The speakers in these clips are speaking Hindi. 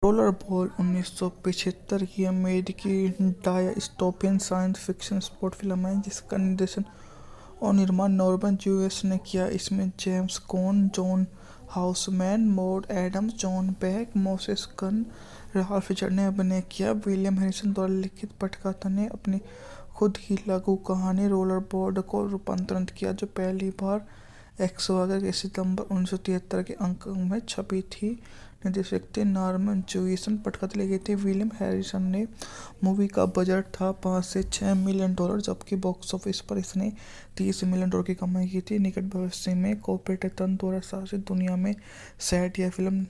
रोलरबॉल 1975 की अमेरिकी dystopian science fiction sport film है जिसका निर्देशन और निर्माण नॉर्मन ज्यूएस ने किया। इसमें James Caan, John Houseman, Maud Adams, John Beck, Moses Gunn, Ralph Fisher ने अभिनय किया। विलियम हैरिसन द्वारा लिखित पटकथा ने अपनी खुद की लघु कहानी रोलरबॉल को रूपांतरित किया, जो पहली बार एक्स के सितंबर 1973 के अंक में छपी थी। निर्देशक थे नॉर्मन ज्यूएस, पटकथा लिखी थी विलियम हैरिसन ने। मूवी का बजट था $5 से $6 मिलियन, जबकि बॉक्स ऑफिस पर इसने $30 मिलियन की कमाई की थी। निकट भविष्य में कॉर्पोरेट तंत्र द्वारा शासित दुनिया में सेट यह फिल्म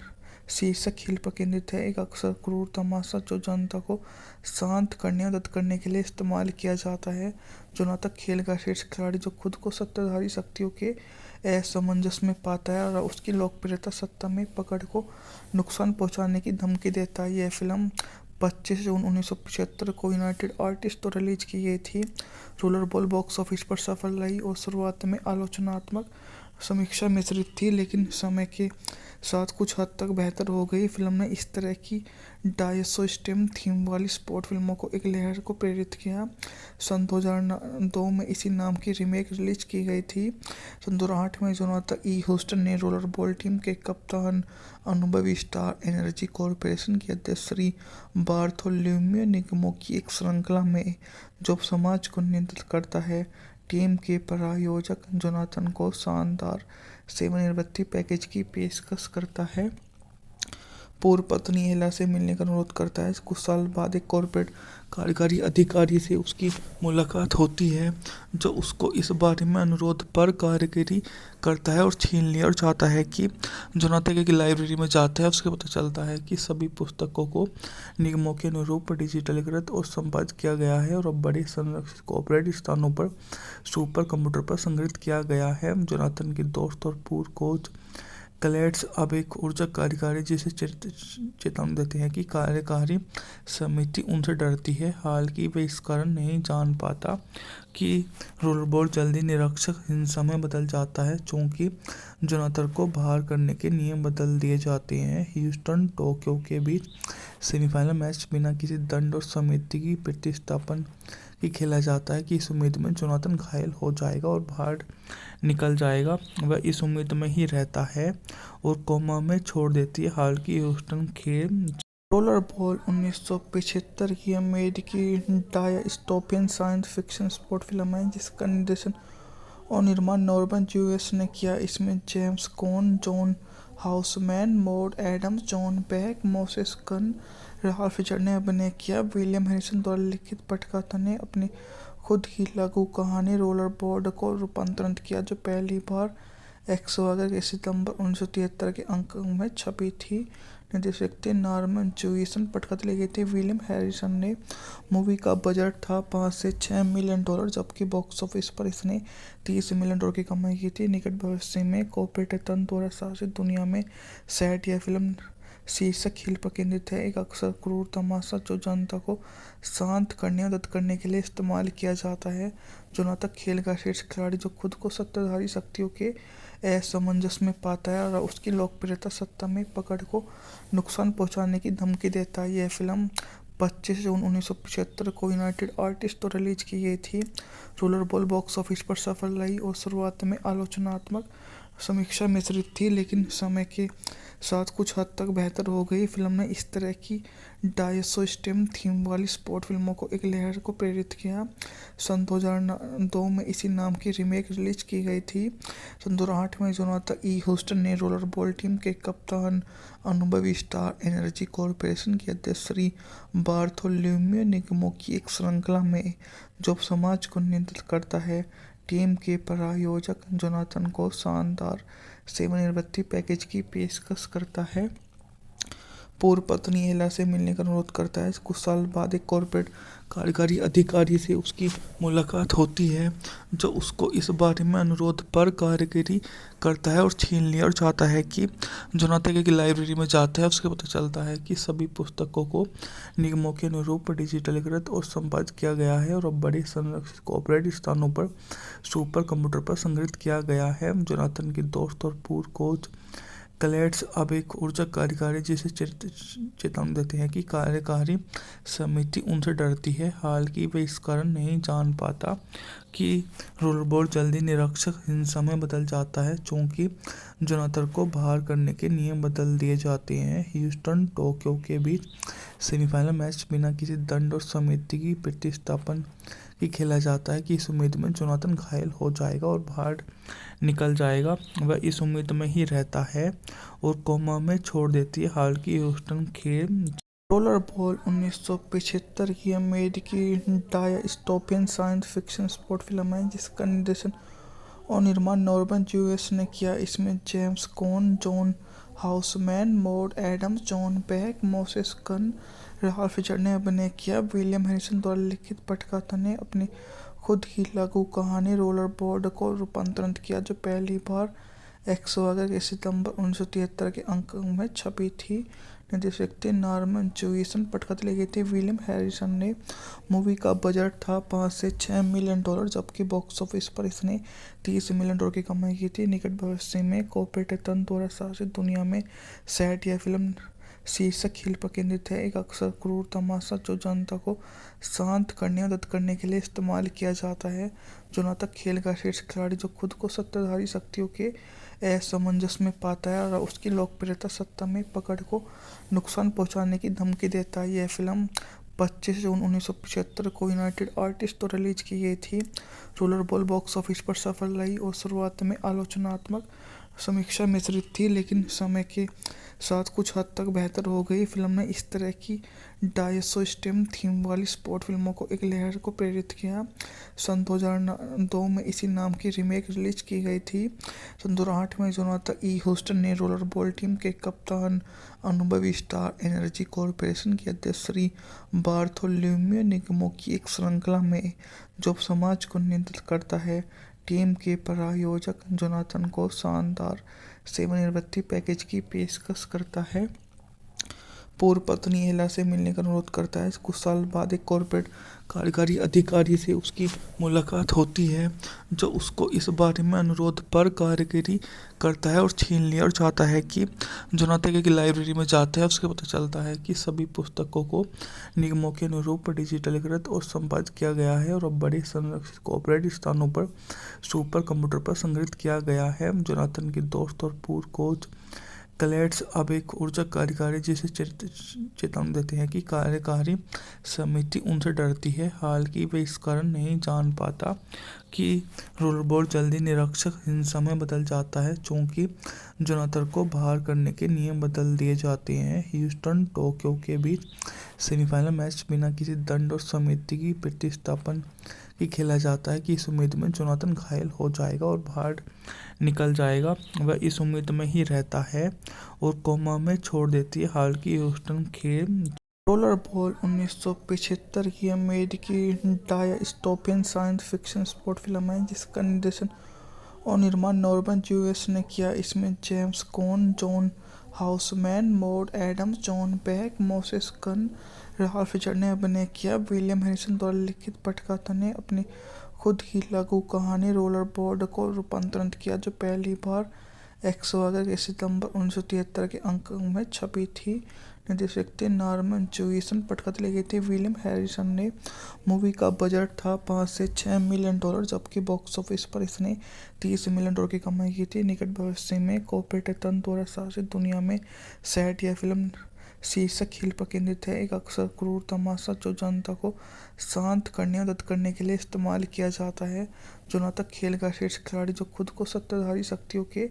शीर्षक खेल पर केंद्रित है, एक अक्सर क्रूर तमाशा जो जनता को शांत करने और मदद करने के लिए इस्तेमाल किया जाता है। जो न तक खेल का शीर्ष खिलाड़ी जो खुद को सत्ताधारी शक्तियों के असमंजस में पाता है और उसकी लोकप्रियता सत्ता में पकड़ को नुकसान पहुंचाने की धमकी देता है। यह फिल्म 25 जून 1975 को यूनाइटेड आर्टिस्ट तो रिलीज की गई थी। रोलरबॉल बॉक्स ऑफिस पर सफल रही और शुरुआत में आलोचनात्मक समीक्षा मिश्रित थी, लेकिन समय के साथ कुछ हद तक बेहतर हो गई। फिल्म ने इस तरह की डायस्टोपियन थीम वाली स्पोर्ट फिल्मों को एक लहर को प्रेरित किया। सन 2002 में इसी नाम की रीमेक रिलीज की गई थी। सन 2008 में जोनाथन ई. ह्यूस्टन ने रोलरबॉल टीम के कप्तान, अनुभवी स्टार एनर्जी कॉर्पोरेशन के अध्यक्ष श्री बार्थोलोम्यू निगमों की एक श्रृंखला में जो समाज को नियंत्रित करता है, टीम के प्रायोजक जोनाथन को शानदार सेवानिवृत्ति पैकेज की पेशकश करता है। पूर्व पत्नी एला से मिलने का अनुरोध करता है। कुछ साल बाद एक कॉर्पोरेट कार्यकारी अधिकारी से उसकी मुलाकात होती है, जो उसको इस बारे में अनुरोध पर कारीगरी करता है और छीन लिया और चाहता है कि जोनाथन की लाइब्रेरी में जाता है। उसके पता चलता है कि सभी पुस्तकों को निगमों के अनुरूप डिजिटलीकृत और संपादित किया गया है और अब बड़े संरक्षित कॉर्पोरेट स्थानों पर सुपर कंप्यूटर पर संग्रहित किया गया है। जोनाथन के दोस्त और पूर्व कोच क्लेड्स अब एक ऊर्जा कार्यकारी जिसे चेतावनी देते हैं कि कार्यकारी समिति उनसे डरती है। हालांकि वे इस कारण नहीं जान पाता कि रोलरबॉल जल्दी निरीक्षक हिंसा में बदल जाता है, चूंकि जोनाथन को बाहर करने के नियम बदल दिए जाते हैं। ह्यूस्टन टोक्यो के बीच सेमीफाइनल मैच बिना किसी दंड और समिति की प्रतिस्थापन की खेला जाता है कि इस उम्मीद में जोनाथन घायल हो जाएगा और बाहर निकल जाएगा। वह इस उम्मीद में ही रहता है और कोमा में छोड़ देती है। हालांकि ह्यूस्टन खेल रोलरबॉल 1975 की अमेरिकी dystopian science fiction sport film है जिसका निर्देशन और निर्माण नॉर्मन ज्यूएस ने किया। इसमें James Caan, John Houseman, Maud Adams, John Beck, Moses Gunn, Ralph Fisher ने अभिनय किया। विलियम हैरिसन द्वारा लिखित पटकथा ने अपनी खुद की लघु कहानी रोलरबॉल को रूपांतरित किया, जो पहली बार एक्स के सितंबर 1973 के अंक में छपी थी। निर्देशक थे नॉर्मन ज्यूएस, पटकथा लिखी थी विलियम हैरिसन ने। मूवी का बजट था $5 से $6 मिलियन, जबकि बॉक्स ऑफिस पर इसने $30 मिलियन की कमाई की थी। निकट भविष्य में कॉर्पोरेट तंत्र द्वारा शासित दुनिया में सेट यह फिल्म शीर्षक खेल पर केंद्रित है, एक अक्सर क्रूर तमाशा जो जनता को शांत करने और मदद करने के लिए इस्तेमाल किया जाता है। जो न तक खेल का शीर्ष खिलाड़ी जो खुद को सत्ताधारी शक्तियों के असमंजस में पाता है और उसकी लोकप्रियता सत्ता में पकड़ को नुकसान पहुंचाने की धमकी देता है। यह फिल्म 25 जून 1975 को यूनाइटेड आर्टिस्ट तो रिलीज की गई थी। रोलरबॉल बॉक्स ऑफिस पर सफल रही और शुरुआत में आलोचनात्मक समीक्षा मिश्रित थी, लेकिन समय के साथ कुछ हद तक बेहतर हो गई। फिल्म ने इस तरह की डायस्टोपियन थीम वाली स्पोर्ट फिल्मों को एक लहर को प्रेरित किया। सन 2002 में इसी नाम की रीमेक रिलीज की गई थी। सन 2008 में जोनाथन ई. ह्यूस्टन ने रोलरबॉल टीम के कप्तान, अनुभवी स्टार एनर्जी कॉर्पोरेशन के अध्यक्ष श्री बार्थोलोम्यू निगमों की एक श्रृंखला में जो समाज को नियंत्रित करता है, टीम के प्रायोजक जोनाथन को शानदार सेवानिवृत्ति पैकेज की पेशकश करता है। पूर्व पत्नी एला से मिलने का अनुरोध करता है। कुछ साल बाद एक कॉर्पोरेट कार्यकारी अधिकारी से उसकी मुलाकात होती है, जो उसको इस बारे में अनुरोध पर कारीगरी करता है और छीन लिया और चाहता है कि जोनाथन की लाइब्रेरी में जाता है। उसके पता चलता है कि सभी पुस्तकों को निगमों के अनुरूप डिजिटलीकृत और संपादित किया गया है और अब बड़े संरक्षित कॉर्पोरेट स्थानों पर सुपर कंप्यूटर पर संग्रहित किया गया है। जोनाथन के दोस्त और पूर्व कोच क्लेड्स अब एक ऊर्जा कार्यकारी जिसे चेतावनी देते हैं कि कार्यकारी समिति उनसे डरती है। हालांकि वे इस कारण नहीं जान पाता कि रोलरबॉल जल्दी निरीक्षक हिंसा में बदल जाता है, चूंकि जोनाथन को बाहर करने के नियम बदल दिए जाते हैं। ह्यूस्टन टोक्यो के बीच सेमीफाइनल मैच बिना किसी दंड और समिति की प्रतिस्थापन की खेला जाता है कि इस उम्मीद में जोनाथन घायल हो जाएगा और बाहर निकल जाएगा। वह इस उम्मीद में ही रहता है और कोमा में छोड़ देती है। हालांकि ह्यूस्टन खेल रोलरबॉल 1975 की अमेरिकी dystopian science fiction sport film है जिसका निर्देशन और निर्माण नॉर्मन यूएस ने किया। इसमें James Caan, John Houseman, Maud Adams, John Beck, Moses Gunn, Ralph Fisher ने अभिनय किया। विलियम हैरिसन द्वारा लिखित पटकथा ने अपनी खुद की लघु कहानी रोलरबॉल को रूपांतरित किया, जो पहली बार 111 के सितंबर 1973 के अंक में छपी थी। निर्देशक थे नॉर्मन जूइसन, पटकथा लिखी थी विलियम हैरिसन ने। मूवी का बजट था $5 से $6 मिलियन, जबकि बॉक्स ऑफिस पर इसने $30 मिलियन की कमाई की थी। निकट भविष्य में कॉर्पोरेट तंत्र द्वारा शासित दुनिया में सेट यह फिल्म शीर्षक खेल पर केंद्रित है, एक अक्सर क्रूर तमाशा जो जनता को शांत करने और मदद करने के लिए इस्तेमाल किया जाता है। जोनाथन खेल का शीर्ष खिलाड़ी जो खुद को सत्ताधारी शक्तियों के असमंजस में पाता है और उसकी लोकप्रियता सत्ता में पकड़ को नुकसान पहुंचाने की धमकी देता है। यह फिल्म 25 जून 1975 को यूनाइटेड आर्टिस्ट तो रिलीज की गई थी। रोलरबॉल बॉक्स ऑफिस पर सफल रही और शुरुआत में आलोचनात्मक समीक्षा मिश्रित थी, लेकिन समय के साथ कुछ हद तक बेहतर हो गई। फिल्म ने इस तरह की डायस्टोपियन थीम वाली स्पोर्ट फिल्मों को एक लहर को प्रेरित किया। सन 2002 में इसी नाम की रीमेक रिलीज की गई थी। सन 2008 में जोनाथन ई. ह्यूस्टन ने रोलरबॉल टीम के कप्तान, अनुभवी स्टार एनर्जी कॉर्पोरेशन के अध्यक्ष श्री बार्थोलोम्यू निगमों की एक श्रृंखला में जो समाज को नियंत्रित करता है, टीम के प्रायोजक जोनाथन को शानदार सेवानिवृत्ति पैकेज की पेशकश करता है। पूर्व पत्नी एला से मिलने का अनुरोध करता है। कुछ साल बाद एक कॉर्पोरेट कार्यकारी अधिकारी से उसकी मुलाकात होती है, जो उसको इस बारे में अनुरोध पर कारीगरी करता है और छीन लिया और चाहता है कि जोनाथन की लाइब्रेरी में जाता है। उसके पता चलता है कि सभी पुस्तकों को निगमों के अनुरूप डिजिटलीकृत और संपादित किया गया है और अब बड़े संरक्षित कॉर्पोरेट स्थानों पर सुपर कंप्यूटर पर संग्रहित किया गया है। जोनाथन के दोस्त और पूर्व कोच क्लेड्स अब एक ऊर्जा कार्यकारी जिसे चेतावनी देते हैं कि कार्यकारी समिति उनसे डरती है। हालांकि वे इस कारण नहीं जान पाता कि रोलरबॉल जल्दी निरीक्षक हिंसा में बदल जाता है, चूंकि जोनाथन को बाहर करने के नियम बदल दिए जाते हैं। ह्यूस्टन टोक्यो के बीच सेमीफाइनल मैच बिना किसी दंड और समिति की प्रतिस्थापन की खेला जाता है कि इस उम्मीद में जोनाथन घायल हो जाएगा और बाहर निकल जाएगा। वह इस उम्मीद में ही रहता है और कोमा में छोड़ देती है। हालांकि ह्यूस्टन खेल रोलरबॉल 1975 की अमेरिकी dystopian science fiction sport film है जिसका निर्देशन और निर्माण नॉर्मन यूएस ने किया। इसमें James Caan, John Houseman, Maud Adams, John Beck, Moses Gunn, Ralph Fisher ने अभिनय किया। विलियम हैरिसन द्वारा लिखित पटकथा ने अपनी खुद की लघु कहानी रोलरबॉल को रूपांतरित किया, जो पहली बार 111 के सितंबर 1973 के अंक में छपी थी। निर्देशक थे नॉर्मन जूइसन, पटकथा लिखी थी विलियम हैरिसन ने। मूवी का बजट था $5 से $6 मिलियन, जबकि बॉक्स ऑफिस पर इसने $30 मिलियन की कमाई की थी। निकट भविष्य में कॉर्पोरेट तंत्र द्वारा शासित दुनिया में सेट यह फिल्म शीर्षक खेल पर केंद्रित है, एक अक्सर क्रूर तमाशा जो जनता को शांत करने और मदद करने के लिए इस्तेमाल किया जाता है। जोनाथन खेल का शीर्ष खिलाड़ी जो खुद को सत्ताधारी शक्तियों के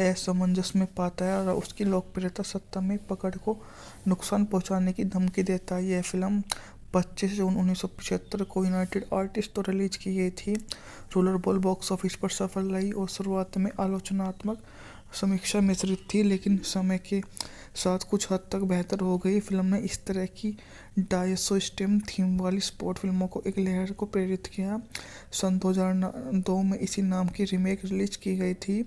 असमंजस में पाता है और उसकी लोकप्रियता सत्ता में पकड़ को नुकसान पहुंचाने की धमकी देता है। यह फिल्म 25 जून 1975 को यूनाइटेड आर्टिस्ट तो रिलीज की गई थी। रोलरबॉल बॉक्स ऑफिस पर सफल रही और शुरुआत में आलोचनात्मक समीक्षा मिश्रित थी, लेकिन समय के साथ कुछ हद तक बेहतर हो गई। फिल्म ने इस तरह की डायस्टोपियन थीम वाली स्पोर्ट फिल्मों को एक लहर को प्रेरित किया। सन 2002 में इसी नाम की रीमेक रिलीज की गई थी।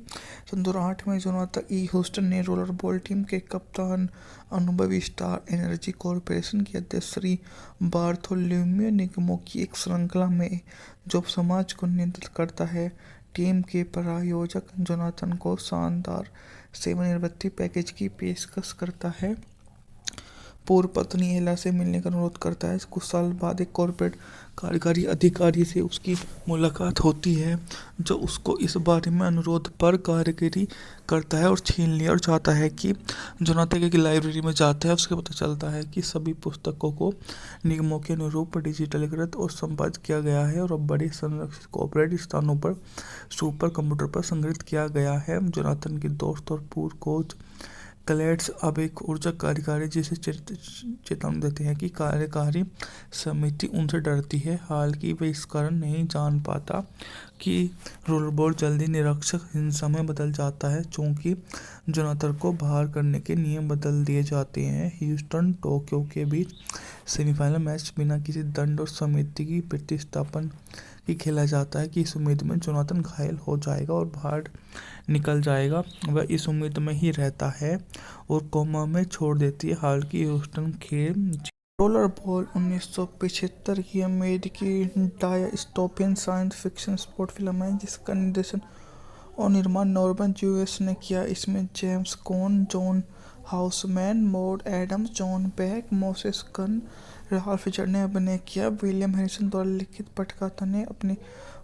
सन 2008 में जोनाथन ई. ह्यूस्टन ने रोलरबॉल टीम के कप्तान, अनुभवी स्टार एनर्जी कॉर्पोरेशन के अध्यक्ष श्री बार्थोलोम्यू निगमों की एक श्रृंखला में जो समाज को नियंत्रित करता है, टीम के प्रायोजक जोनाथन को शानदार सेवानिवृत्ति पैकेज की पेशकश करता है। पूर्व पत्नी एला से मिलने का अनुरोध करता है। कुछ साल बाद एक कॉर्पोरेट कार्यकारी अधिकारी से उसकी मुलाकात होती है, जो उसको इस बारे में अनुरोध पर कारीगरी करता है और छीन लिया और चाहता है कि जोनाथन की लाइब्रेरी में जाता है। उसके पता चलता है कि सभी पुस्तकों को निगमों के अनुरूप डिजिटलीकृत और संपादित किया गया है और अब बड़े संरक्षित कॉर्पोरेट स्थानों पर सुपर कंप्यूटर पर संग्रहित किया गया है। जोनाथन के दोस्त और पूर्व कोच क्लेड्स अब एक ऊर्जा कार्यकारी जिसे चेतावनी देते हैं कि कार्यकारी समिति उनसे डरती है। हालांकि वे इस कारण नहीं जान पाता कि रोलरबॉल जल्दी निरीक्षक हिंसा में बदल जाता है, चूंकि जोनाथन को बाहर करने के नियम बदल दिए जाते हैं। ह्यूस्टन टोक्यो के बीच सेमीफाइनल मैच बिना किसी दंड और समिति की प्रतिस्थापन की खेला जाता है कि इस उम्मीद में जोनाथन घायल हो जाएगा और बाहर निकल जाएगा। वह इस उम्मीद में ही रहता है और कोमा में छोड़ देती है। हालांकि ह्यूस्टन खेल रोलरबॉल 1975 की अमेरिकी dystopian science fiction sport film है जिसका निर्देशन और निर्माण नॉर्मन ज्यूएस ने किया। इसमें James Caan, John Houseman, Maud Adams, John Beck, Moses Gunn, Ralph Fisher ने अभिनय किया। विलियम हैरिसन द्वारा लिखित पटकथा ने अपनी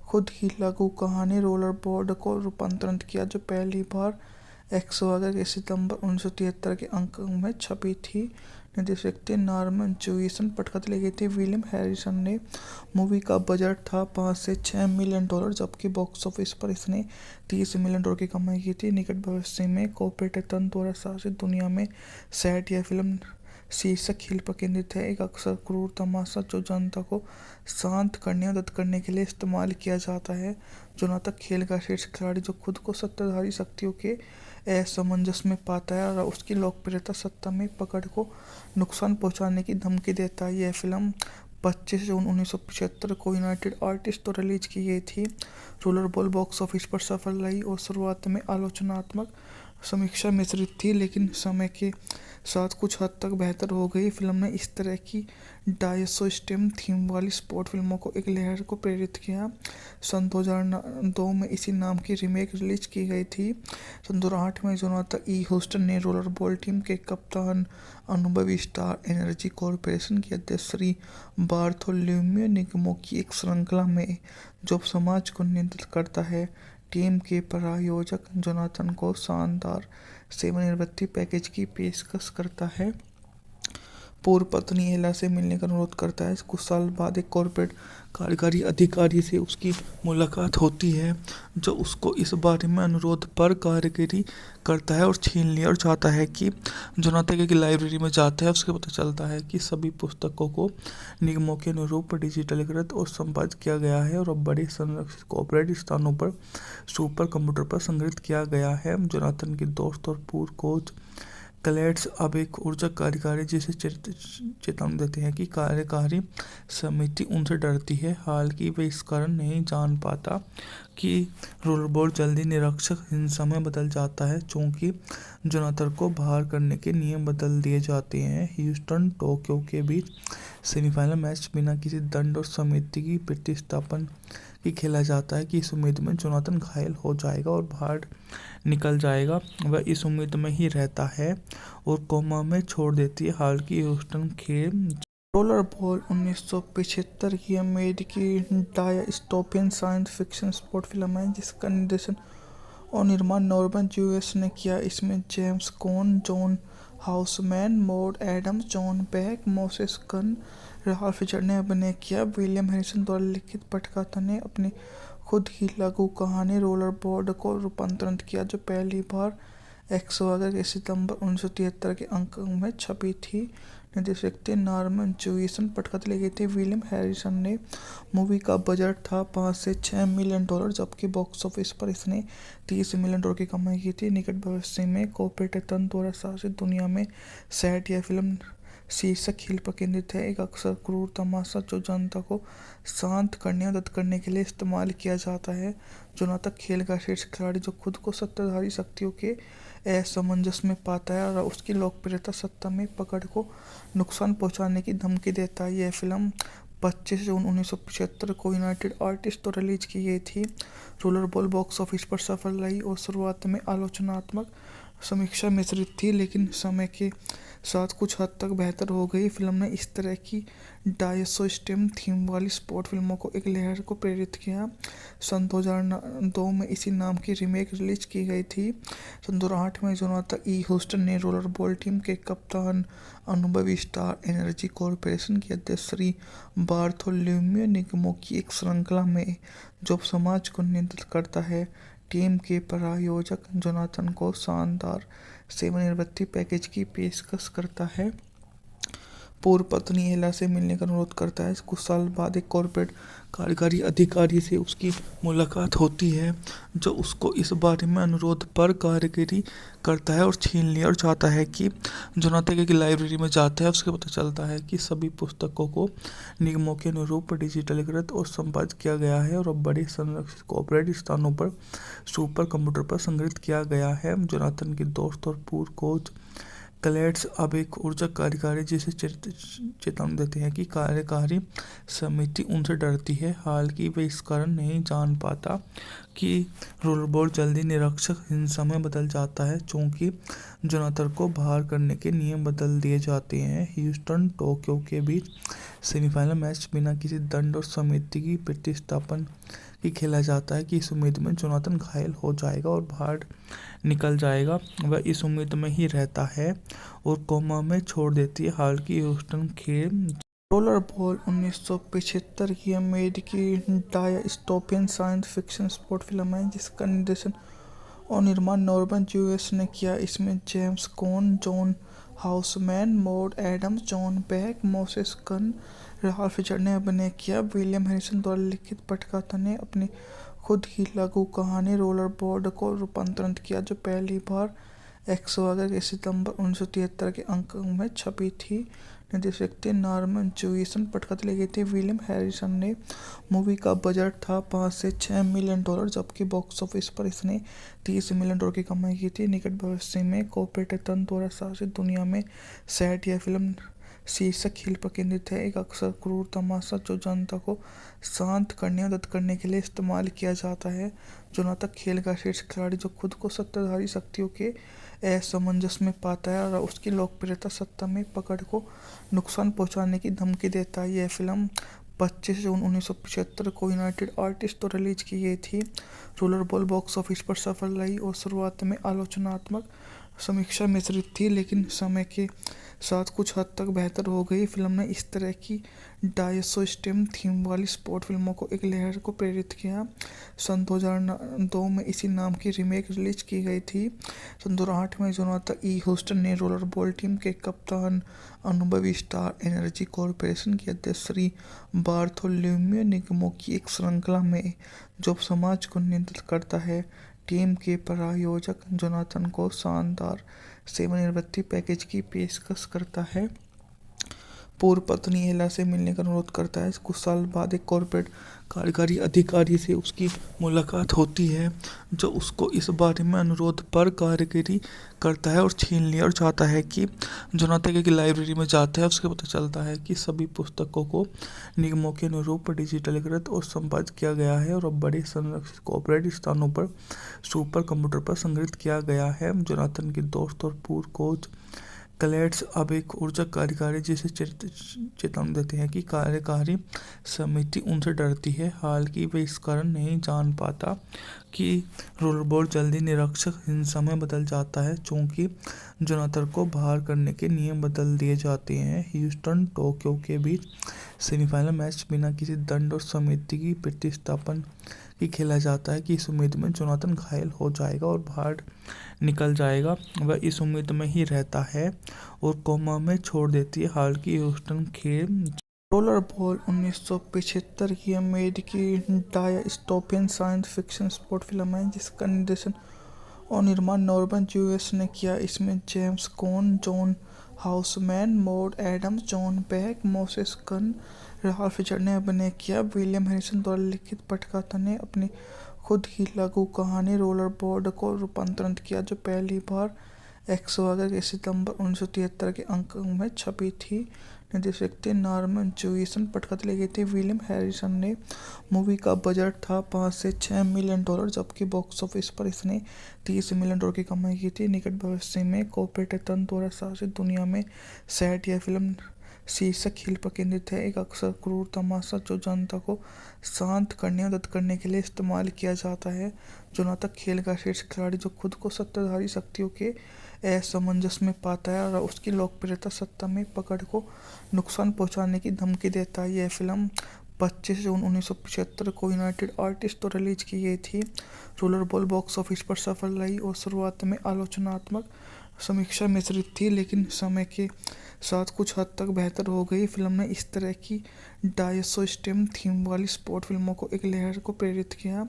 खुद की लघु कहानी रोलरबॉल को रूपांतरित किया, जो पहली बार 11 के सितंबर 1973 के अंक में छपी थी। निर्देशक थे नॉर्मन ज्यूएस, पटकथा लिखी थी विलियम हैरिसन ने। मूवी का बजट था 5 से 6 मिलियन डॉलर, जबकि बॉक्स ऑफिस पर इसने 30 मिलियन डॉलर की कमाई की थी। निकट भविष्य में कॉर्पोरेट तंत्र द्वारा शासित दुनिया में सेट यह फिल्म शीर्षक खेल पर केंद्रित है, एक अक्सर क्रूर तमाशा जो जनता को शांत करने और मदद करने के लिए इस्तेमाल किया जाता है। जोनाथन खेल का शीर्ष खिलाड़ी जो खुद को सत्ताधारी शक्तियों के असमंजस में पाता है और उसकी लोकप्रियता सत्ता में पकड़ को नुकसान पहुंचाने की धमकी देता है। यह फिल्म 25 जून 1975 को यूनाइटेड आर्टिस्ट द्वारा रिलीज की गई थी। रोलरबॉल बॉक्स ऑफिस पर सफल रही और शुरुआत में आलोचनात्मक समीक्षा मिश्रित थी, लेकिन समय के साथ कुछ हद तक बेहतर हो गई। फिल्म ने इस तरह की डायस्टोपियन थीम वाली स्पोर्ट फिल्मों को एक लहर को प्रेरित किया। सन 2002 में इसी नाम की रीमेक रिलीज की गई थी। सन 2008 में जोनाथन ई ह्यूस्टन ने रोलरबॉल टीम के कप्तान, अनुभवी स्टार एनर्जी कॉर्पोरेशन के अध्यक्ष श्री बार्थोलोम्यू निगमों की एक श्रृंखला में जो समाज को नियंत्रित करता है, टीम के प्रायोजक जोनाथन को शानदार सेवानिवृत्ति पैकेज की पेशकश करता है। पूर्व पत्नी एला से मिलने का अनुरोध करता है। कुछ साल बाद एक कॉर्पोरेट कार्यकारी अधिकारी से उसकी मुलाकात होती है, जो उसको इस बारे में अनुरोध पर कारीगरी करता है और छीन लिया और चाहता है कि जोनाथन की लाइब्रेरी में जाता है। उसके पता चलता है कि सभी पुस्तकों को निगमों के अनुरूप डिजिटलीकृत और संपादित किया गया है और अब बड़े संरक्षित कॉर्पोरेट स्थानों पर सुपर कंप्यूटर पर संग्रहित किया गया है। जोनाथन के दोस्त और पूर्व कोच क्लेड्स अब एक ऊर्जा कार्यकारी जिसे चेतावनी देते हैं कि कार्यकारी समिति उनसे डरती है। हालांकि वे इस कारण नहीं जान पाता कि रोलरबॉल जल्दी निरीक्षक हिंसा में बदल जाता है, चूंकि जोनाथन को बाहर करने के नियम बदल दिए जाते हैं। ह्यूस्टन टोक्यो के बीच सेमीफाइनल मैच बिना किसी दंड और समिति की प्रतिस्थापन की खेला जाता है कि इस उम्मीद में जोनाथन घायल हो जाएगा और बाहर निकल जाएगा। वह इस उम्मीद में ही रहता है और कोमा में छोड़ देती है। हालांकि ह्यूस्टन खेल रोलरबॉल 1975 की अमेरिकी dystopian science fiction sport film है जिसका निर्देशन और निर्माण नॉर्मन ज्यूएस ने किया। इसमें James Caan, John Houseman, Maud Adams, John Beck, Moses Gunn, Ralph Fisher ने अभिनय किया। विलियम हैरिसन द्वारा लिखित पटकथा ने अपनी खुद की लघु कहानी रोलरबॉल को रूपांतरित किया, जो पहली बार 11 के सितंबर 1973 के अंक में छपी थी। निर्देशक थे नॉर्मन ज्यूएस, पटकथा लिखी थी विलियम हैरिसन ने। मूवी का बजट था 5 से 6 मिलियन डॉलर, जबकि बॉक्स ऑफिस पर इसने 30 मिलियन डॉलर की कमाई की थी। निकट भविष्य में कॉर्पोरेट तंत्र द्वारा शासित दुनिया में सेट यह फिल्म शीर्षक खेल पर केंद्रित है, एक अक्सर क्रूर तमाशा जो जनता को शांत करने और मदद करने के लिए इस्तेमाल किया जाता है। जोनाथन खेल का शीर्ष खिलाड़ी जो खुद को सत्ताधारी शक्तियों के असमंजस में पाता है और उसकी लोकप्रियता सत्ता में पकड़ को नुकसान पहुंचाने की धमकी देता है। यह फिल्म 25 जून 1975 को यूनाइटेड आर्टिस्ट द्वारा रिलीज की गई थी। रोलरबॉल बॉक्स ऑफिस पर सफल रही और शुरुआत में आलोचनात्मक समीक्षा मिश्रित थी, लेकिन समय के साथ कुछ हद तक बेहतर हो गई। फिल्म ने इस तरह की डायसोस्टेम थीम वाली स्पोर्ट फिल्मों को एक लहर को प्रेरित किया। सन 2002 में इसी नाम की रीमेक रिलीज की गई थी। सन 2008 में जोनाथन ई. ह्यूस्टन ने रोलरबॉल टीम के कप्तान, अनुभवी स्टार एनर्जी कॉर्पोरेशन के अध्यक्ष श्री बार्थोलोम्यू निगमो की एक श्रृंखला में जो समाज को नियंत्रित करता है, टीम के प्रायोजक जोनाथन को शानदार सेवानिवृत्ति पैकेज की पेशकश करता है। पूर्व पत्नी एला से मिलने का अनुरोध करता है। कुछ साल बाद एक कॉर्पोरेट कार्यकारी अधिकारी से उसकी मुलाकात होती है, जो उसको इस बारे में अनुरोध पर कारीगरी करता है और छीन लिया और चाहता है कि जोनाथन की लाइब्रेरी में जाता है। उसके पता चलता है कि सभी पुस्तकों को निगमों के अनुरूप डिजिटलीकृत और संपादित किया गया है और अब बड़े संरक्षित कॉर्पोरेट स्थानों पर सुपर कंप्यूटर पर संग्रहित किया गया है। जोनाथन के दोस्त और पूर्व कोच क्लेड्स अब एक ऊर्जा कार्यकारी जिसे चेतावनी देते हैं कि कार्यकारी समिति उनसे डरती है। हालांकि वे इस कारण नहीं जान पाता कि रोलरबॉल जल्दी निरीक्षक हिंसा में बदल जाता है, चूंकि जोनाथन को बाहर करने के नियम बदल दिए जाते हैं। ह्यूस्टन टोक्यो के बीच सेमीफाइनल मैच बिना किसी दंड और समिति की प्रतिस्थापन की खेला जाता है कि इस उम्मीद में जोनाथन घायल हो जाएगा और बाहर निकल जाएगा। वह इस उम्मीद में ही रहता है और कोमा में छोड़ देती है। हालांकि ह्यूस्टन खेल रोलरबॉल 1975 की अमेरिकी dystopian science fiction sport film है, जिसका निर्देशन और निर्माण नॉर्मन यूएस ने किया। इसमें James Caan, John Houseman, Maud Adams, John Beck, Moses Gunn, Ralph Fisher ने अभिनय किया। विलियम हैरिसन द्वारा लिखित पटकथा ने अपनी खुद की लघु कहानी रोलरबॉल को रूपांतरित किया, जो पहली बार 111 के सितंबर 1973 के अंक में छपी थी। निर्देशक थे नॉर्मन जूइसन, पटकथा लिखी थी विलियम हैरिसन ने। मूवी का बजट था $5 से $6 मिलियन, जबकि बॉक्स ऑफिस पर इसने $30 मिलियन की कमाई की थी। निकट भविष्य में कॉर्पोरेट तंत्र द्वारा शासित दुनिया में सैट यह फिल्म शीर्षक खेल पर केंद्रित है, एक अक्सर क्रूर तमाशा जो जनता को शांत करने और मदद करने के लिए इस्तेमाल किया जाता है। जोनाथन खेल का शीर्ष खिलाड़ी जो खुद को सत्ताधारी शक्तियों के असमंजस में पाता है और उसकी लोकप्रियता सत्ता में पकड़ को नुकसान पहुंचाने की धमकी देता है। यह फिल्म 25 जून 1975 को यूनाइटेड आर्टिस्ट तो रिलीज की गई थी। रोलरबॉल बॉक्स ऑफिस पर सफल रही और शुरुआत में आलोचनात्मक समीक्षा मिश्रित थी, लेकिन समय के साथ कुछ हद तक बेहतर हो गई। फिल्म ने इस तरह की डायसोस्टेम थीम वाली स्पोर्ट फिल्मों को एक लहर को प्रेरित किया। सन 2002 में इसी नाम की रीमेक रिलीज की गई थी। सन 2008 में जोनाथन ई. ह्यूस्टन ने रोलरबॉल टीम के कप्तान, अनुभवी स्टार एनर्जी कॉर्पोरेशन के अध्यक्ष श्री बार्थोलोम्यू निगमो की एक श्रृंखला में जो समाज को नियंत्रित करता है, टीम के प्रायोजक जोनाथन को शानदार सेवानिवृत्ति पैकेज की पेशकश करता है। पूर्व पत्नी एला से मिलने का अनुरोध करता है। कुछ साल बाद एक कॉर्पोरेट कार्यकारी अधिकारी से उसकी मुलाकात होती है, जो उसको इस बारे में अनुरोध पर कारीगरी करता है और छीन लिया और चाहता है कि जोनाथन की लाइब्रेरी में जाता है। उसके पता चलता है कि सभी पुस्तकों को निगमों के अनुरूप डिजिटलीकृत और संपादित किया गया है और अब बड़े संरक्षित कॉर्पोरेट स्थानों पर सुपर कंप्यूटर पर संग्रहित किया गया है। जोनाथन के दोस्त और पूर्व कोच क्लेड्स अब एक ऊर्जा कार्यकारी जिसे चेतावनी देते हैं कि कार्यकारी समिति उनसे डरती है। हालांकि वे इस कारण नहीं जान पाता कि रोलरबॉल जल्दी निरीक्षक हिंसा में बदल जाता है, चूंकि जोनाथन को बाहर करने के नियम बदल दिए जाते हैं। ह्यूस्टन टोक्यो के बीच सेमीफाइनल मैच बिना किसी दंड और समिति की प्रतिस्थापन की खेला जाता है कि इस उम्मीद में जोनाथन घायल हो जाएगा और बाहर निकल जाएगा। वह इस उम्मीद में ही रहता है और कोमा में छोड़ देती है। हालांकि ह्यूस्टन खेल रोलरबॉल 1975 की अमेरिकी dystopian science fiction sport film है, जिसका निर्देशन और निर्माण नॉर्मन यूएस ने किया। इसमें James Caan, John Houseman, Maud Adams, John Beck, Moses Gunn, Ralph Fisher ने अभिनय किया। विलियम हैरिसन द्वारा लिखित पटकथा ने अपनी खुद की लघु कहानी रोलरबॉल को रूपांतरित किया, जो पहली बार 111 के सितंबर 1973 के अंक में छपी थी। निर्देशक थे नॉर्मन जूइसन, पटकथा लिखी थी विलियम हैरिसन ने। मूवी का बजट था $5 से $6 मिलियन, जबकि बॉक्स ऑफिस पर इसने $30 मिलियन की कमाई की थी। निकट भविष्य में कॉर्पोरेट तंत्र द्वारा शासित दुनिया में सेट यह फिल्म शीर्षक खेल पर केंद्रित है, एक अक्सर क्रूर तमाशा जो जनता को शांत करने और मदद करने के लिए इस्तेमाल किया जाता है। जो नाटक खेल का शीर्ष खिलाड़ी जो खुद को सत्ताधारी शक्तियों के असमंजस में पाता है और उसकी लोकप्रियता सत्ता में पकड़ को नुकसान पहुंचाने की धमकी देता है। यह फिल्म 25 जून 1975 को यूनाइटेड आर्टिस्ट तो रिलीज की गई थी। रोलर बॉल बॉक्स ऑफिस पर सफल रही और शुरुआत में आलोचनात्मक समीक्षा मिश्रित थी, लेकिन समय के साथ कुछ हद तक बेहतर हो गई। फिल्म ने इस तरह की डायसो स्टेम थीम वाली स्पोर्ट फिल्मों को एक लहर को प्रेरित किया।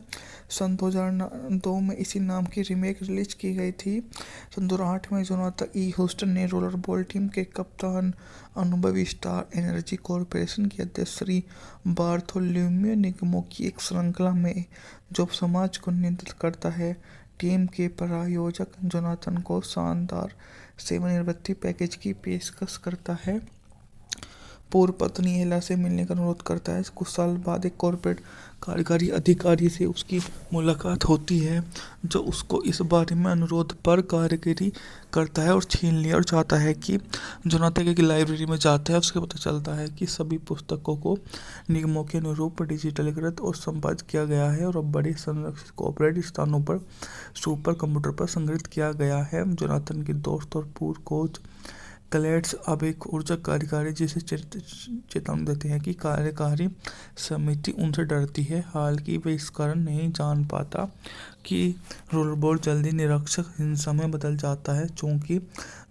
सन 2002 में इसी नाम की रीमेक रिलीज की गई थी। सन 2008 में जोनाथन ई ह्यूस्टन ने रोलर बॉल टीम के कप्तान, अनुभवी स्टार एनर्जी कॉर्पोरेशन के अध्यक्ष श्री बार्थोलोम्यू निगमों की एक श्रृंखला में जो समाज को नियंत्रित करता है, टीम के प्रायोजक जोनाथन को शानदार सेवानिवृत्ति पैकेज की पेशकश करता है। पूर्व पत्नी एला से मिलने का अनुरोध करता है। कुछ साल बाद एक कॉर्पोरेट कार्यकारी अधिकारी से उसकी मुलाकात होती है, जो उसको इस बारे में अनुरोध पर कारीगरी करता है और छीन लिया और चाहता है कि जोनाथन की लाइब्रेरी में जाता है। उसके पता चलता है कि सभी पुस्तकों को निगमों के अनुरूप डिजिटलीकृत और संपादित किया गया है और अब बड़े संरक्षित कॉर्पोरेट स्थानों पर सुपर कंप्यूटर पर संग्रहित किया गया है। जोनाथन के दोस्त और पूर्व कोच क्लेट्स अब एक ऊर्जा कार्यकारी जिसे चेतावनी देते हैं कि कार्यकारी समिति उनसे डरती है। हालांकि वे इस कारण नहीं जान पाता कि रोलबॉल जल्दी निरीक्षक हिंसा में बदल जाता है, चूंकि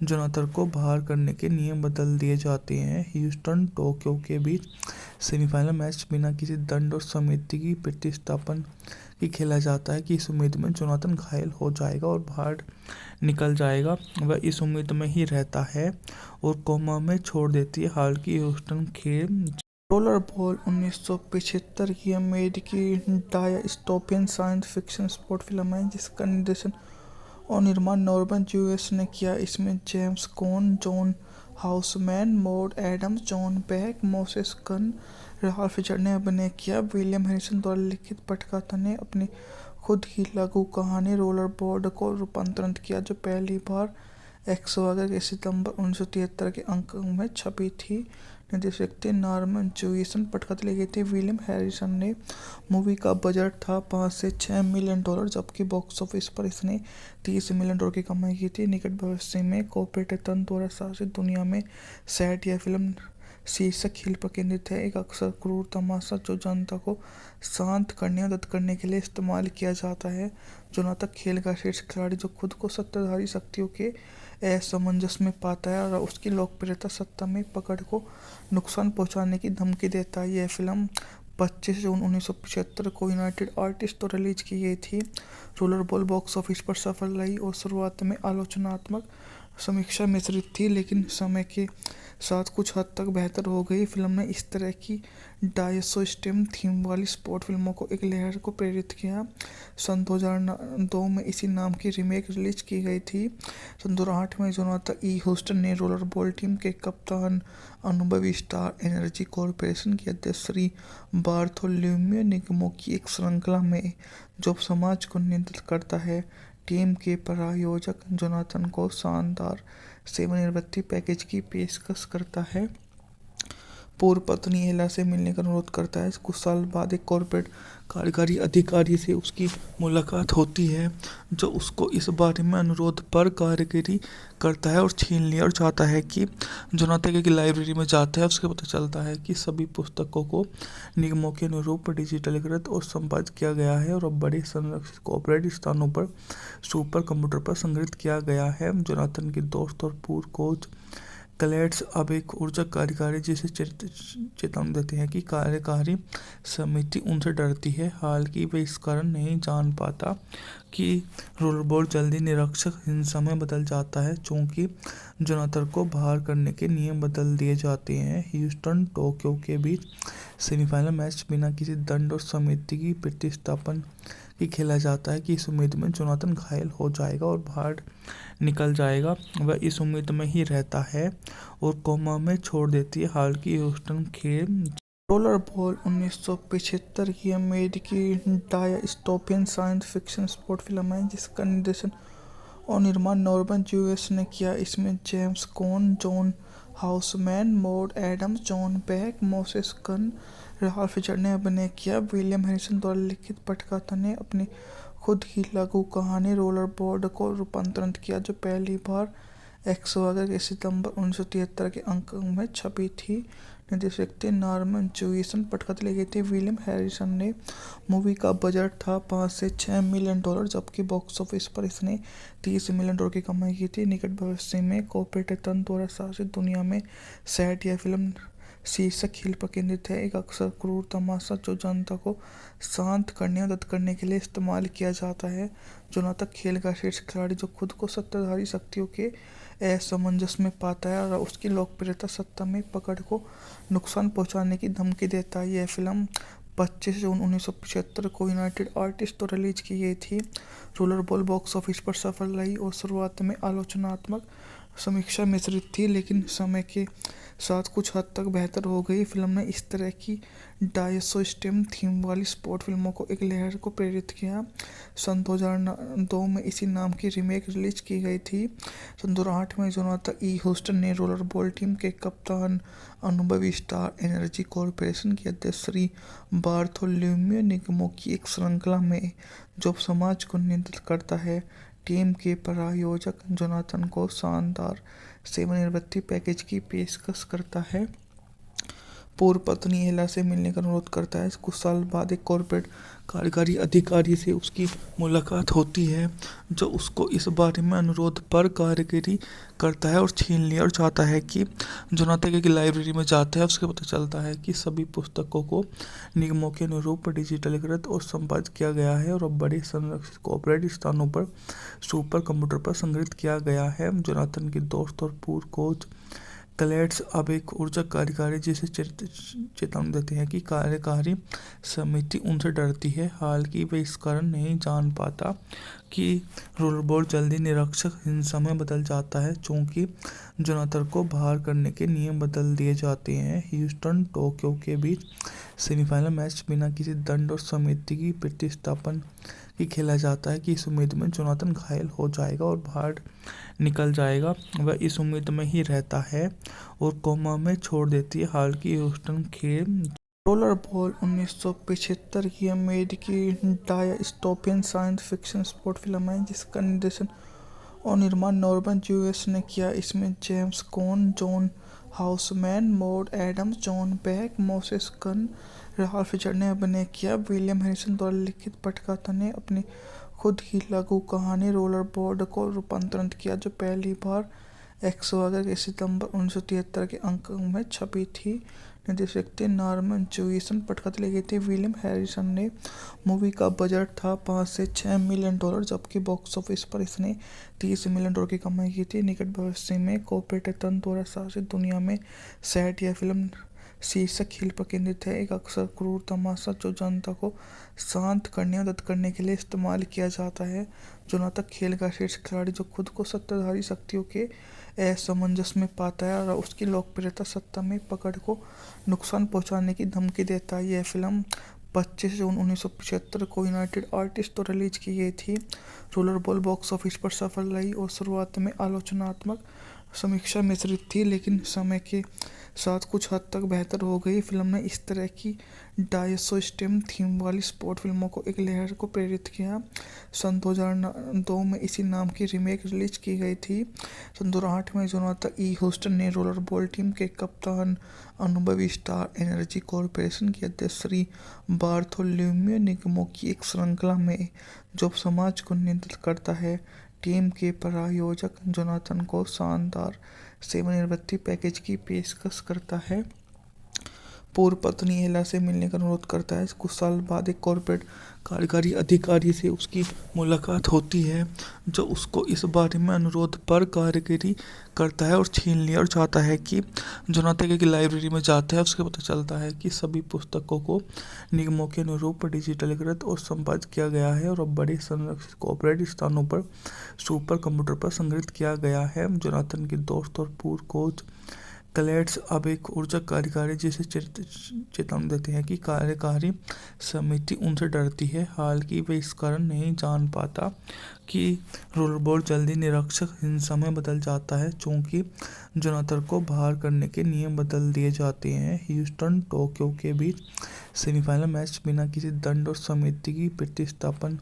जोनाथन को बाहर करने के नियम बदल दिए जाते हैं। ह्यूस्टन टोक्यो के बीच सेमीफाइनल मैच बिना किसी दंड और समिति की प्रतिस्थापन की खेला जाता है कि इस उम्मीद में जोनाथन घायल हो जाएगा और बाहर निकल जाएगा। वह इस उम्मीद में ही रहता है और कोमा में छोड़ देती है। हालांकि ह्यूस्टन खेल रोलर बॉल 1975 की अमेरिकी dystopian science fiction sport film है, जिसका निर्देशन और निर्माण नॉर्मन जूइसन ने किया। इसमें James Caan, John Houseman, Maud Adams, John Beck, Moses Gunn, Ralph Fisher ने अभिनय किया। विलियम हैरिसन द्वारा लिखित पटकथा ने अपनी खुद की लघु कहानी रोलर बॉल को रूपांतरित किया, जो पहली बार एक्सवागर के सितंबर 1973 के अंक में छपी थी। निर्देशक थे नॉर्मन जूइसन, पटकथा लिखी थी विलियम हैरिसन ने। मूवी का बजट था $5 से $6 मिलियन, जबकि बॉक्स ऑफिस पर इसने $30 मिलियन की कमाई की थी। निकट भविष्य में कॉर्पोरेट तंत्र द्वारा शासित दुनिया में सेट यह फिल्म शीर्षक खेल पर केंद्रित है, एक अक्सर क्रूर तमाशा जो जनता को शांत करने और मदद करने के लिए इस्तेमाल किया जाता है। जो नाटक खेल का शीर्ष खिलाड़ी जो खुद को सत्ताधारी शक्तियों के असमंजस में पाता है और उसकी लोकप्रियता सत्ता में पकड़ को नुकसान पहुंचाने की धमकी देता है। यह फिल्म 25 जून 1975 को यूनाइटेड आर्टिस्ट तो रिलीज की गई थी। रोलर बॉल बॉक्स ऑफिस पर सफल रही और शुरुआत में आलोचनात्मक समीक्षा मिश्रित थी, लेकिन समय के साथ कुछ हद तक बेहतर हो गई। फिल्म ने इस तरह की डायसो स्टेम थीम वाली स्पोर्ट फिल्मों को एक लहर को प्रेरित किया। सन 2002 में इसी नाम की रीमेक रिलीज की गई थी। सन 2008 में जोनाथन ई ह्यूस्टन ने रोलर बॉल टीम के कप्तान, अनुभवी स्टार एनर्जी कॉर्पोरेशन के अध्यक्ष श्री बार्थोलोम्यू निगमों की एक श्रृंखला में जो समाज को नियंत्रित करता है, टीम के प्रायोजक जोनाथन को शानदार सेवानिवृत्ति पैकेज की पेशकश करता है। पूर्व पत्नी एला से मिलने का अनुरोध करता है। कुछ साल बाद एक कॉर्पोरेट कार्यकारी अधिकारी से उसकी मुलाकात होती है, जो उसको इस बारे में अनुरोध पर कारीगरी करता है और छीन लिया और चाहता है कि जोनाथन की लाइब्रेरी में जाता है। उसके पता चलता है कि सभी पुस्तकों को निगमों के अनुरूप डिजिटलीकृत और संपादित किया गया है और अब बड़े संरक्षित कॉर्पोरेट स्थानों पर सुपर कंप्यूटर पर संग्रहित किया गया है। जोनाथन के दोस्त और पूर्व कोच क्लेट्स अब एक ऊर्जा कार्यकारी जिसे चेतावनी देते हैं कि कार्यकारी समिति उनसे डरती है। हालांकि वे इस कारण नहीं जान पाता कि रोलबॉल जल्दी निरीक्षक हिंसा में बदल जाता है, चूंकि जोनाथन को बाहर करने के नियम बदल दिए जाते हैं। ह्यूस्टन टोक्यो के बीच सेमीफाइनल मैच बिना किसी दंड और समिति की प्रतिस्थापन की खेला जाता है कि इस उम्मीद में जोनाथन घायल हो जाएगा और बाहर निकल जाएगा। वह इस उम्मीद में ही रहता है और कोमा में छोड़ देती है। हाल की ह्यूस्टन खेल रोलर बॉल 1975 की अमेरिकी dystopian science fiction sport film है जिसका निर्देशन और निर्माण नॉर्मन ज्यूएस ने किया। इसमें James Caan, John Houseman, Maud Adams, John Beck, Moses Gunn, Ralph Fisher ने अभिनय किया। विलियम हैरिसन द्वारा लिखित पटकथा ने अपनी खुद की लघु कहानी रोलर बॉल को रूपांतरित किया जो पहली बार 111 के सितंबर 1973 के अंक में छपी थी। निर्देशक थे नॉर्मन ज्यूइसन, पटकथा लिखी थी विलियम हैरिसन ने। मूवी का बजट था $5 से $6 मिलियन, जबकि बॉक्स ऑफिस पर इसने $30 मिलियन की कमाई की थी। निकट भविष्य में कॉर्पोरेट तंत्र द्वारा शासित दुनिया में सैट यह फिल्म शीर्षक खेल पर केंद्रित है, एक अक्सर क्रूर तमाशा जो जनता को शांत करने और मदद करने के लिए इस्तेमाल किया जाता है। जोनाथन खेल का शीर्ष खिलाड़ी जो खुद को सत्ताधारी शक्तियों के असमंजस में पाता है और उसकी लोकप्रियता सत्ता में पकड़ को नुकसान पहुंचाने की धमकी देता है। यह फिल्म 25 जून 1975 को यूनाइटेड आर्टिस्ट तो रिलीज की गई थी। रोलर बॉल बॉक्स ऑफिस पर सफल रही और शुरुआत में आलोचनात्मक समीक्षा मिश्रित थी, लेकिन समय के साथ कुछ हद तक बेहतर हो गई। फिल्म ने इस तरह की डायस्टोपियन थीम वाली स्पोर्ट फिल्मों को एक लहर को प्रेरित किया। सन 2002 में इसी नाम की रीमेक रिलीज की गई थी। सन 2008 में जोनाथन ई. ह्यूस्टन ने रोलर बॉल टीम के कप्तान, अनुभवी स्टार एनर्जी कॉर्पोरेशन के अध्यक्ष श्री बार्थोलोम्यू निगमों की एक श्रृंखला में जो समाज को नियंत्रित करता है, टीम के प्रायोजक जोनाथन को शानदार सेवानिवृत्ति पैकेज की पेशकश करता है। पूर्व पत्नी एला से मिलने का अनुरोध करता है। कुछ साल बाद एक कॉर्पोरेट कार्यकारी अधिकारी से उसकी मुलाकात होती है जो उसको इस बारे में अनुरोध पर कारीगरी करता है और छीन लिया और चाहता है कि जोनाथन की लाइब्रेरी में जाता है। उसके पता चलता है कि सभी पुस्तकों को निगमों के अनुरूप डिजिटलीकृत और संपादित किया गया है और अब बड़े संरक्षित कॉर्पोरेट स्थानों पर सुपर कंप्यूटर पर संग्रहित किया गया है। जोनाथन के दोस्त और पूर्व कोच क्लेड्स अब एक ऊर्जा कार्यकारी जिसे चेतावनी देते हैं कि कार्यकारी समिति उनसे डरती है। हालांकि वे इस कारण नहीं जान पाता कि रोलरबॉल जल्दी निरीक्षक हिंसा में बदल जाता है चूंकि जोनाथन को बाहर करने के नियम बदल दिए जाते हैं। ह्यूस्टन टोक्यो के बीच सेमीफाइनल मैच बिना किसी दंड और समिति की प्रतिस्थापन की खेला जाता है कि इस उम्मीद में जोनाथन घायल हो जाएगा और बाहर निकल जाएगा। वह इस उम्मीद में ही रहता है और कोमा में छोड़ देती है। हाल की ह्यूस्टन खेल रोलर बॉल 1975 की अमेरिकी dystopian science fiction sport film है जिसका निर्देशन और निर्माण नॉर्मन ज्यूएस ने किया। इसमें James Caan, John Houseman, Maud Adams, John Beck, Moses Gunn, Ralph Fisher ने अभिनय किया। विलियम हैरिसन द्वारा लिखित पटकथा ने अपनी खुद की लघु कहानी रोलर बॉल को रूपांतरित किया जो पहली बार 111 के सितंबर 1973 के अंक में छपी थी। निर्देशक थे नॉर्मन ज्यूइसन, पटकथा लिखी थी विलियम हैरिसन ने। मूवी का बजट था $5 से $6 मिलियन, जबकि बॉक्स ऑफिस पर इसने $30 मिलियन की कमाई की थी। निकट भविष्य में कॉर्पोरेट तंत्र द्वारा शासित दुनिया में सैट यह फिल्म शीर्षक खेल पर केंद्रित है, एक अक्सर क्रूर तमाशा जो जनता को शांत करने और मदद करने के लिए इस्तेमाल किया जाता है। जोनाथन खेल का शीर्ष खिलाड़ी जो खुद को सत्ताधारी शक्तियों के असमंजस में पाता है और उसकी लोकप्रियता सत्ता में पकड़ को नुकसान पहुंचाने की धमकी देता है। यह फिल्म 25 जून 1975 को यूनाइटेड आर्टिस्ट तो रिलीज की गई थी। रोलर बॉल बॉक्स ऑफिस पर सफल रही और शुरुआत में आलोचनात्मक समीक्षा मिश्रित थी, लेकिन समय के साथ कुछ हद तक बेहतर हो गई। फिल्म ने इस तरह की डायस्टोपियन थीम वाली स्पोर्ट फिल्मों को एक लहर को प्रेरित किया। सन 2002 में इसी नाम की रीमेक रिलीज की गई थी। सन 2008 में जोनाथन ई. ह्यूस्टन ने रोलर बॉल टीम के कप्तान, अनुभवी स्टार एनर्जी कॉर्पोरेशन के अध्यक्ष श्री बार्थोलोम्यू निगमों की एक श्रृंखला में जो समाज को नियंत्रित करता है, टीम के प्रायोजक जोनाथन को शानदार सेवानिवृत्ति पैकेज की पेशकश करता है। पूर्व पत्नी एला से मिलने का अनुरोध करता है। कुछ साल बाद एक कॉर्पोरेट कार्यकारी अधिकारी से उसकी मुलाकात होती है, जो उसको इस बारे में अनुरोध पर कारीगरी करता है और छीन लिया और चाहता है कि जोनाथन की लाइब्रेरी में जाता है। उसके पता चलता है कि सभी पुस्तकों को नियमों के अनुरूप डिजिटलीकृत और संपादित किया गया है और अब बड़े संरक्षित कॉर्पोरेट स्थानों पर सुपर कंप्यूटर पर संग्रहित किया गया है। जोनाथन के दोस्त और पूर्व कोच क्लेड्स अब एक ऊर्जा कार्यकारी जिसे चेतावनी देते हैं कि कार्यकारी समिति उनसे डरती है। हालांकि वे इस कारण नहीं जान पाता कि रोलरबॉल जल्दी निरीक्षक हिंसा में बदल जाता है, चूंकि जोनाथन को बाहर करने के नियम बदल दिए जाते हैं। ह्यूस्टन टोक्यो के बीच सेमीफाइनल मैच बिना किसी दंड और समिति की प्रतिस्थापन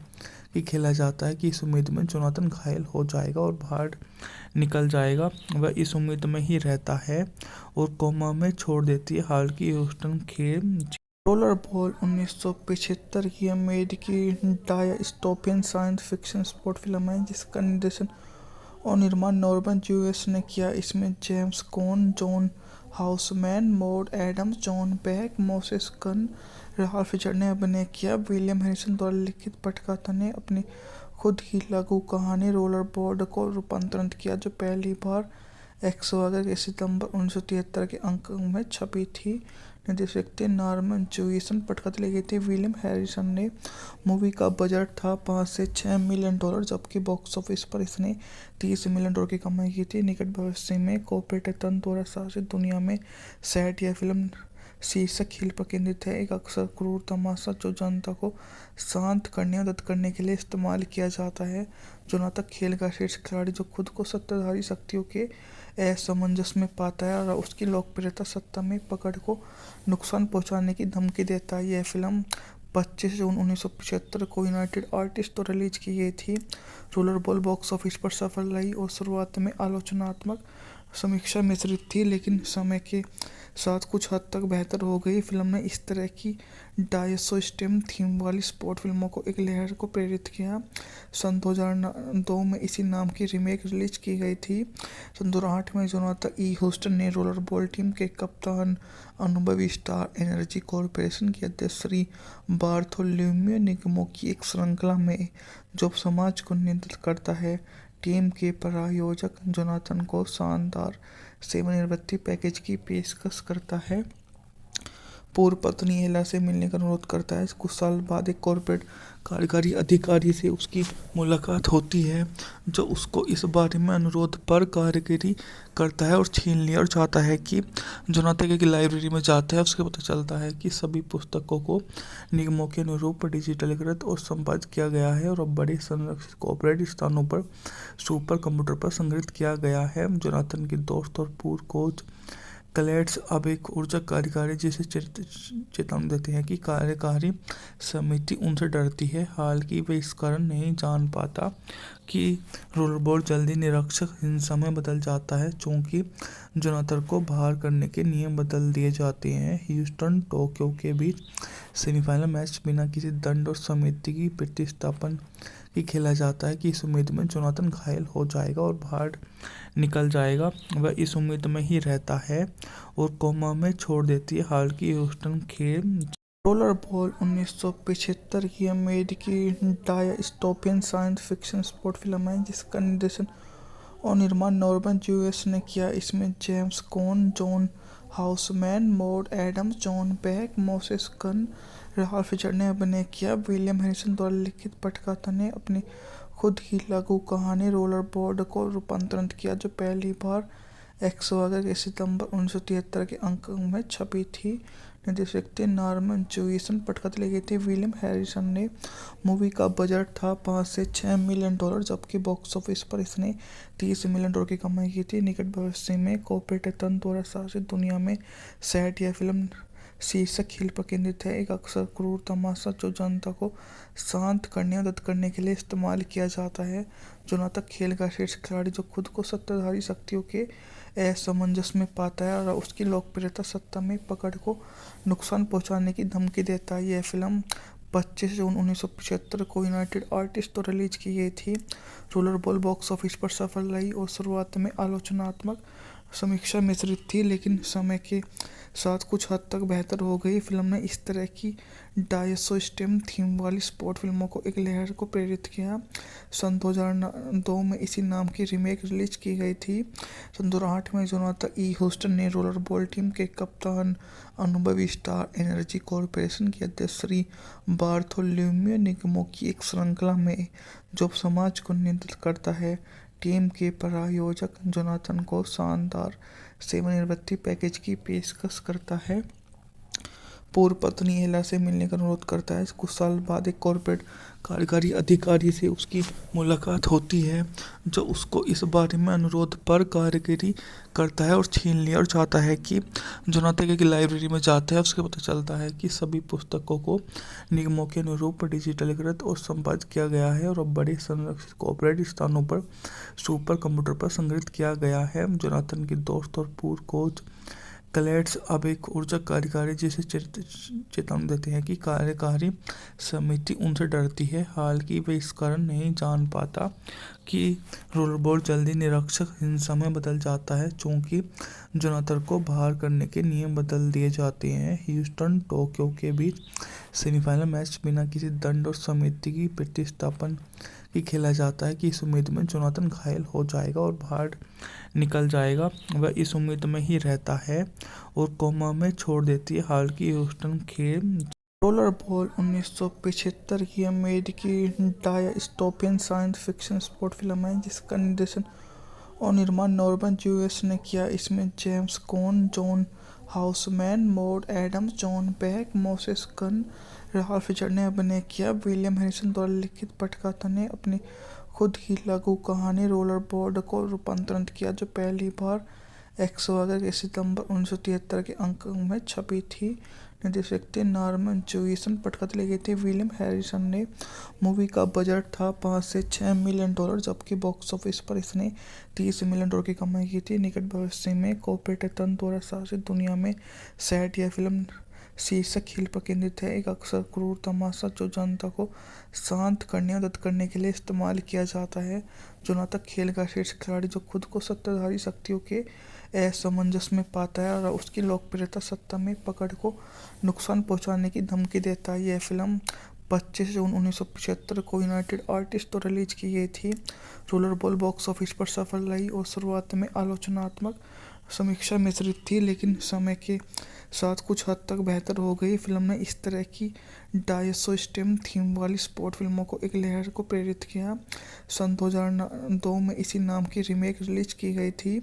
की खेला जाता है कि इस उम्मीद में जोनाथन घायल हो जाएगा और बाहर निकल जाएगा। वह इस उम्मीद में ही रहता है और कोमा में छोड़ देती है। हालांकि ह्यूस्टन खेल रोलरबॉल 1975 की अमेरिकी dystopian science fiction sport film है, जिसका निर्देशन और निर्माण नॉर्मन यूएस ने किया। इसमें James Caan, John Houseman, Maud Adams, John Beck, Moses Gunn, Ralph Fisher ने अभिनय किया। विलियम हैरिसन द्वारा लिखित पटकथा ने अपनी खुद की लघु कहानी रोलरबॉल को रूपांतरित किया, जो पहली बार 11 के सितंबर 1973 के अंक में छपी थी। निर्देशक थे नॉर्मन जूइस, पटकथा लिखी थी विलियम हैरिसन ने। मूवी का बजट था $5 से $6 मिलियन, जबकि बॉक्स ऑफिस पर इसने $30 मिलियन की कमाई की थी। निकट भविष्य में कॉर्पोरेट तंत्र द्वारा शासित दुनिया में सेट यह फिल्म शीर्षक खेल पर केंद्रित है, एक अक्सर क्रूर तमाशा जो जनता को शांत करने और मदद करने के लिए इस्तेमाल किया जाता है। जोनाथन खेल का शीर्ष खिलाड़ी जो खुद को सत्ताधारी शक्तियों के असमंजस में पाता है और उसकी लोकप्रियता सत्ता में पकड़ को नुकसान पहुंचाने की धमकी देता है। यह फिल्म 25 जून 1975 को यूनाइटेड आर्टिस्ट तो रिलीज की गई थी। रोलरबॉल बॉक्स ऑफिस पर सफल रही और शुरुआत में आलोचनात्मक समीक्षा मिश्रित थी, लेकिन समय के साथ कुछ हद तक बेहतर हो गई। फिल्म ने इस तरह की डायसो स्टेम थीम वाली स्पोर्ट फिल्मों को एक लहर को प्रेरित किया। सन 2002 में इसी नाम की रीमेक रिलीज की गई थी। सन 2008 में जोनाथन ई ह्यूस्टन ने रोलरबॉल टीम के कप्तान, अनुभवी स्टार एनर्जी कॉर्पोरेशन के अध्यक्ष श्री बार्थोलोम्यू निगमों की एक श्रृंखला में जो समाज को नियंत्रित करता है, टीम के प्रायोजक जोनाथन को शानदार सेवानिवृत्ति पैकेज की पेशकश करता है। पूर्व पत्नी एला से मिलने का अनुरोध करता है। कुछ साल बाद एक कॉर्पोरेट कार्यकारी अधिकारी से उसकी मुलाकात होती है, जो उसको इस बारे में अनुरोध पर कारीगरी करता है और छीन लिया और चाहता है कि जोनाथन की लाइब्रेरी में जाता है। उसके पता चलता है कि सभी पुस्तकों को नियमों के अनुरूप डिजिटलीकृत और संपादित किया गया है और अब बड़े संरक्षित कॉर्पोरेट स्थानों पर सुपर कंप्यूटर पर संग्रहित किया गया है। जोनाथन के दोस्त और पूर्व कोच क्लेड्स अब एक ऊर्जा कार्यकारी जिसे चेतावनी देते हैं कि कार्यकारी समिति उनसे डरती है। हालांकि वे इस कारण नहीं जान पाता कि रोलरबॉल जल्दी निरीक्षक हिंसा में बदल जाता है, चूंकि जोनाथन को बाहर करने के नियम बदल दिए जाते हैं। ह्यूस्टन टोक्यो के बीच सेमीफाइनल मैच बिना किसी दंड और समिति की प्रतिस्थापन की खेला जाता है कि इस उम्मीद में जोनाथन घायल हो जाएगा और बाहर निकल जाएगा। वह इस उम्मीद में ही रहता है और कोमा में छोड़ देती है। हालांकि ह्यूस्टन खेल रोलरबॉल 1975 की अमेरिकी dystopian science fiction sport film है, जिसका निर्देशन और निर्माण नॉर्मन यूएस ने किया। इसमें James Caan, John Houseman, Maud Adams, John Beck, Moses Gunn, Ralph Fisher ने अभिनय किया। विलियम हैरिसन द्वारा लिखित पटकथा ने अपनी खुद की लघु कहानी रोलरबॉल को रूपांतरित किया, जो पहली बार 11 के सितंबर 1973 के अंक में छपी थी। निर्देशक थे नॉर्मन जूइस, पटकथा लिखी थी विलियम हैरिसन ने। मूवी का बजट था $5 से $6 मिलियन, जबकि बॉक्स ऑफिस पर इसने $30 मिलियन की कमाई की थी। निकट भविष्य में कॉर्पोरेट तंत्र द्वारा शासित दुनिया में सेट यह फिल्म शीर्षक खेल पर केंद्रित है, एक अक्सर क्रूर तमाशा जो जनता को शांत करने और मदद करने के लिए इस्तेमाल किया जाता है। जोनाथन खेल का शीर्ष खिलाड़ी जो खुद को सत्ताधारी शक्तियों के असमंजस में पाता है और उसकी लोकप्रियता सत्ता में पकड़ को नुकसान पहुंचाने की धमकी देता है। यह फिल्म 25 जून 1975 को यूनाइटेड आर्टिस्ट तो रिलीज की गई थी। रोलरबॉल बॉक्स ऑफिस पर सफल रही और शुरुआत में आलोचनात्मक समीक्षा मिश्रित थी, लेकिन समय के साथ कुछ हद तक बेहतर हो गई। फिल्म ने इस तरह की डायसो स्टेम थीम वाली स्पोर्ट फिल्मों को एक लहर को प्रेरित किया। सन 2002 में इसी नाम की रीमेक रिलीज की गई थी। सन 2008 में जोनाथन ई ह्यूस्टन ने रोलर बॉल टीम के कप्तान, अनुभवी स्टार एनर्जी कॉर्पोरेशन के अध्यक्ष श्री बार्थोलोम्यू निगमों की एक श्रृंखला में जो समाज को नियंत्रित करता है, टीम के प्रायोजक जोनाथन को शानदार सेवानिवृत्ति पैकेज की पेशकश करता है। पूर्व पत्नी एला से मिलने का अनुरोध करता है। कुछ साल बाद एक कॉर्पोरेट कार्यकारी अधिकारी से उसकी मुलाकात होती है, जो उसको इस बारे में अनुरोध पर कारीगरी करता है और छीन लिया और चाहता है कि जोनाथन की लाइब्रेरी में जाता है। उसके पता चलता है कि सभी पुस्तकों को निगमों के अनुरूप डिजिटलीकृत और संपादित किया गया है और अब बड़े संरक्षित कॉर्पोरेट स्थानों पर सुपर कंप्यूटर पर संग्रहित किया गया है। जोनाथन के दोस्त और पूर्व कोच क्लेड्स अब एक ऊर्जा कार्यकारी जिसे चेतावनी देते हैं कि कार्यकारी समिति उनसे डरती है। हालांकि वे इस कारण नहीं जान पाता कि रोलरबॉल जल्दी निरीक्षक हिंसा में बदल जाता है, चूंकि जोनाथन को बाहर करने के नियम बदल दिए जाते हैं। ह्यूस्टन टोक्यो के बीच सेमीफाइनल मैच बिना किसी दंड और समिति की प्रतिस्थापन की खेला जाता है कि इस उम्मीद में जोनाथन घायल हो जाएगा और बाहर निकल जाएगा। वह इस उम्मीद में ही रहता है और कोमा में छोड़ देती है। हालांकि ह्यूस्टन खेल रोलर बॉल 1975 की अमेरिकी dystopian science fiction sport film है, जिसका निर्देशन और निर्माण नॉर्मन यूएस ने किया। इसमें James Caan, John Houseman, Maud Adams, John Beck, Moses Gunn, Ralph Fisher ने अभिनय किया। विलियम हैरिसन द्वारा लिखित पटकथा ने अपनी खुद की लघु कहानी रोलर बॉल को रूपांतरित किया, जो पहली बार 111 के सितंबर 1973 के अंक में छपी थी। निर्देशक थे नॉर्मन जूइसन, पटकथा लिखी थी विलियम हैरिसन ने। मूवी का बजट था $5 से $6 मिलियन, जबकि बॉक्स ऑफिस पर इसने $30 मिलियन की कमाई की थी। निकट भविष्य में कॉर्पोरेट तंत्र द्वारा शासित दुनिया में सैट यह फिल्म शीर्षक खेल पर केंद्रित है, एक अक्सर क्रूर तमाशा जो जनता को शांत करने और मदद करने के लिए इस्तेमाल किया जाता है। जोनाथन खेल का शीर्ष खिलाड़ी जो खुद को सत्ताधारी शक्तियों के असमंजस में पाता है और उसकी लोकप्रियता सत्ता में पकड़ को नुकसान पहुंचाने की धमकी देता है। यह फिल्म 25 जून 1975 को यूनाइटेड आर्टिस्ट तो रिलीज की गई थी। रोलर बॉल बॉक्स ऑफिस पर सफल रही और शुरुआत में आलोचनात्मक समीक्षा मिश्रित थी, लेकिन समय के साथ कुछ हद तक बेहतर हो गई। फिल्म ने इस तरह की डायसो स्टेम थीम वाली स्पोर्ट फिल्मों को एक लहर को प्रेरित किया। सन 2002 में इसी नाम की रीमेक रिलीज की गई थी।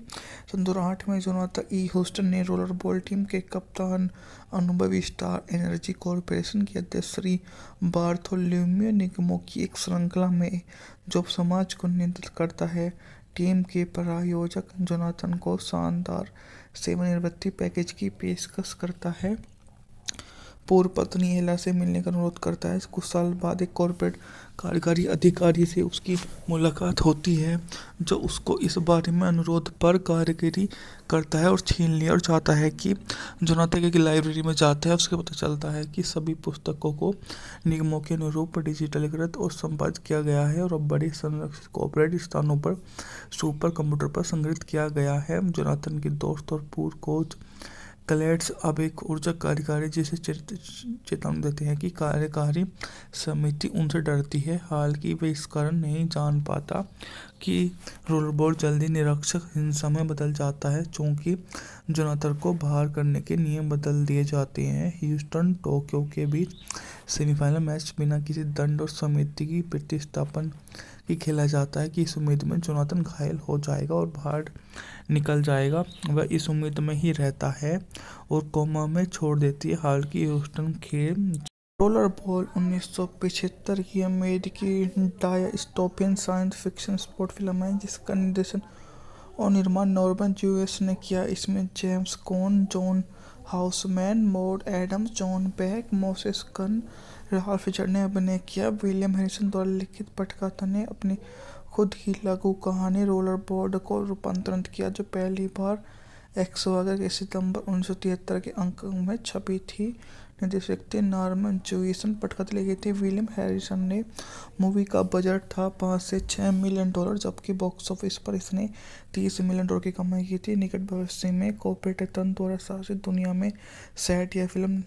सन 2008 में जोनाथन ई ह्यूस्टन ने रोलर बॉल टीम के कप्तान, अनुभवी स्टार एनर्जी कॉर्पोरेशन के अध्यक्ष श्री बार्थोलोम्यू निगमों की एक श्रृंखला में जो समाज को नियंत्रित करता है, टीम के प्रायोजक जोनाथन को शानदार सेवानिवृत्ति पैकेज की पेशकश करता है। पूर्व पत्नी एला से मिलने का अनुरोध करता है। कुछ साल बाद एक कॉर्पोरेट कार्यकारी अधिकारी से उसकी मुलाकात होती है, जो उसको इस बारे में अनुरोध पर कारीगरी करता है और छीन लिया और चाहता है कि जोनाथन की लाइब्रेरी में जाता है। उसके पता चलता है कि सभी पुस्तकों को निगमों के अनुरूप डिजिटलीकृत और संपादित किया गया है और अब बड़े संरक्षित कॉर्पोरेट स्थानों पर सुपर कंप्यूटर पर संग्रहित किया गया है। जोनाथन के दोस्त और पूर्व कोच क्लेड्स अब एक ऊर्जा कार्यकारी जिसे चेतावनी देते हैं कि कार्यकारी समिति उनसे डरती है। हालांकि वे इस कारण नहीं जान पाता कि रोलरबॉल जल्दी निरीक्षक हिंसा में बदल जाता है, चूंकि जोनाथन को बाहर करने के नियम बदल दिए जाते हैं। ह्यूस्टन टोक्यो के बीच सेमीफाइनल मैच बिना किसी दंड और समिति की प्रतिस्थापन की खेला जाता है कि इस उम्मीद में जोनाथन घायल हो जाएगा और बाहर निकल जाएगा। वह इस उम्मीद में ही रहता है और कोमा में छोड़ देती है। हालांकि ह्यूस्टन खेल रोलर बॉल 1975 की अमेरिकी dystopian science fiction sport film है, जिसका निर्देशन और निर्माण नॉर्मन यूएस ने किया। इसमें James Caan, John Houseman, Maud Adams, John Beck, Moses Gunn, Ralph Fisher ने अभिनय किया। विलियम हैरिसन द्वारा लिखित पटकथा ने अपनी खुद की लघु कहानी रोलर बॉल को रूपांतरित किया, जो पहली बार एक्सवागर के सितंबर 1973 के अंक में छपी थी। निर्देशक थे नॉर्मन जूइसन, पटकथा लिखी थी विलियम हैरिसन ने। मूवी का बजट था 5 से 6 मिलियन डॉलर, जबकि बॉक्स ऑफिस पर इसने 30 मिलियन डॉलर की कमाई की थी। निकट भविष्य में कॉर्पोरेट तंत्र द्वारा शासित दुनिया में सेट यह फिल्म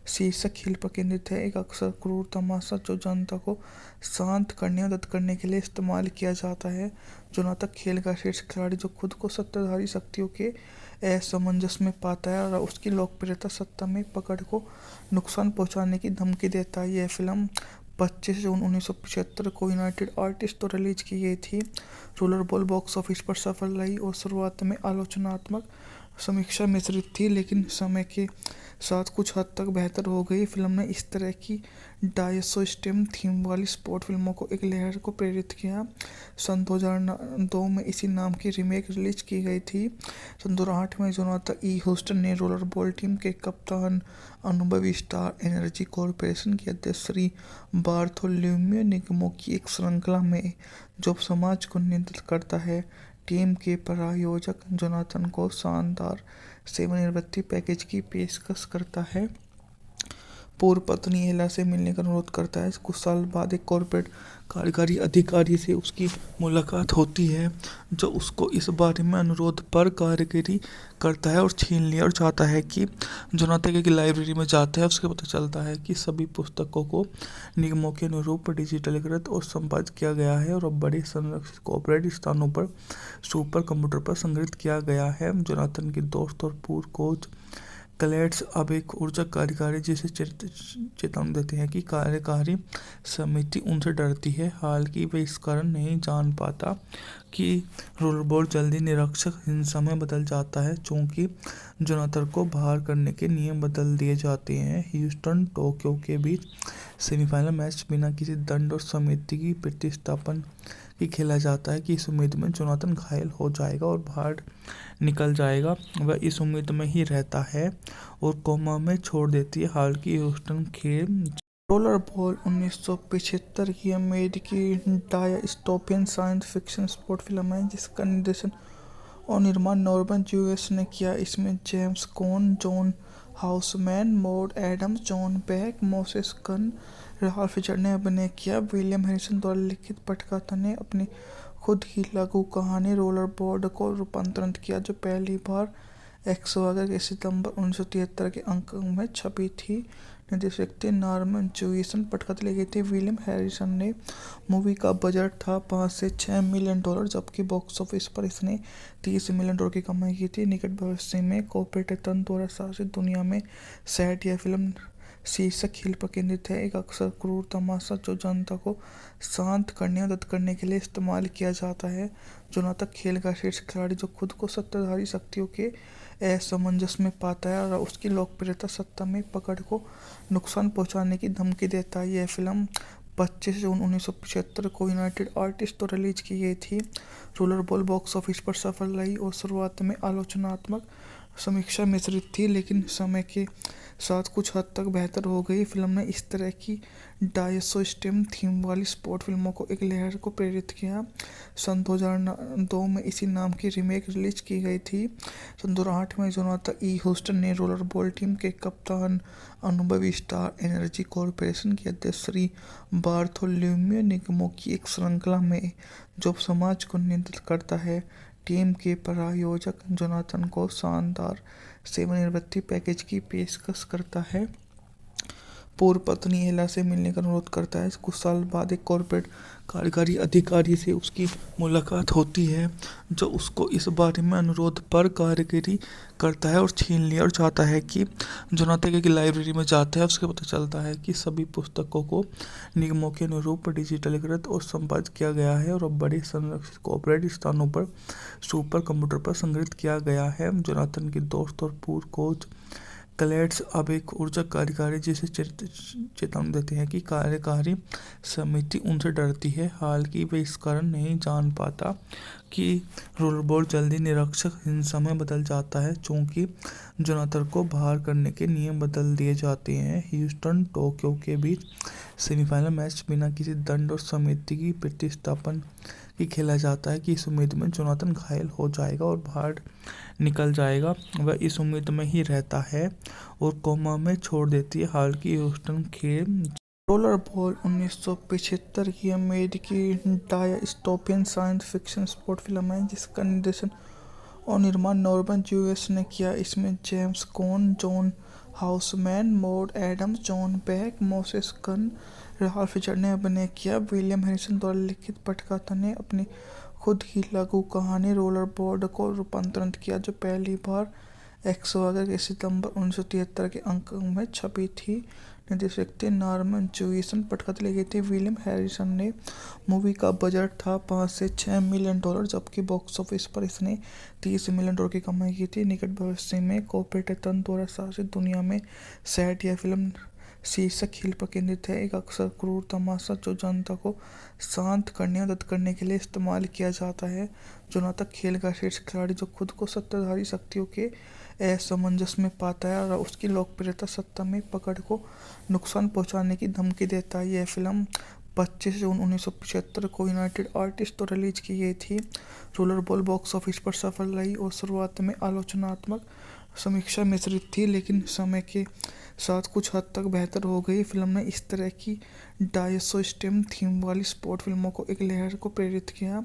शीर्षक खेल पर केंद्रित है, एक अक्सर क्रूर तमाशा जो जनता को शांत करने और मदद करने के लिए इस्तेमाल किया जाता है। जो नाटक खेल का शीर्ष खिलाड़ी जो खुद को सत्ताधारी शक्तियों के असमंजस में पाता है और उसकी लोकप्रियता सत्ता में पकड़ को नुकसान पहुंचाने की धमकी देता है। यह फिल्म 25 जून 1975 को यूनाइटेड आर्टिस्ट तो रिलीज की गई थी। रोलर बॉल बॉक्स ऑफिस पर सफल रही और शुरुआत में आलोचनात्मक समीक्षा मिश्रित थी, लेकिन समय के साथ कुछ हद तक बेहतर हो गई। फिल्म ने इस तरह की डायसो स्टेम थीम वाली स्पोर्ट फिल्मों को एक लहर को प्रेरित किया। सन 2002 में इसी नाम की रीमेक रिलीज की गई थी। सन 2008 में जोनाथन ई ह्यूस्टन ने रोलर बॉल टीम के कप्तान, अनुभवी स्टार एनर्जी कॉर्पोरेशन के अध्यक्ष श्री बार्थोलोम्यू निगमों की एक श्रृंखला में जो समाज को नियंत्रित करता है, टीम के प्रायोजक जोनाथन को शानदार सेवानिवृत्ति पैकेज की पेशकश करता है। पूर्व पत्नी एला से मिलने का अनुरोध करता है। कुछ साल बाद एक कॉर्पोरेट कार्यकारी अधिकारी से उसकी मुलाकात होती है, जो उसको इस बारे में अनुरोध पर कारीगरी करता है और छीन लिया और चाहता है कि जोनाथन की लाइब्रेरी में जाता है। उसके पता चलता है कि सभी पुस्तकों को निगमों के अनुरूप डिजिटलीकृत और संपादित किया गया है और अब बड़े संरक्षित कॉर्पोरेट स्थानों पर सुपर कंप्यूटर पर संग्रहित किया गया है। जोनाथन के दोस्त और पूर्व कोच क्लेड्स अब एक ऊर्जा कार्यकारी जिसे चेतावनी देते हैं कि कार्यकारी समिति उनसे डरती है। हालांकि वे इस कारण नहीं जान पाता कि रोलबॉल जल्दी निरीक्षक हिंसा में बदल जाता है, चूंकि जोनाथन को बाहर करने के नियम बदल दिए जाते हैं। ह्यूस्टन टोक्यो के बीच सेमीफाइनल मैच बिना किसी दंड और समिति की प्रतिस्थापन की खेला जाता है कि इस उम्मीद में जोनाथन घायल हो जाएगा और बाहर निकल जाएगा। वह इस उम्मीद में ही रहता है और कोमा में छोड़ देती है। हालांकि ह्यूस्टन खेल रोलर बॉल 1975 की अमेरिकी dystopian science fiction sport film है, जिसका निर्देशन और निर्माण नॉर्मन जूइस ने किया। इसमें James Caan, John Houseman, Maud Adams, John Beck, Moses Gunn, Ralph Fisher ने अभिनय किया। विलियम हैरिसन द्वारा लिखित पटकथा ने अपनी खुद की लघु कहानी रोलर बॉल को रूपांतरित किया, जो पहली बार एक्सवागर के सितंबर 1973 के अंक में छपी थी। निर्देशक थे नॉर्मन जूइसन, पटकथा लिखी थी विलियम हैरिसन ने। मूवी का बजट था 5 से 6 मिलियन डॉलर, जबकि बॉक्स ऑफिस पर इसने 30 मिलियन डॉलर की कमाई की थी। निकट भविष्य में कॉर्पोरेट तंत्र द्वारा शासित दुनिया में सेट यह फिल्म शीर्षक खेल पर केंद्रित है, एक अक्सर क्रूर तमाशा जो जनता को शांत करने और मदद करने के लिए इस्तेमाल किया जाता है। जोनाथन खेल का शीर्ष खिलाड़ी जो खुद को सत्ताधारी शक्तियों के असमंजस में पाता है और उसकी लोकप्रियता सत्ता में पकड़ को नुकसान पहुंचाने की धमकी देता है। यह फिल्म 25 जून 1975 को यूनाइटेड आर्टिस्ट तो रिलीज की गई थी। रोलर बॉल बॉक्स ऑफिस पर सफल रही और शुरुआत में आलोचनात्मक समीक्षा मिश्रित थी, लेकिन समय के साथ कुछ हद तक बेहतर हो गई। फिल्म ने इस तरह की डायसो स्टेम थीम वाली स्पोर्ट फिल्मों को एक लहर को प्रेरित किया। सन 2002 में इसी नाम की रीमेक रिलीज की गई थी। सन 2008 में जोनाथन ई ह्यूस्टन ने रोलर बॉल टीम के कप्तान, अनुभवी स्टार एनर्जी कॉर्पोरेशन के अध्यक्ष श्री बार्थोलोम्यू निगमों की एक श्रृंखला में जो समाज को नियंत्रित करता है, टीम के प्रायोजक जोनाथन को शानदार सेवानिवृत्ति पैकेज की पेशकश करता है। पूर्व पत्नी एला से मिलने का अनुरोध करता है। कुछ साल बाद एक कॉर्पोरेट कार्यकारी अधिकारी से उसकी मुलाकात होती है, जो उसको इस बारे में अनुरोध पर कारीगरी करता है और छीन लिया और चाहता है कि जोनाथन की लाइब्रेरी में जाता है। उसके पता चलता है कि सभी पुस्तकों को निगमों के अनुरूप डिजिटलीकृत और संपादित किया गया है और अब बड़े संरक्षित कॉर्पोरेट स्थानों पर सुपर कंप्यूटर पर संग्रहित किया गया है। जोनाथन के दोस्त और पूर्व कोच क्लेड्स अब एक ऊर्जा कार्यकारी जिसे चेतावनी देते हैं कि कार्यकारी समिति उनसे डरती है। हालांकि वे इस कारण नहीं जान पाता कि रोलबॉल जल्दी निरीक्षक हिंसा में बदल जाता है, चूंकि जोनाथन को बाहर करने के नियम बदल दिए जाते हैं। ह्यूस्टन टोक्यो के बीच सेमीफाइनल मैच बिना किसी दंड और समिति की प्रतिस्थापन की खेला जाता है कि इस उम्मीद में जोनाथन घायल हो जाएगा और बाहर निकल जाएगा, वह इस उम्मीद में ही रहता है और कोमा में छोड़ देती है। हाल की ह्यूस्टन खेल रोलर बॉल 1975 की अमेरिकी dystopian science fiction sport film है जिसका निर्देशन और निर्माण नॉर्मन यूएस ने किया। इसमें James Caan, John Houseman, Maud Adams, John Beck, Moses Gunn, Ralph Fisher ने अभिनय किया। विलियम हैरिसन द्वारा लिखित पटकथा ने अपनी खुद की लघु कहानी रोलर बॉल को रूपांतरित किया, जो पहली बार एक्सवागर के सितंबर 1973 के अंक में छपी थी। निर्देशक थे नॉर्मन जूइसन, पटकथा लिखी थी विलियम हैरिसन ने। मूवी का बजट था $5 से $6 मिलियन, जबकि बॉक्स ऑफिस पर इसने $30 मिलियन की कमाई की थी। निकट भविष्य में कॉर्पोरेट तंत्र द्वारा शासित दुनिया में सैट यह फिल्म शीर्षक खेल पर केंद्रित है, एक अक्सर क्रूर तमाशा जो जनता को शांत करने और मदद करने के लिए इस्तेमाल किया जाता है। जोनाथन खेल का शीर्ष खिलाड़ी जो खुद को सत्ताधारी शक्तियों के असमंजस में पाता है और उसकी लोकप्रियता सत्ता में पकड़ को नुकसान पहुंचाने की धमकी देता है। यह फिल्म 25 जून 1975 को यूनाइटेड आर्टिस्ट तो रिलीज की गई थी। रोलर बॉल बॉक्स ऑफिस पर सफल रही और शुरुआत में आलोचनात्मक समीक्षा मिश्रित थी, लेकिन समय के साथ कुछ हद तक बेहतर हो गई। फिल्म ने इस तरह की डायसो-स्टेम थीम वाली स्पोर्ट फिल्मों को एक लहर को प्रेरित किया।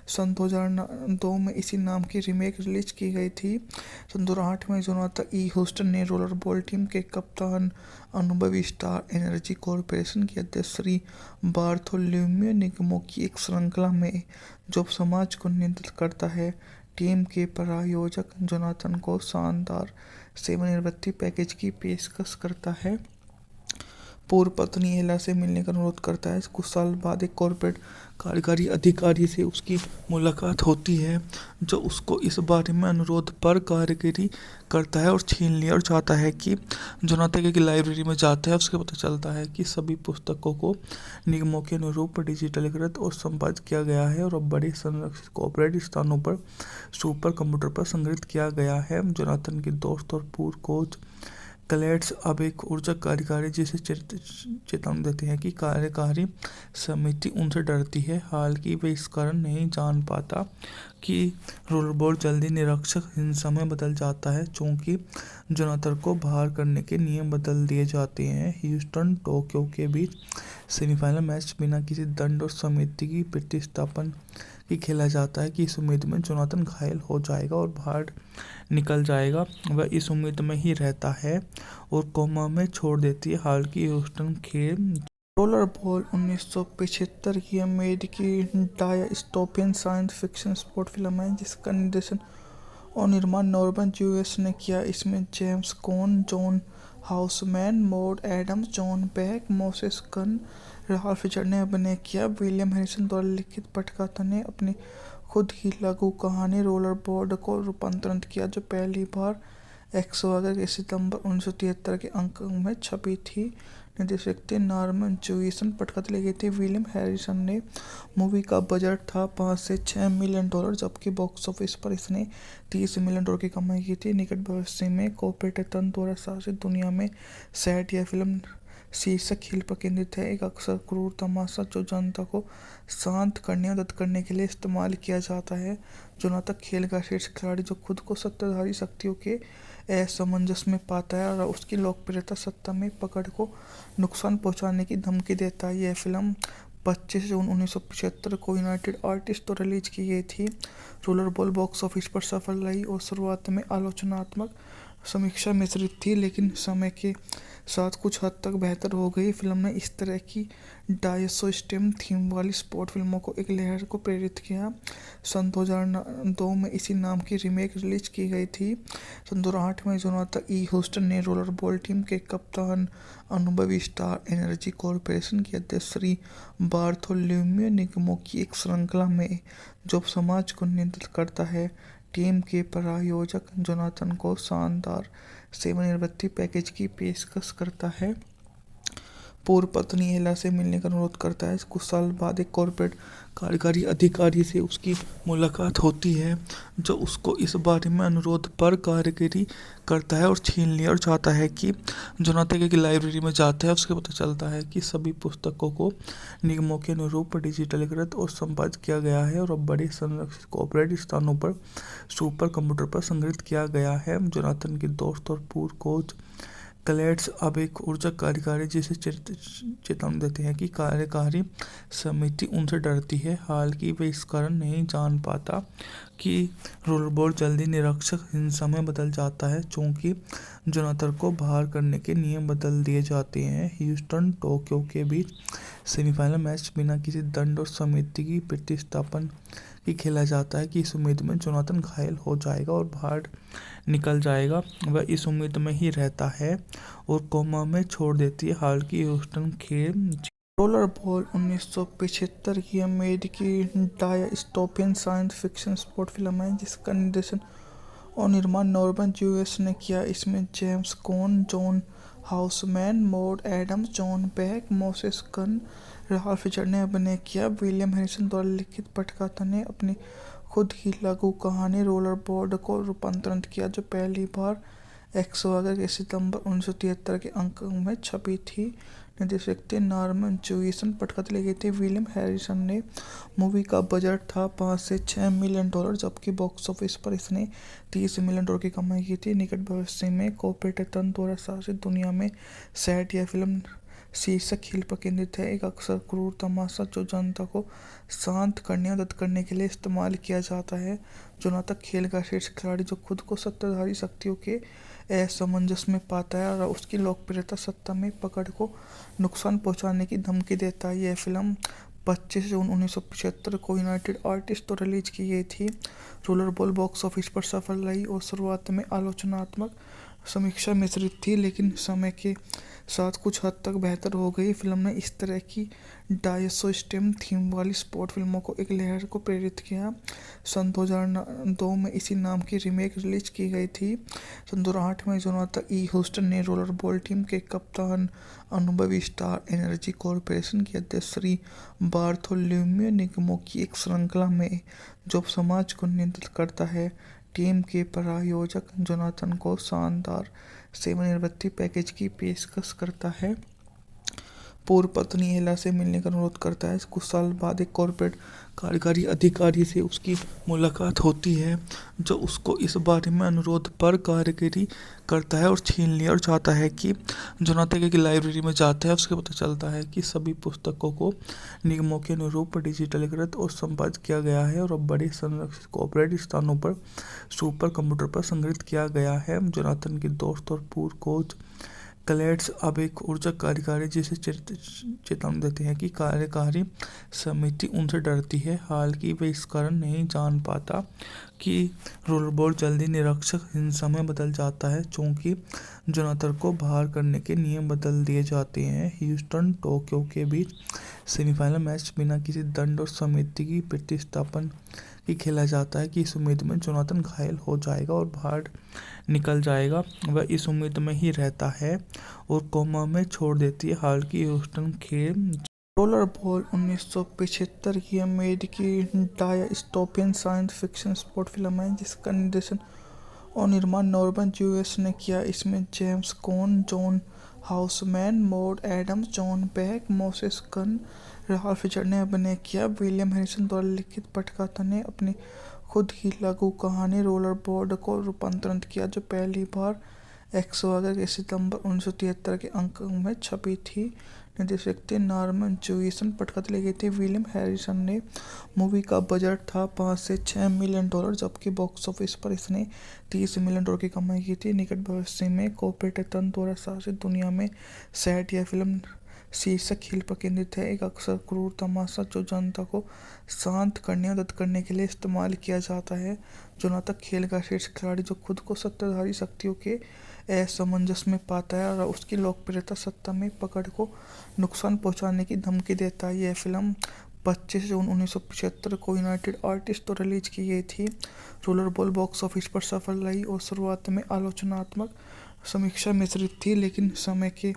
सन 2002 में इसी नाम की रीमेक रिलीज की गई थी। सन 2008 में जोनाथन ई. ह्यूस्टन ने रोलर बॉल टीम के कप्तान, अनुभवी स्टार एनर्जी कॉर्पोरेशन के अध्यक्ष श्री बार्थोलोम्यू निगमों की एक श्रृंखला में जो समाज को नियंत्रित करता है, टीम के प्रायोजक जोनाथन को शानदार सेवानिवृत्ति पैकेज की पेशकश करता है। पूर्व पत्नी एला से मिलने का अनुरोध करता है। कुछ साल बाद एक कॉर्पोरेट कार्यकारी अधिकारी से उसकी मुलाकात होती है, जो उसको इस बारे में अनुरोध पर कारीगरी करता है और छीन लिया और चाहता है कि जोनाथन की लाइब्रेरी में जाता है। उसके पता चलता है कि सभी पुस्तकों को निगमों के अनुरूप डिजिटलीकृत और संपादित किया गया है और अब बड़े संरक्षित कॉर्पोरेट स्थानों पर सुपर कंप्यूटर पर संग्रहित किया गया है। जोनाथन के दोस्त और पूर्व कोच क्लेट्स अब एक ऊर्जा कार्यकारी जिसे चेतावनी देते हैं कि कार्यकारी समिति उनसे डरती है। हालांकि वे इस कारण नहीं जान पाता कि रोलबॉल जल्दी निरीक्षक हिंसा में बदल जाता है, चूंकि जोनाथन को बाहर करने के नियम बदल दिए जाते हैं। ह्यूस्टन टोक्यो के बीच सेमीफाइनल मैच बिना किसी दंड और समिति की प्रतिस्थापन की खेला जाता है कि इस उम्मीद में जोनाथन घायल हो जाएगा और बाहर निकल जाएगा, वह इस उम्मीद में ही रहता है और कोमा में छोड़ देती है। हाल की ह्यूस्टन खेल रोलर बॉल 1975 की अमेरिकी dystopian science fiction sport film है जिसका निर्देशन और निर्माण नॉर्मन यूएस ने किया। इसमें James Caan, John Houseman, Maud Adams, John Beck, Moses Gunn, Ralph Fisher ने अभिनय किया। विलियम हैरिसन द्वारा लिखित पटकथा ने अपनी खुद की लघु कहानी रोलर बॉल को रूपांतरित किया, जो पहली बार एक्सवागर के सितंबर 1973 के अंक में छपी थी। निर्देशक थे नॉर्मन जूइसन, पटकथा लिखी थी विलियम हैरिसन ने। मूवी का बजट था $5 से $6 मिलियन, जबकि बॉक्स ऑफिस पर इसने $30 मिलियन की कमाई की थी। निकट भविष्य में कॉर्पोरेट तंत्र द्वारा शासित दुनिया में सैट यह फिल्म शीर्षक खेल पर केंद्रित है, एक अक्सर क्रूर तमाशा जो जनता को शांत करने और मदद करने के लिए इस्तेमाल किया जाता है। जोनाथन खेल का शीर्ष खिलाड़ी जो खुद को सत्ताधारी शक्तियों के असमंजस में पाता है और उसकी लोकप्रियता सत्ता में पकड़ को नुकसान पहुंचाने की धमकी देता है। यह फिल्म 25 जून 1975 को यूनाइटेड आर्टिस्ट तो रिलीज की गई थी। रोलर बॉल बॉक्स ऑफिस पर सफल रही और शुरुआत में आलोचनात्मक समीक्षा मिश्रित थी, लेकिन समय के साथ कुछ हद तक बेहतर हो गई। फिल्म ने इस तरह की डायसो-स्टेम थीम वाली स्पोर्ट फिल्मों को एक लहर को प्रेरित किया। सन 2002 में इसी नाम की रीमेक रिलीज की गई थी। सन 2008 में जोनाथन ई. ह्यूस्टन ने रोलर बॉल टीम के कप्तान, अनुभवी स्टार एनर्जी कॉर्पोरेशन के अध्यक्ष श्री बार्थोलोम्यू निगमों की एक श्रृंखला में जो समाज को नियंत्रित करता है, टीम के प्रायोजक जोनाथन को शानदार सेवानिवृत्ति पैकेज की पेशकश करता है। पूर्व पत्नी एला से मिलने का अनुरोध करता है। कुछ साल बाद एक कॉर्पोरेट कार्यकारी अधिकारी से उसकी मुलाकात होती है, जो उसको इस बारे में अनुरोध पर कारीगरी करता है और छीन लिया और चाहता है कि जोनाथन की लाइब्रेरी में जाता है। उसके पता चलता है कि सभी पुस्तकों को निगमों के अनुरूप डिजिटलीकृत और संपादित किया गया है और अब बड़े संरक्षित कॉर्पोरेट स्थानों पर सुपर कंप्यूटर पर संग्रहित किया गया है। जोनाथन के दोस्त और पूर्व कोच क्लेड्स अब एक ऊर्जा कार्यकारी जिसे चेतावनी देते हैं कि कार्यकारी समिति उनसे डरती है। हालांकि वे इस कारण नहीं जान पाता कि रोलरबॉल जल्दी निरीक्षक हिंसा में बदल जाता है, चूंकि जोनाथन को बाहर करने के नियम बदल दिए जाते हैं। ह्यूस्टन टोक्यो के बीच सेमीफाइनल मैच बिना किसी दंड और समिति की प्रतिस्थापन की खेला जाता है कि इस उम्मीद में जोनाथन घायल हो जाएगा और बाहर निकल जाएगा। वह इस उम्मीद में ही रहता है और कोमा में छोड़ देती है। हालांकि ह्यूस्टन खेल रोलरबॉल 1975 की अमेरिकी dystopian science fiction sport film है, जिसका निर्देशन और निर्माण नॉर्मन ज्यूएस ने किया। इसमें James Caan, John Houseman, Maud Adams, John Beck, Moses Gunn, Ralph Fisher ने अभिनय किया। विलियम हैरिसन द्वारा लिखित पटकथा ने अपनी खुद की लघु कहानी रोलरबॉल को रूपांतरित किया, जो पहली बार 11 सितंबर 1973 के अंक में छपी थी। निर्देशक थे नॉर्मन ज्यूइस, पटकथा लिखी थी विलियम हैरिसन ने। मूवी का बजट था $5 से $6 मिलियन, जबकि बॉक्स ऑफिस पर इसने $30 मिलियन की कमाई की थी। निकट भविष्य में कॉर्पोरेट तंत्र द्वारा शासित दुनिया में सेट यह फिल्म शीर्षक खेल पर केंद्रित है, एक अक्सर क्रूर तमाशा जो जनता को शांत करने या मदद करने के लिए इस्तेमाल किया जाता है। जोनाथन खेल का शीर्ष खिलाड़ी जो खुद को सत्ताधारी शक्तियों के असमंजस में पाता है और उसकी लोकप्रियता सत्ता में पकड़ को नुकसान पहुंचाने की धमकी देता है। यह फिल्म 25 जून 1975 को यूनाइटेड आर्टिस्ट तो रिलीज की गई थी। रोलरबॉल बॉक्स ऑफिस पर सफल रही और शुरुआत में आलोचनात्मक समीक्षा मिश्रित थी, लेकिन समय के साथ कुछ हद तक बेहतर हो गई। फिल्म ने इस तरह की डायस्टोपियन थीम वाली स्पोर्ट फिल्मों को एक लहर को प्रेरित किया। सन 2002 में इसी नाम की रीमेक रिलीज की गई थी। सन 2008 में जोनाथन ई. ह्यूस्टन ने रोलरबॉल टीम के कप्तान, अनुभवी स्टार एनर्जी कॉर्पोरेशन के अध्यक्ष श्री बार्थोलोम्यू निगमों की एक श्रृंखला में जो समाज को नियंत्रित करता है, टीम के प्रायोजक जोनाथन को शानदार सेवानिवृत्ति पैकेज की पेशकश करता है। पूर्व पत्नी एला से मिलने का अनुरोध करता है। कुछ साल बाद एक कॉर्पोरेट कार्यकारी अधिकारी से उसकी मुलाकात होती है, जो उसको इस बारे में अनुरोध पर कारीगरी करता है और छीन लिया और चाहता है कि जोनाथन की लाइब्रेरी में जाता है। उसके पता चलता है कि सभी पुस्तकों को निगमों के अनुरूप डिजिटलीकृत और संपादित किया गया है और अब बड़े संरक्षित कॉर्पोरेट स्थानों पर सुपर कंप्यूटर पर संग्रहित किया गया है। जोनाथन के दोस्त और पूर्व कोच क्लेड्स अब एक ऊर्जा कार्यकारी जिसे चेतावनी देते हैं कि कार्यकारी समिति उनसे डरती है। हालांकि वे इस कारण नहीं जान पाता कि रोलरबॉल जल्दी निरीक्षक हिंसा में बदल जाता है, चूंकि जोनाथन को बाहर करने के नियम बदल दिए जाते हैं। ह्यूस्टन टोक्यो के बीच सेमीफाइनल मैच बिना किसी दंड और समिति की प्रतिस्थापन की खेला जाता है कि इस उम्मीद में जोनाथन घायल हो जाएगा और बाहर निकल जाएगा। वह इस उम्मीद में ही रहता है और कोमा में छोड़ देती है। हालांकि ह्यूस्टन खेल रोलरबॉल 1975 की अमेरिकी dystopian science fiction sport film है, जिसका निर्देशन और निर्माण नॉर्मन ज्यूएस ने किया। इसमें James Caan, John Houseman, Maud Adams, John Beck, Moses Gunn, Ralph Fisher ने अभिनय किया। विलियम हैरिसन द्वारा लिखित पटकथा ने अपनी खुद की लघु कहानी रोलरबॉल को रूपांतरित किया, जो पहली बार 11 सितंबर 1973 के अंक में छपी थी। निर्देशक थे नॉर्मन ज्यूइस, पटकथा लिखी थी विलियम हैरिसन ने। मूवी का बजट था $5 से $6 मिलियन, जबकि बॉक्स ऑफिस पर इसने $30 मिलियन की कमाई की थी। निकट भविष्य में कॉर्पोरेट तंत्र द्वारा शासित दुनिया में सेट यह फिल्म शीर्षक खेल पर केंद्रित है, एक अक्सर क्रूर तमाशा जो जनता को शांत करने या मदद करने के लिए इस्तेमाल किया जाता है। जोनाथन खेल का शीर्ष खिलाड़ी जो खुद को सत्ताधारी शक्तियों के असमंजस में पाता है और उसकी लोकप्रियता सत्ता में पकड़ को नुकसान पहुंचाने की धमकी देता है। यह फिल्म 25 जून 1975 को यूनाइटेड आर्टिस्ट तो रिलीज की गई थी। रोलरबॉल बॉक्स ऑफिस पर सफल रही और शुरुआत में आलोचनात्मक समीक्षा मिश्रित थी, लेकिन समय के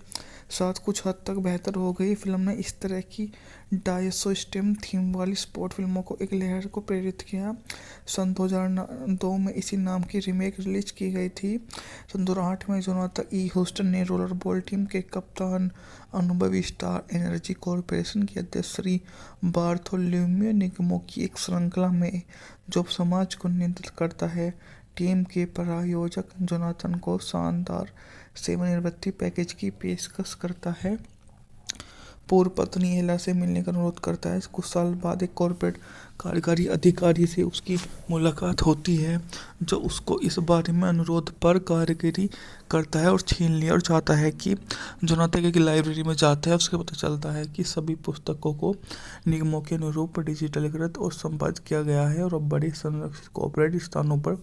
साथ कुछ हद तक बेहतर हो गई। फिल्म ने इस तरह की डायसो स्टेम थीम वाली स्पोर्ट फिल्मों को एक लहर को प्रेरित किया। सन 2002 में इसी नाम की रीमेक रिलीज की गई थी। सन 2008 में जोनाथन ई ह्यूस्टन ने रोलर बॉल टीम के कप्तान, अनुभवी स्टार एनर्जी कॉर्पोरेशन के अध्यक्ष श्री बार्थोलोम्यू निगमों की एक श्रृंखला में जो समाज को नियंत्रित करता है, टीम के प्रायोजक जोनाथन को शानदार सेवानिवृत्ति पैकेज की पेशकश करता है। पूर्व पत्नी एला से मिलने का अनुरोध करता है। कुछ साल बाद एक कॉर्पोरेट कार्यकारी अधिकारी से उसकी मुलाकात होती है, जो उसको इस बारे में अनुरोध पर कारीगरी करता है और छीन लिया और चाहता है कि जोनाथन की लाइब्रेरी में जाता है। उसके पता चलता है कि सभी पुस्तकों को निगमों के अनुरूप डिजिटलीकृत और संपादित किया गया है और अब बड़े संरक्षित कॉर्पोरेट स्थानों पर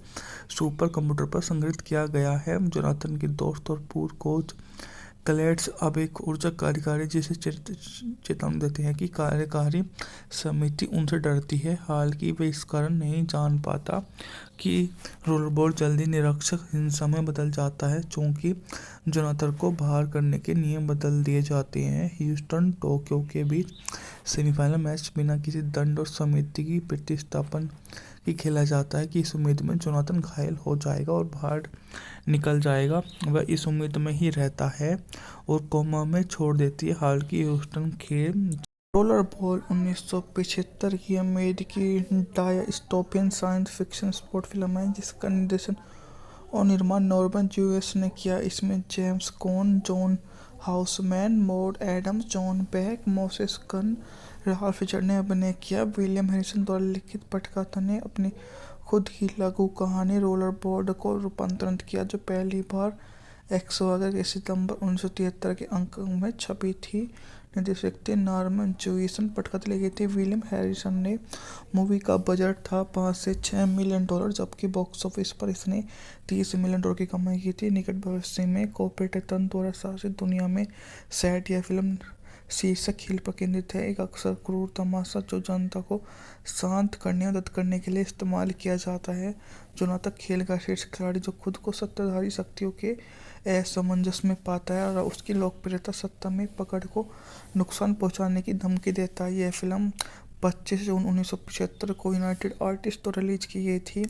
सुपर कंप्यूटर पर संग्रहित किया गया है। जोनाथन के दोस्त और पूर्व कोच क्लेड्स अब एक ऊर्जा कार्यकारी जिसे चेतावनी देते हैं कि कार्यकारी समिति उनसे डरती है। हालांकि वे इस कारण नहीं जान पाता कि रोलबॉल जल्दी निरीक्षक हिंसा में बदल जाता है, चूंकि जोनाथन को बाहर करने के नियम बदल दिए जाते हैं। ह्यूस्टन टोक्यो के बीच सेमीफाइनल मैच बिना किसी दंड और समिति की प्रतिस्थापन की खेला जाता है कि इस उम्मीद में जोनाथन घायल हो जाएगा और बाहर निकल जाएगा। वह इस उम्मीद में ही रहता है और कोमा में छोड़ देती है। हालांकि ह्यूस्टन खेल रोलर बॉल 1975 की अमेरिकी dystopian science fiction sport film है जिसका निर्देशन और निर्माण नॉर्मन यूएस ने किया। इसमें James Caan, John Houseman, Maud Adams, John Beck, Moses Gunn, Ralph Fisher ने अभिनय किया। विलियम हैरिसन द्वारा लिखित पटकथा ने अपनी खुद की लघु कहानी रोलर बॉल को रूपांतरित किया, जो पहली बार 111 के सितंबर 1973 के अंक में छपी थी। निर्देशक थे नॉर्मन जूइसन, पटकथा लिखी थी विलियम हैरिसन ने। मूवी का बजट था 5 से 6 मिलियन डॉलर, जबकि बॉक्स ऑफिस पर इसने 30 मिलियन डॉलर की कमाई की थी। निकट भविष्य में कॉर्पोरेट तंत्र द्वारा शासित दुनिया में सैट यह फिल्म शीर्षक खेल पर केंद्रित है, एक अक्सर क्रूर तमाशा जो जनता को शांत करने और मदद करने के लिए इस्तेमाल किया जाता है। जोनाथन खेल का शीर्ष खिलाड़ी जो खुद को सत्ताधारी शक्तियों के असमंजस में पाता है और उसकी लोकप्रियता सत्ता में पकड़ को नुकसान पहुंचाने की धमकी देता है। यह फिल्म 25 जून 1975 को यूनाइटेड आर्टिस्ट तो रिलीज की गई थी।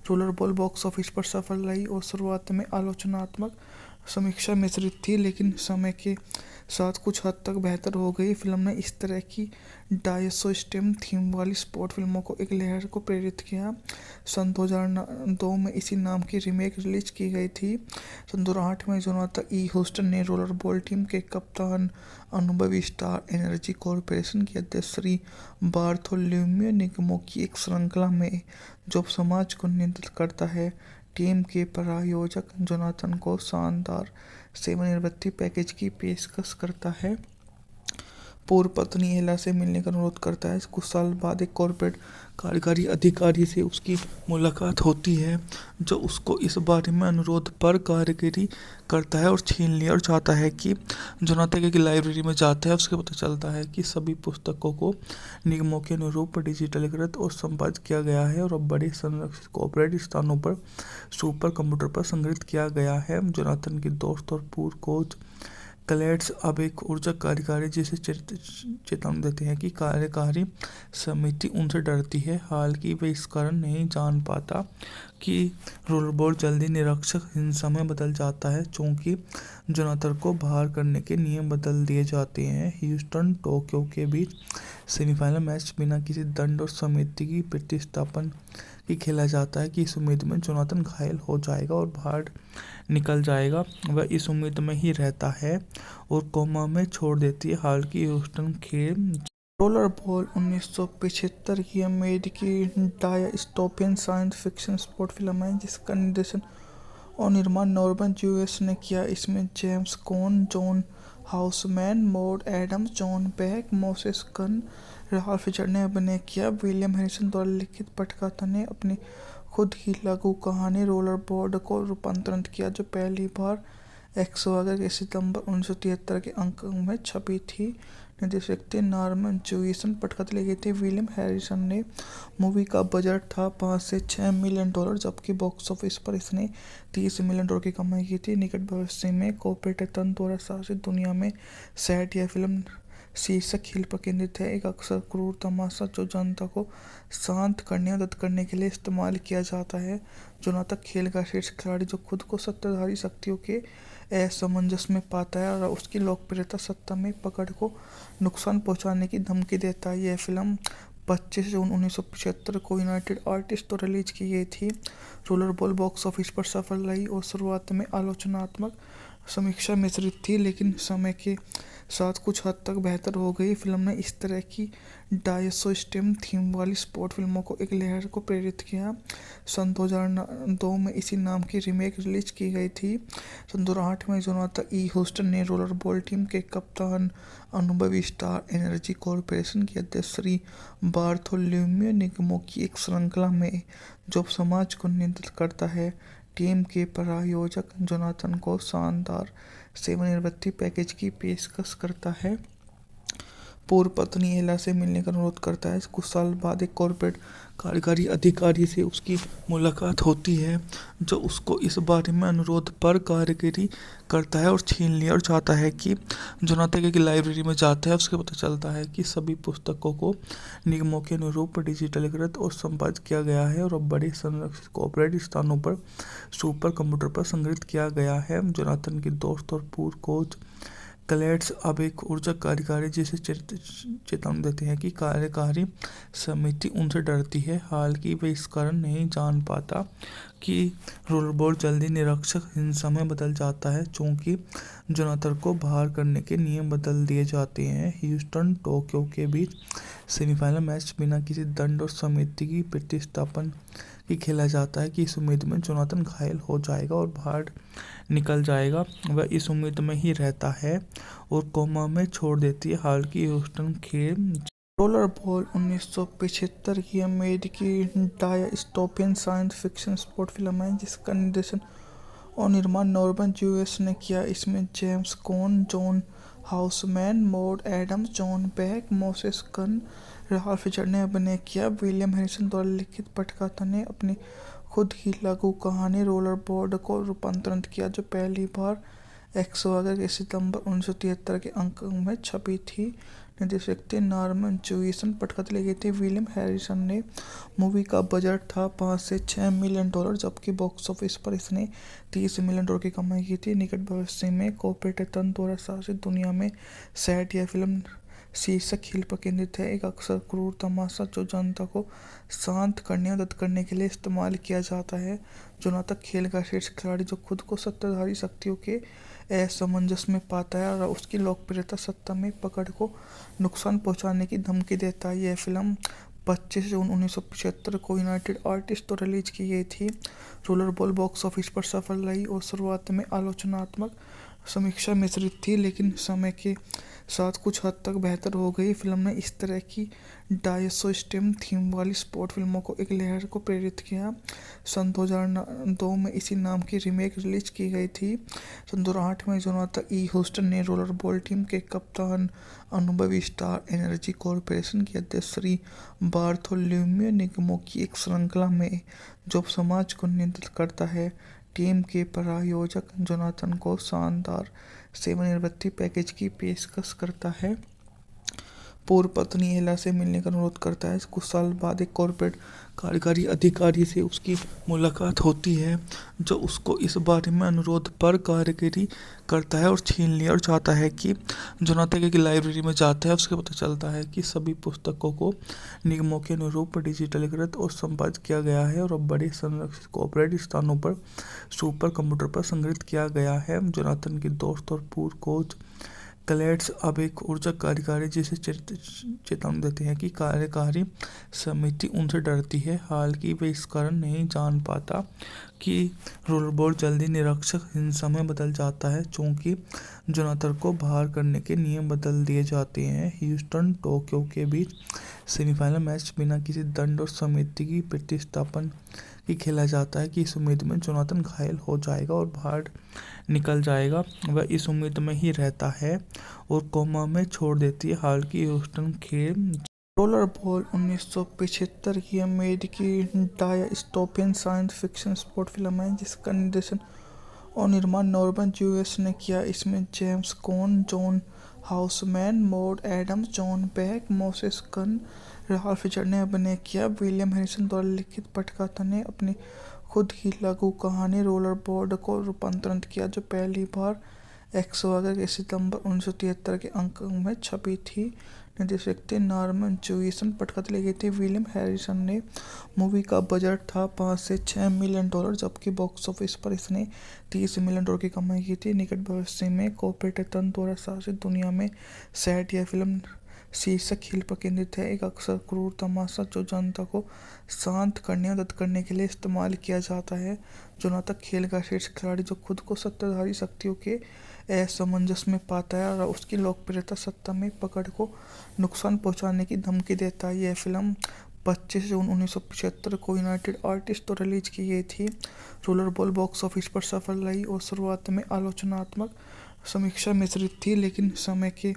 रोलर बॉल बॉक्स ऑफिस पर सफल रही और शुरुआत में आलोचनात्मक समीक्षा मिश्रित थी, लेकिन समय के साथ कुछ हद तक बेहतर हो गई। फिल्म ने इस तरह की डायसो स्टेम थीम वाली स्पोर्ट फिल्मों को एक लहर को प्रेरित किया। सन 2002 में इसी नाम की रीमेक रिलीज की गई थी। सन 2008 में जोनाथन ई ह्यूस्टन ने रोलर बॉल टीम के कप्तान, अनुभवी स्टार एनर्जी कॉर्पोरेशन के अध्यक्ष श्री बार्थोलोम्यू निगमों की एक श्रृंखला में जो समाज को नियंत्रित करता है, टीम के प्रायोजक जोनाथन को शानदार सेवानिवृत्ति पैकेज की पेशकश करता है। पूर्व पत्नी एला से मिलने का अनुरोध करता है। कुछ साल बाद एक कॉर्पोरेट कार्यकारी अधिकारी से उसकी मुलाकात होती है, जो उसको इस बारे में अनुरोध पर कारीगरी करता है और छीन लिया और चाहता है कि जोनाथन की लाइब्रेरी में जाता है। उसके पता चलता है कि सभी पुस्तकों को निगमों के अनुरूप डिजिटलीकृत और संपादित किया गया है और अब बड़े संरक्षित कॉर्पोरेट स्थानों पर सुपर कंप्यूटर पर संग्रहित किया गया है। जोनाथन के दोस्त और पूर्व कोच क्लेड्स अब एक ऊर्जा कार्यकारी जिसे चेतावनी देते हैं कि कार्यकारी समिति उनसे डरती है। हालांकि वे इस कारण नहीं जान पाता कि रोलबॉल जल्दी निरीक्षक हिंसा में बदल जाता है, चूंकि जोनाथन को बाहर करने के नियम बदल दिए जाते हैं। ह्यूस्टन टोक्यो के बीच सेमीफाइनल मैच बिना किसी दंड और समिति की प्रतिस्थापन की खेला जाता है कि इस उम्मीद में जोनाथन घायल हो जाएगा और बाहर निकल जाएगा। वह इस उम्मीद में ही रहता है और कोमा में छोड़ देती है। हालांकि ह्यूस्टन खेल रोलर बॉल 1975 की अमेरिकी dystopian science fiction sport film है जिसका निर्देशन और निर्माण नॉर्मन यूएस ने किया। इसमें James Caan, John Houseman, Maud Adams, John Beck, Moses Gunn, Ralph Fisher ने अभिनय किया। विलियम हैरिसन द्वारा लिखित पटकथा ने अपनी खुद की लघु कहानी रोलर बॉल को रूपांतरित किया, जो पहली बार 111 के सितंबर 1973 के अंक में छपी थी। निर्देशक थे नॉर्मन जूइसन, पटकथा लिखे थे विलियम हैरिसन ने। मूवी का बजट था 5 से 6 मिलियन डॉलर, जबकि बॉक्स ऑफिस पर इसने 30 मिलियन डॉलर की कमाई की थी। निकट भविष्य में कॉर्पोरेट तंत्र द्वारा शासित दुनिया में सैट यह फिल्म शीर्षक खेल पर केंद्रित है, एक अक्सर क्रूर तमाशा जो जनता को शांत करने और मदद करने के लिए इस्तेमाल किया जाता है। जोनाथन खेल का शीर्ष खिलाड़ी जो खुद को सत्ताधारी शक्तियों के असमंजस में पाता है और उसकी लोकप्रियता सत्ता में पकड़ को नुकसान पहुंचाने की धमकी देता है। यह फिल्म 25 जून 1975 को यूनाइटेड आर्टिस्ट द्वारा रिलीज की गई थी। रोलर बॉल बॉक्स ऑफिस पर सफल रही और शुरुआत में आलोचनात्मक समीक्षा मिश्रित थी, लेकिन समय के साथ कुछ हद तक बेहतर हो गई। फिल्म ने इस तरह की डायसो स्टेम थीम वाली स्पोर्ट फिल्मों को एक लहर को प्रेरित किया। सन 2002 में इसी नाम की रीमेक रिलीज की गई थी। सन 2008 में जोनाथन ई ह्यूस्टन ने रोलर बॉल टीम के कप्तान, अनुभवी स्टार एनर्जी कॉर्पोरेशन के अध्यक्ष श्री बार्थोलोम्यू निगमों की एक श्रृंखला में जो समाज को नियंत्रित करता है, टीम के प्रायोजक जोनाथन को शानदार सेवानिवृत्ति पैकेज की पेशकश करता है। पूर्व पत्नी एला से मिलने का अनुरोध करता है। कुछ साल बाद एक कॉर्पोरेट कार्यकारी अधिकारी से उसकी मुलाकात होती है, जो उसको इस बारे में अनुरोध पर कारीगरी करता है और छीन लिया और चाहता है कि जोनाथन की लाइब्रेरी में जाता है। उसके पता चलता है कि सभी पुस्तकों को निगमों के अनुरूप डिजिटलीकृत और संपादित किया गया है और अब बड़े संरक्षित कॉर्पोरेट स्थानों पर सुपर कंप्यूटर पर संग्रहित किया गया है। जोनाथन के दोस्त और पूर्व कोच क्लेड्स अब एक ऊर्जा कार्यकारी जिसे चेतावनी देते हैं कि कार्यकारी समिति उनसे डरती है। हालांकि वे इस कारण नहीं जान पाता कि रोलबॉल जल्दी निरीक्षक हिंसा में बदल जाता है, चूंकि जोनाथन को बाहर करने के नियम बदल दिए जाते हैं। ह्यूस्टन टोक्यो के बीच सेमीफाइनल मैच बिना किसी दंड और समिति की प्रतिस्थापन की खेला जाता है कि इस उम्मीद में जोनाथन घायल हो जाएगा और बाहर निकल जाएगा। वह इस उम्मीद में ही रहता है और कोमा में छोड़ देती है। हालांकि ह्यूस्टन खेल रोलर बॉल 1975 की अमेरिकी dystopian science fiction sport film है, जिसका निर्देशन और निर्माण नॉर्मन जूइस ने किया। इसमें James Caan, John Houseman, Maud Adams, John Beck, Moses Gunn, Ralph Fisher ने अभिनय किया। विलियम हैरिसन द्वारा लिखित पटकथा ने अपनी खुद की लघु कहानी रोलर बॉल को रूपांतरित किया, जो पहली बार एक्सवागर के सितंबर 1973 के अंक में छपी थी। निर्देशक थे नॉर्मन जूइसन, पटकथा लिखे थे विलियम हैरिसन ने। मूवी का बजट था 5 से 6 मिलियन डॉलर, जबकि बॉक्स ऑफिस पर इसने 30 मिलियन डॉलर की कमाई की थी। निकट भविष्य में कॉर्पोरेट तंत्र द्वारा शासित दुनिया में सैट यह फिल्म शीर्षक खेल पर केंद्रित है, एक अक्सर क्रूर तमाशा जो जनता को शांत करने और मदद करने के लिए इस्तेमाल किया जाता है। जोनाथन खेल का शीर्ष खिलाड़ी जो खुद को सत्ताधारी शक्तियों के असमंजस में पाता है और उसकी लोकप्रियता सत्ता में पकड़ को नुकसान पहुंचाने की धमकी देता है। यह फिल्म 25 जून 1975 को यूनाइटेड आर्टिस्ट द्वारा रिलीज की गई थी। रोलर बॉल बॉक्स ऑफिस पर सफल रही और शुरुआत में आलोचनात्मक समीक्षा मिश्रित थी, लेकिन समय के साथ कुछ हद तक बेहतर हो गई। फिल्म ने इस तरह की डायसो स्टेम थीम वाली स्पोर्ट फिल्मों को एक लहर को प्रेरित किया। सन 2002 में इसी नाम की रीमेक रिलीज की गई थी। सन 2008 में जोनाथन ई ह्यूस्टन ने रोलर बॉल टीम के कप्तान, अनुभवी स्टार एनर्जी कॉर्पोरेशन के अध्यक्ष श्री बार्थोलोम्यू निगमों की एक श्रृंखला में जो समाज को नियंत्रित करता है, टीम के प्रायोजक जोनाथन को शानदार सेवानिवृत्ति पैकेज की पेशकश करता है। पूर्व पत्नी एला से मिलने का अनुरोध करता है। कुछ साल बाद एक कॉर्पोरेट कार्यकारी अधिकारी से उसकी मुलाकात होती है, जो उसको इस बारे में अनुरोध पर कारीगरी करता है और छीन लिया और चाहता है कि जोनाथन की लाइब्रेरी में जाता है। उसके पता चलता है कि सभी पुस्तकों को निगमों के अनुरूप डिजिटलीकृत और संपादित किया गया है और अब बड़े संरक्षित कॉर्पोरेट स्थानों पर सुपर कंप्यूटर पर संग्रहित किया गया है। जोनाथन के दोस्त और पूर्व कोच क्लेड्स अब एक ऊर्जा कार्यकारी जिसे चेतावनी देते हैं कि कार्यकारी समिति उनसे डरती है। हालांकि वे इस कारण नहीं जान पाता कि रोलबॉल जल्दी निरीक्षक हिंसा में बदल जाता है, चूंकि जोनाथन को बाहर करने के नियम बदल दिए जाते हैं। ह्यूस्टन टोक्यो के बीच सेमीफाइनल मैच बिना किसी दंड और समिति की प्रतिस्थापन की खेला जाता है कि इस उम्मीद में जोनाथन घायल हो जाएगा और बाहर निकल जाएगा। वह इस उम्मीद में ही रहता है और कोमा में छोड़ देती है। हालांकि ह्यूस्टन खेल रोलरबॉल 1975 की अमेरिकी dystopian science fiction sport film है जिसका निर्देशन और निर्माण नॉर्मन यूएस ने किया। इसमें James Caan, John Houseman, Maud Adams, John Beck, Moses Gunn, Ralph Fisher ने अभिनय किया। विलियम हैरिसन द्वारा लिखित पटकथा ने अपनी खुद की लघु कहानी रोलरबॉल को रूपांतरित किया जो पहली बार 11 के सितंबर 1973 के अंक में छपी थी। निर्देशक थे नॉर्मन जूइसन, पटकथा लिखी थी विलियम हैरिसन ने। मूवी का बजट था $5 से 6 मिलियन, जबकि बॉक्स ऑफिस पर इसने $30 मिलियन की कमाई की थी। निकट भविष्य में कॉर्पोरेट तंत्र द्वारा शासित दुनिया में सेट यह फिल्म शीर्षक खेल पर केंद्रित है, एक अक्सर क्रूर तमाशा जो जनता को शांत करने और मदद करने के लिए इस्तेमाल किया जाता है। जोनाथन खेल का शीर्ष खिलाड़ी जो खुद को सत्ताधारी शक्तियों के असमंजस में पाता है और उसकी लोकप्रियता सत्ता में पकड़ को नुकसान पहुंचाने की धमकी देता है। यह फिल्म 25 जून 1975 को यूनाइटेड आर्टिस्ट तो रिलीज की गई थी। रोलरबॉल बॉक्स ऑफिस पर सफल रही और शुरुआत में आलोचनात्मक समीक्षा मिश्रित थी, लेकिन समय के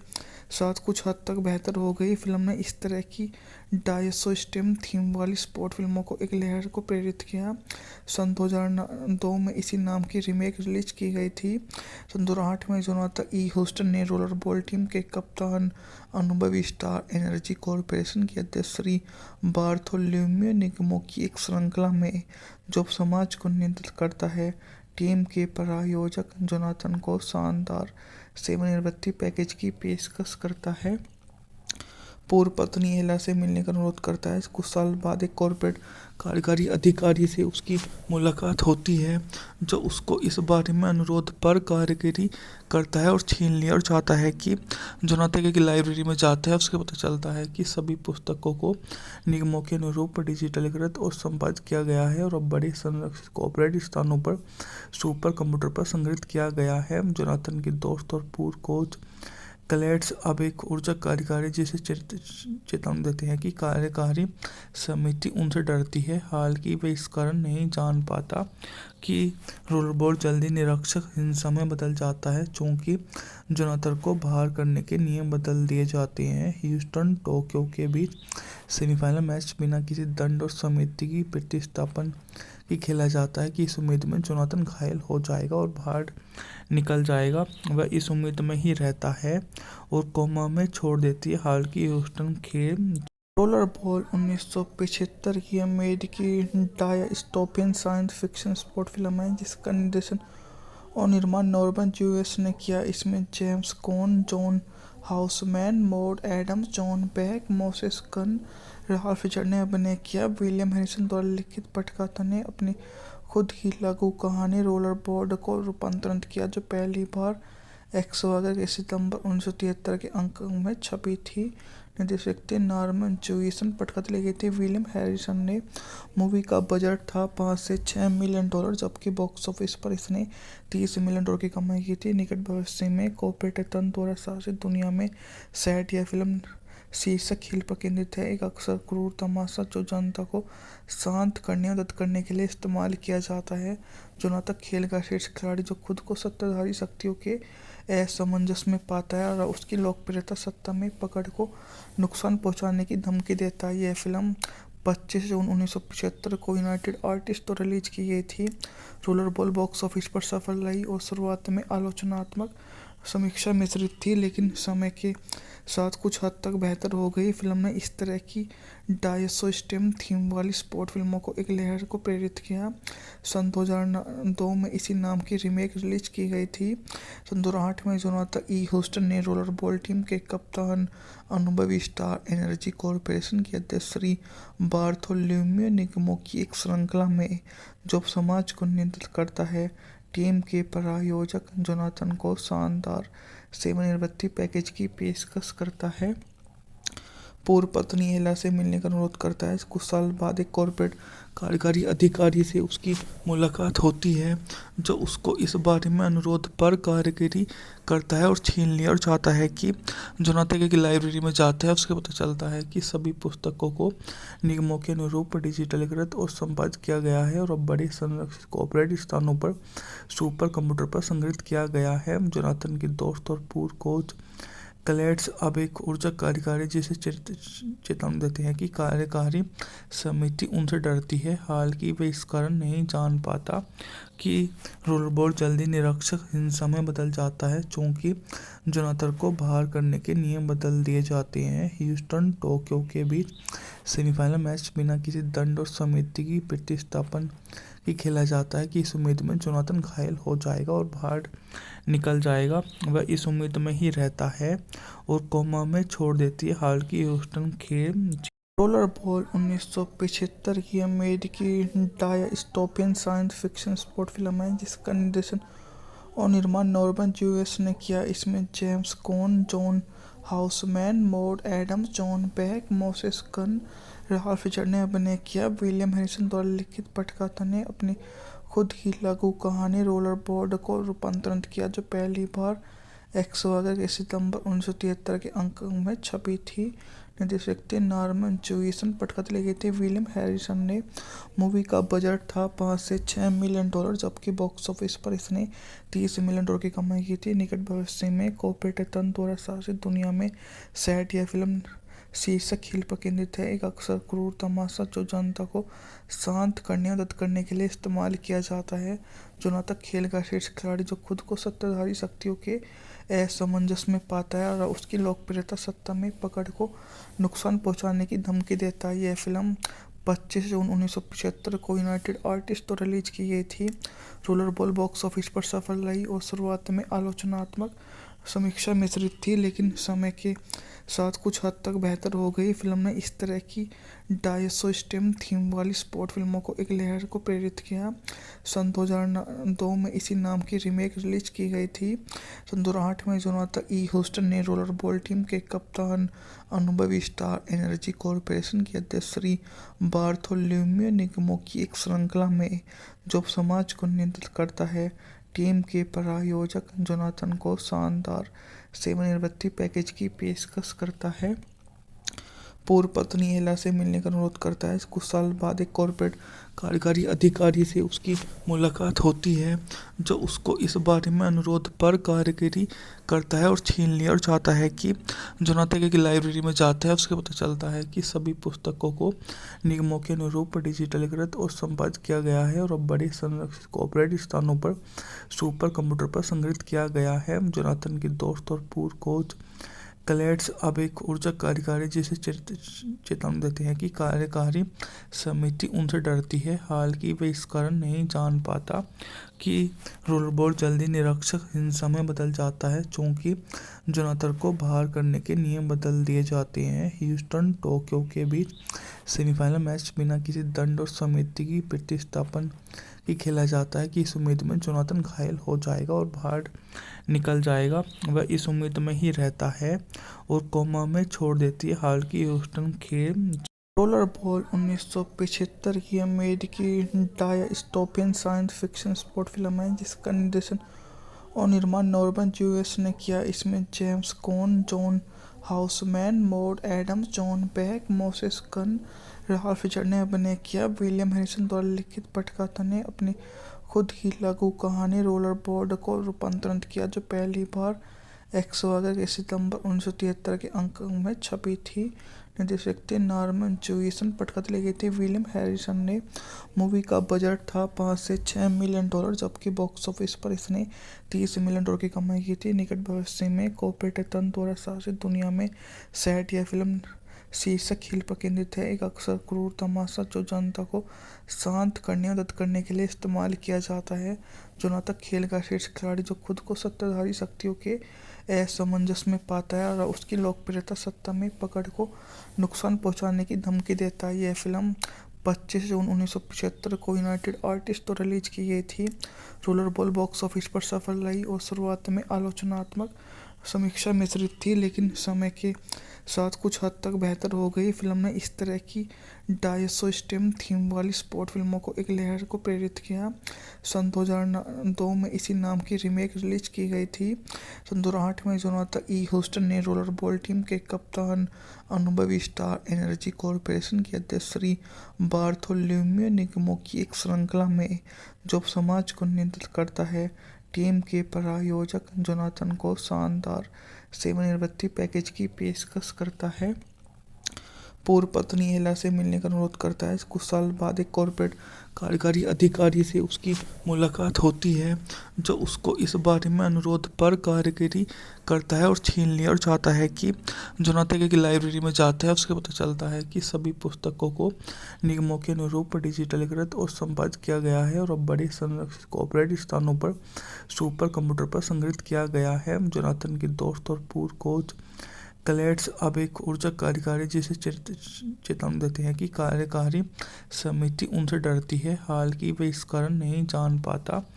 साथ कुछ हद तक बेहतर हो गई। फिल्म ने इस तरह की डायस्टोपियन थीम वाली स्पोर्ट फिल्मों को एक लहर को प्रेरित किया। सन 2002 में इसी नाम की रीमेक रिलीज की गई थी। सन 2008 में जोनाथन ई. ह्यूस्टन ने रोलरबॉल टीम के कप्तान, अनुभवी स्टार एनर्जी कॉर्पोरेशन के अध्यक्ष श्री बार्थोलोम्यू निगमों की एक श्रृंखला में जो समाज को नियंत्रित करता है, टीम के प्रायोजक जोनाथन को शानदार सेवानिवृत्ति पैकेज की पेशकश करता है। पूर्व पत्नी एला से मिलने का अनुरोध करता है। कुछ साल बाद एक कॉर्पोरेट कार्यकारी अधिकारी से उसकी मुलाकात होती है जो उसको इस बारे में अनुरोध पर कार्यगिरी करता है और छीन लिया और चाहता है कि जोनाथन की लाइब्रेरी में जाता है। उसके पता चलता है कि सभी पुस्तकों को निगमों के अनुरूप डिजिटलीकृत और संपादित किया गया है और अब बड़े संरक्षित कॉर्पोरेट स्थानों पर सुपर कंप्यूटर पर संग्रहित किया गया है। जोनाथन के दोस्त और पूर्व कोच क्लेड्स अब एक ऊर्जा कार्यकारी जिसे चेतावनी देते हैं कि कार्यकारी समिति उनसे डरती है। हालांकि वे इस कारण नहीं जान पाता कि रोलरबॉल जल्दी निरक्षक हिंसा में बदल जाता है चूंकि जोनाथन को बाहर करने के नियम बदल दिए जाते हैं। ह्यूस्टन टोक्यो के बीच सेमीफाइनल मैच बिना किसी दंड और समिति की प्रतिस्थापन की खेला जाता है कि इस उम्मीद में जोनाथन घायल हो जाएगा और बाहर निकल जाएगा। वह इस उम्मीद में ही रहता है और कोमा में छोड़ देती है। हालांकि ह्यूस्टन खेल रोलरबॉल 1975 की अमेरिकी dystopian science fiction sport film है जिसका निर्देशन और निर्माण नॉर्मन यूएस ने किया। इसमें James Caan, John Houseman, Maud Adams, John Beck, Moses Gunn, Ralph Fisher ने अभिनय किया। विलियम हैरिसन द्वारा लिखित पटकथा ने अपनी खुद की लघु कहानी रोलरबॉल को रूपांतरित किया जो पहली बार 11 के सितंबर 1973 के अंक में छपी थी। निर्देशक थे नॉर्मन जूइसन, पटकथा लिखी थी विलियम हैरिसन ने। मूवी का बजट था $5 से 6 मिलियन, जबकि बॉक्स ऑफिस पर इसने $30 मिलियन की कमाई की थी। निकट भविष्य में कॉर्पोरेट तंत्र द्वारा शासित दुनिया में सेट यह फिल्म शीर्षक खेल पर केंद्रित है, एक अक्सर क्रूर तमाशा जो जनता को शांत करने और मदद करने के लिए इस्तेमाल किया जाता है। जोनाथन खेल का शीर्ष खिलाड़ी जो खुद को सत्ताधारी शक्तियों के असमंजस में पाता है और उसकी लोकप्रियता सत्ता में पकड़ को नुकसान पहुंचाने की धमकी देता है। यह फिल्म 25 जून 1975 को यूनाइटेड आर्टिस्ट तो रिलीज की गई थी। रोलरबॉल बॉक्स ऑफिस पर सफल रही और शुरुआत में आलोचनात्मक समीक्षा मिश्रित थी, लेकिन समय के साथ कुछ हद तक बेहतर हो गई। फिल्म ने इस तरह की डायस्टोपियन थीम वाली स्पोर्ट फिल्मों को एक लहर को प्रेरित किया। सन 2002 में इसी नाम की रीमेक रिलीज की गई थी। सन 2008 में जोनाथन ई. ह्यूस्टन ने रोलरबॉल टीम के कप्तान, अनुभवी स्टार एनर्जी कॉर्पोरेशन के अध्यक्ष श्री बार्थोलोम्यू निगमों की एक श्रृंखला में जो समाज को नियंत्रित करता है, टीम के प्रायोजक जोनाथन को शानदार सेवानिवृत्ति पैकेज की पेशकश करता है। पूर्व पत्नी एला से मिलने का अनुरोध करता है। कुछ साल बाद एक कॉर्पोरेट कार्यकारी अधिकारी से उसकी मुलाकात होती है, जो उसको इस बारे में अनुरोध पर कारीगरी करता है और छीन लिया और चाहता है कि जोनाथन की लाइब्रेरी में जाता है। उसके पता चलता है कि सभी पुस्तकों को निगमों के अनुरूप डिजिटलीकृत और संपादित किया गया है और अब बड़े संरक्षित कॉर्पोरेट स्थानों पर सुपर कंप्यूटर पर संग्रहित किया गया है। जोनाथन के दोस्त और पूर्व कोच क्लेड्स अब एक ऊर्जा कार्यकारी जिसे चेतावनी देते हैं कि कार्यकारी समिति उनसे डरती है। हालांकि वे इस कारण नहीं जान पाता कि रोलरबॉल जल्दी निरीक्षक हिंसा में बदल जाता है, चूंकि जोनाथन को बाहर करने के नियम बदल दिए जाते हैं। ह्यूस्टन टोक्यो के बीच सेमीफाइनल मैच बिना किसी दंड और समिति की प्रतिस्थापन की खेला जाता है कि इस उम्मीद में जोनाथन घायल हो जाएगा और बाहर निकल जाएगा। वह इस उम्मीद में ही रहता है और कोमा में छोड़ देती है। हालांकि ह्यूस्टन खेल रोलरबॉल 1975 की अमेरिकी dystopian science fiction sport film है जिसका निर्देशन और निर्माण नॉर्मन यूएस ने किया। इसमें James Caan, John Houseman, Maud Adams, John Beck, Moses Gunn, Ralph Fisher ने अभिनय किया। विलियम हैरिसन द्वारा लिखित पटकथा ने अपनी खुद की लघु कहानी रोलरबॉल को रूपांतरित किया, जो पहली बार एक्सवागर के सितंबर 1973 के अंक में छपी थी। निर्देशक थे नॉर्मन जूइसन, पटकथा लिखी थी विलियम हैरिसन ने। मूवी का बजट था $5 से $6 मिलियन, जबकि बॉक्स ऑफिस पर इसने $30 मिलियन की कमाई की थी। निकट भविष्य में कॉर्पोरेट तंत्र द्वारा शासित दुनिया में सेट यह फिल्म शीर्षक खेल पर केंद्रित है, एक अक्सर क्रूर तमाशा जो जनता को शांत करने और मदद करने के लिए इस्तेमाल किया जाता है। जोनाथन खेल का शीर्ष खिलाड़ी जो खुद को सत्ताधारी शक्तियों के असमंजस में पाता है और उसकी लोकप्रियता सत्ता में पकड़ को नुकसान पहुंचाने की धमकी देता है। यह फिल्म 25 जून 1975 को यूनाइटेड आर्टिस्ट तो रिलीज की गई थी। रोलरबॉल बॉक्स ऑफिस पर सफल रही और शुरुआत में आलोचनात्मक समीक्षा मिश्रित थी, लेकिन समय के साथ कुछ हद तक बेहतर हो गई। फिल्म ने इस तरह की डायस्टोपियन थीम वाली स्पोर्ट फिल्मों को एक लहर को प्रेरित किया। सन 2002 में इसी नाम की रीमेक रिलीज की गई थी। सन 2008 में जोनाथन ई. ह्यूस्टन ने रोलरबॉल टीम के कप्तान, अनुभवी स्टार एनर्जी कॉर्पोरेशन के अध्यक्ष श्री बार्थोलोम्यू निगमों की एक श्रृंखला में जो समाज को नियंत्रित करता है, टीम के प्रायोजक जोनाथन को शानदार सेवानिवृत्ति पैकेज की पेशकश करता है। पूर्व पत्नी एला से मिलने का अनुरोध करता है। कुछ साल बाद एक कॉर्पोरेट कार्यकारी अधिकारी से उसकी मुलाकात होती है, जो उसको इस बारे में अनुरोध पर कारीगरी करता है और छीन लिया और चाहता है कि जोनाथन की लाइब्रेरी में जाता है। उसके पता चलता है कि सभी पुस्तकों को निगमों के अनुरूप डिजिटलीकृत और संपादित किया गया है और अब बड़े संरक्षित कॉर्पोरेट स्थानों पर सुपर कंप्यूटर पर संग्रहित किया गया है। जोनाथन के दोस्त और पूर्व कोच क्लेड्स अब एक ऊर्जा कार्यकारी जिसे चेतावनी देते हैं कि कार्यकारी समिति उनसे डरती है। हालांकि वे इस कारण नहीं जान पाता कि रोलरबॉल जल्दी निरीक्षक हिंसा में बदल जाता है, चूंकि जोनाथन को बाहर करने के नियम बदल दिए जाते हैं। ह्यूस्टन टोक्यो के बीच सेमीफाइनल मैच बिना किसी दंड और समिति की प्रतिस्थापन की खेला जाता है कि इस उम्मीद में जोनाथन घायल हो जाएगा और बाहर निकल जाएगा। वह इस उम्मीद में ही रहता है और कोमा में छोड़ देती है। हालांकि ह्यूस्टन खेल रोलरबॉल 1975 की अमेरिकी dystopian science fiction sport film है जिसका निर्देशन और निर्माण नॉर्मन यूएस ने किया। इसमें James Caan, John Houseman, Maud Adams, John Beck, Moses Gunn, Ralph Fisher ने अभिनय किया। विलियम हैरिसन द्वारा लिखित पटकथा ने अपनी खुद की लघु कहानी रोलरबॉल को रूपांतरित किया, जो पहली बार एक्सवागर के सितंबर 1973 के अंक में छपी थी। निर्देशक थे नॉर्मन जूइसन, पटकथा लिखी थी विलियम हैरिसन ने। मूवी का बजट था $5 से $6 मिलियन, जबकि बॉक्स ऑफिस पर इसने $30 मिलियन की कमाई की थी। निकट भविष्य में कॉर्पोरेट तंत्र द्वारा शासित दुनिया में सेट यह फिल्म शीर्षक खेल पर केंद्रित है, एक अक्सर क्रूर तमाशा जो जनता को शांत करने और मदद करने के लिए इस्तेमाल किया जाता है। जोनाथन खेल का शीर्ष खिलाड़ी जो खुद को सत्ताधारी शक्तियों के असमंजस में पाता है और उसकी लोकप्रियता सत्ता में पकड़ को नुकसान पहुंचाने की धमकी देता है। यह फिल्म 25 जून 1975 को यूनाइटेड आर्टिस्ट तो रिलीज की गई थी। रोलरबॉल बॉक्स ऑफिस पर सफल रही और शुरुआत में आलोचनात्मक समीक्षा मिश्रित थी, लेकिन समय के साथ कुछ हद तक बेहतर हो गई। फिल्म ने इस तरह की डायसो-स्टेम थीम वाली स्पोर्ट फिल्मों को एक लहर को प्रेरित किया। सन 2002 में इसी नाम की रीमेक रिलीज की गई थी। सन 2008 में जोनाथन ई. ह्यूस्टन ने रोलरबॉल टीम के कप्तान, अनुभवी स्टार एनर्जी कॉर्पोरेशन के अध्यक्ष श्री बार्थोलोम्यू निगमो की एक श्रृंखला में जो समाज को नियंत्रित करता है, टीम के प्रायोजक जोनाथन को शानदार सेवानिवृत्ति पैकेज की पेशकश करता है। पूर्व पत्नी एला से मिलने का अनुरोध करता है। कुछ साल बाद एक कॉर्पोरेट कार्यकारी अधिकारी से उसकी मुलाकात होती है, जो उसको इस बारे में अनुरोध पर कारीगरी करता है और छीन लिया और चाहता है कि जोनाथन की लाइब्रेरी में जाता है। उसके पता चलता है कि सभी पुस्तकों को निगमों के अनुरूप डिजिटलीकृत और संपादित किया गया है और अब बड़े संरक्षित कॉर्पोरेट स्थानों पर सुपर कंप्यूटर पर संग्रहित किया गया है। जोनाथन के दोस्त और पूर्व कोच क्लेड्स अब एक ऊर्जा कार्यकारी जिसे चेतावनी देते हैं कि कार्यकारी समिति उनसे डरती है। हालांकि वे इस कारण नहीं जान पाता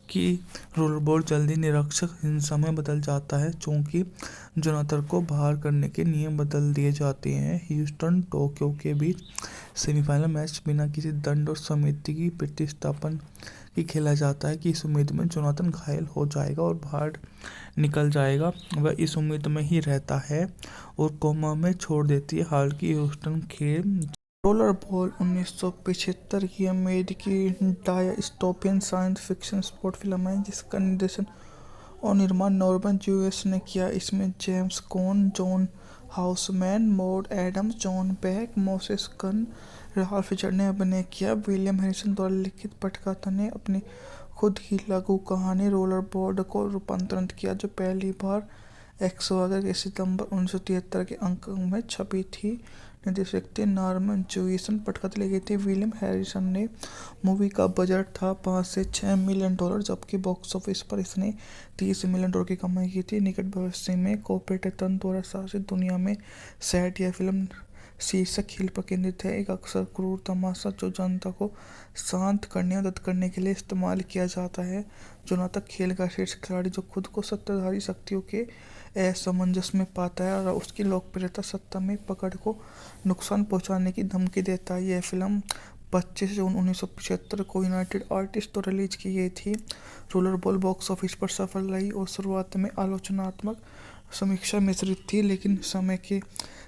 कि रोलरबॉल जल्दी निरीक्षक हिंसा में बदल जाता है, चूंकि जोनाथन को बाहर करने के नियम बदल दिए जाते हैं। ह्यूस्टन टोक्यो के बीच सेमीफाइनल मैच बिना किसी दंड और समिति की प्रतिस्थापन की खेला जाता है कि इस उम्मीद में जोनाथन घायल हो जाएगा और बाहर निकल जाएगा। वह इस उम्मीद में ही रहता है और कोमा में छोड़ देती है। हालांकि ह्यूस्टन खेल रोलरबॉल 1975 की अमेरिकी dystopian science fiction sport film है, जिसका निर्देशन और निर्माण नॉर्मन ज्यूएस ने किया। इसमें James Caan, John Houseman, Maud Adams, John Beck, Moses Gunn, Ralph Fisher ने अभिनय किया। विलियम हैरिसन द्वारा लिखित पटकथा ने अपनी खुद की लघु कहानी रोलरबॉल को रूपांतरित किया, जो पहली बार एक्स-वागर के सितंबर 1973 के अंक में छपी थी। निर्देशक थे नॉर्मन ज्यूएस, पटकथा लिखी थी विलियम हैरिसन ने। मूवी का बजट था $5 से $6 मिलियन, जबकि बॉक्स ऑफिस पर इसने $30 मिलियन की कमाई की थी। निकट भविष्य में कॉर्पोरेट तंत्र द्वारा शासित दुनिया में सेट यह फिल्म शीर्षक खेल पर केंद्रित है, एक अक्सर क्रूर तमाशा जो जनता को शांत करने और मदद करने के लिए इस्तेमाल किया जाता है। जोनाथन खेल का शीर्ष खिलाड़ी जो खुद को सत्ताधारी शक्तियों के असमंजस में पाता है और उसकी लोकप्रियता सत्ता में पकड़ को नुकसान पहुंचाने की धमकी देता है। यह फिल्म 25 जून 1975 को यूनाइटेड आर्टिस्ट तो रिलीज की गई थी। रोलरबॉल बॉक्स ऑफिस पर सफल रही और शुरुआत में आलोचनात्मक समीक्षा मिश्रित थी, लेकिन समय के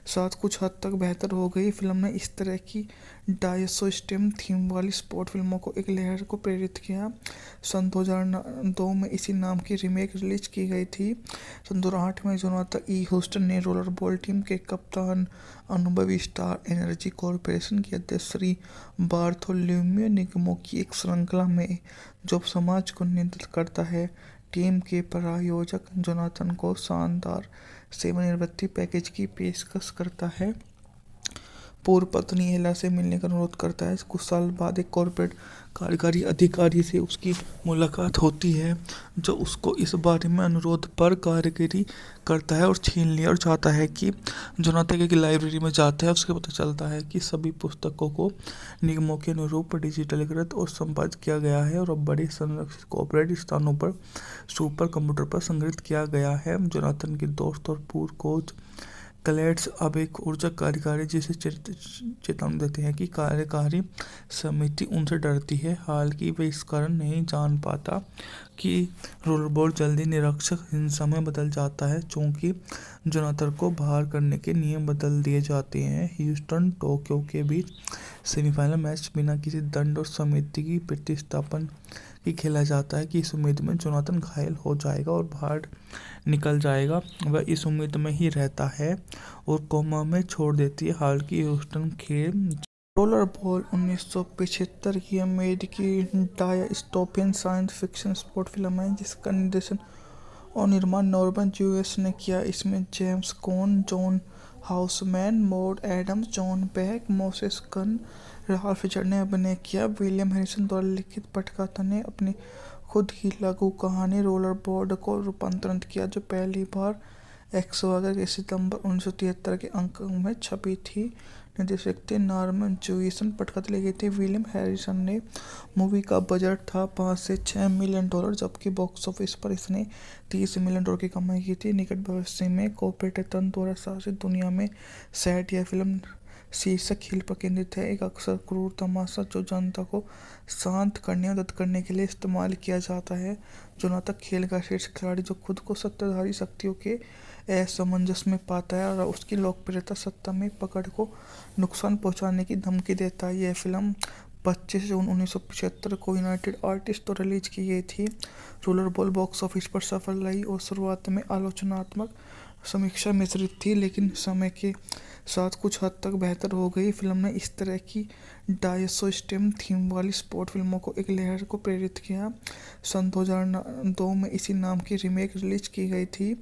साथ कुछ हद तक बेहतर हो गई। फिल्म ने इस तरह की डायसो-स्टेम थीम वाली स्पोर्ट फिल्मों को एक लहर को प्रेरित किया। सन 2002 में इसी नाम की रीमेक रिलीज की गई थी। सन 2008 में जोनाथन ई. ह्यूस्टन ने रोलरबॉल टीम के कप्तान, अनुभवी स्टार एनर्जी कॉर्पोरेशन के अध्यक्ष श्री बार्थोलोम्यू निगमो की एक श्रृंखला में जो समाज को नियंत्रित करता है, टीम के प्रायोजक जोनाथन को शानदार सेवानिवृत्ति पैकेज की पेशकश करता है। पूर्व पत्नी एला से मिलने का अनुरोध करता है। कुछ साल बाद एक कॉर्पोरेट कार्यकारी अधिकारी से उसकी मुलाकात होती है, जो उसको इस बारे में अनुरोध पर कारीगरी करता है और छीन लिया और चाहता है कि जोनाथन की लाइब्रेरी में जाता है। उसके पता चलता है कि सभी पुस्तकों को निगमों के अनुरूप डिजिटलीकृत और संपादित किया गया है और अब बड़े संरक्षित कॉर्पोरेट स्थानों पर सुपर कंप्यूटर पर संग्रहित किया गया है। जोनाथन के दोस्त और पूर्व कोच क्लेड्स अब एक ऊर्जा कार्यकारी जिसे चेतावनी देते हैं कि कार्यकारी समिति उनसे डरती है। हालांकि वे इस कारण नहीं जान पाता कि रोलरबॉल जल्दी निरीक्षक हिंसा में बदल जाता है, चूंकि जोनाथन को बाहर करने के नियम बदल दिए जाते हैं। ह्यूस्टन टोक्यो के बीच सेमीफाइनल मैच बिना किसी दंड और समिति की प्रतिस्थापन की खेला जाता है कि इस उम्मीद में जोनाथन घायल हो जाएगा और बाहर निकल जाएगा। वह इस उम्मीद में ही रहता है और कोमा में छोड़ देती है। हालांकि ह्यूस्टन खेल रोलरबॉल 1975 की अमेरिकी dystopian science fiction sport film है, जिसका निर्देशन और निर्माण नॉर्मन ज्यूएस ने किया। इसमें James Caan, John Houseman, Maud Adams, John Beck, Moses Gunn, Ralph Fisher ने अभिनय किया। विलियम हैरिसन द्वारा लिखित पटकथा ने अपनी खुद की लघु कहानी रोलरबॉल को रूपांतरित किया, जो पहली बार एक्स-वागर के सितंबर 1973 के अंक में छपी थी। निर्देशक थे नॉर्मन जूइसन, पटकथा लिखे थे विलियम हैरिसन ने। मूवी का बजट था 5 से 6 मिलियन डॉलर, जबकि बॉक्स ऑफिस पर इसने 30 मिलियन डॉलर की कमाई की थी। निकट भविष्य में कॉर्पोरेट तंत्र द्वारा शासित दुनिया में सेट यह फिल्म शीर्षक खेल पर केंद्रित है, एक अक्सर क्रूर तमाशा जो जनता को शांत करने और मदद करने के लिए इस्तेमाल किया जाता है। जोनाथन खेल का शीर्ष खिलाड़ी जो खुद को सत्ताधारी शक्तियों के असमंजस में पाता है और उसकी लोकप्रियता सत्ता में पकड़ को नुकसान पहुंचाने की धमकी देता है। यह फिल्म 25 जून 1975 को यूनाइटेड आर्टिस्ट तो रिलीज की गई थी। रोलर बॉल बॉक्स ऑफिस पर सफल रही और शुरुआत में आलोचनात्मक समीक्षा मिश्रित थी, लेकिन समय के साथ कुछ हद तक बेहतर हो गई। फिल्म ने इस तरह की डायसो स्टेम थीम वाली स्पोर्ट फिल्मों को एक लहर को प्रेरित किया। सन 2002 में इसी नाम की रीमेक रिलीज की गई थी।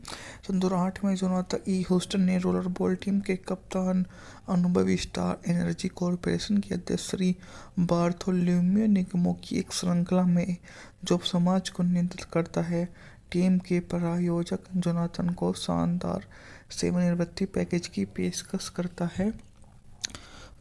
सन 2008 में जोनाथन ई ह्यूस्टन ने रोलर बॉल टीम के कप्तान, अनुभवी स्टार एनर्जी कॉर्पोरेशन के अध्यक्ष श्री बार्थोलोम्यू निगमों की एक श्रृंखला में जो समाज को नियंत्रित करता है, टीम के प्रायोजक जोनाथन को शानदार सेवानिवृत्ति पैकेज की पेशकश करता है।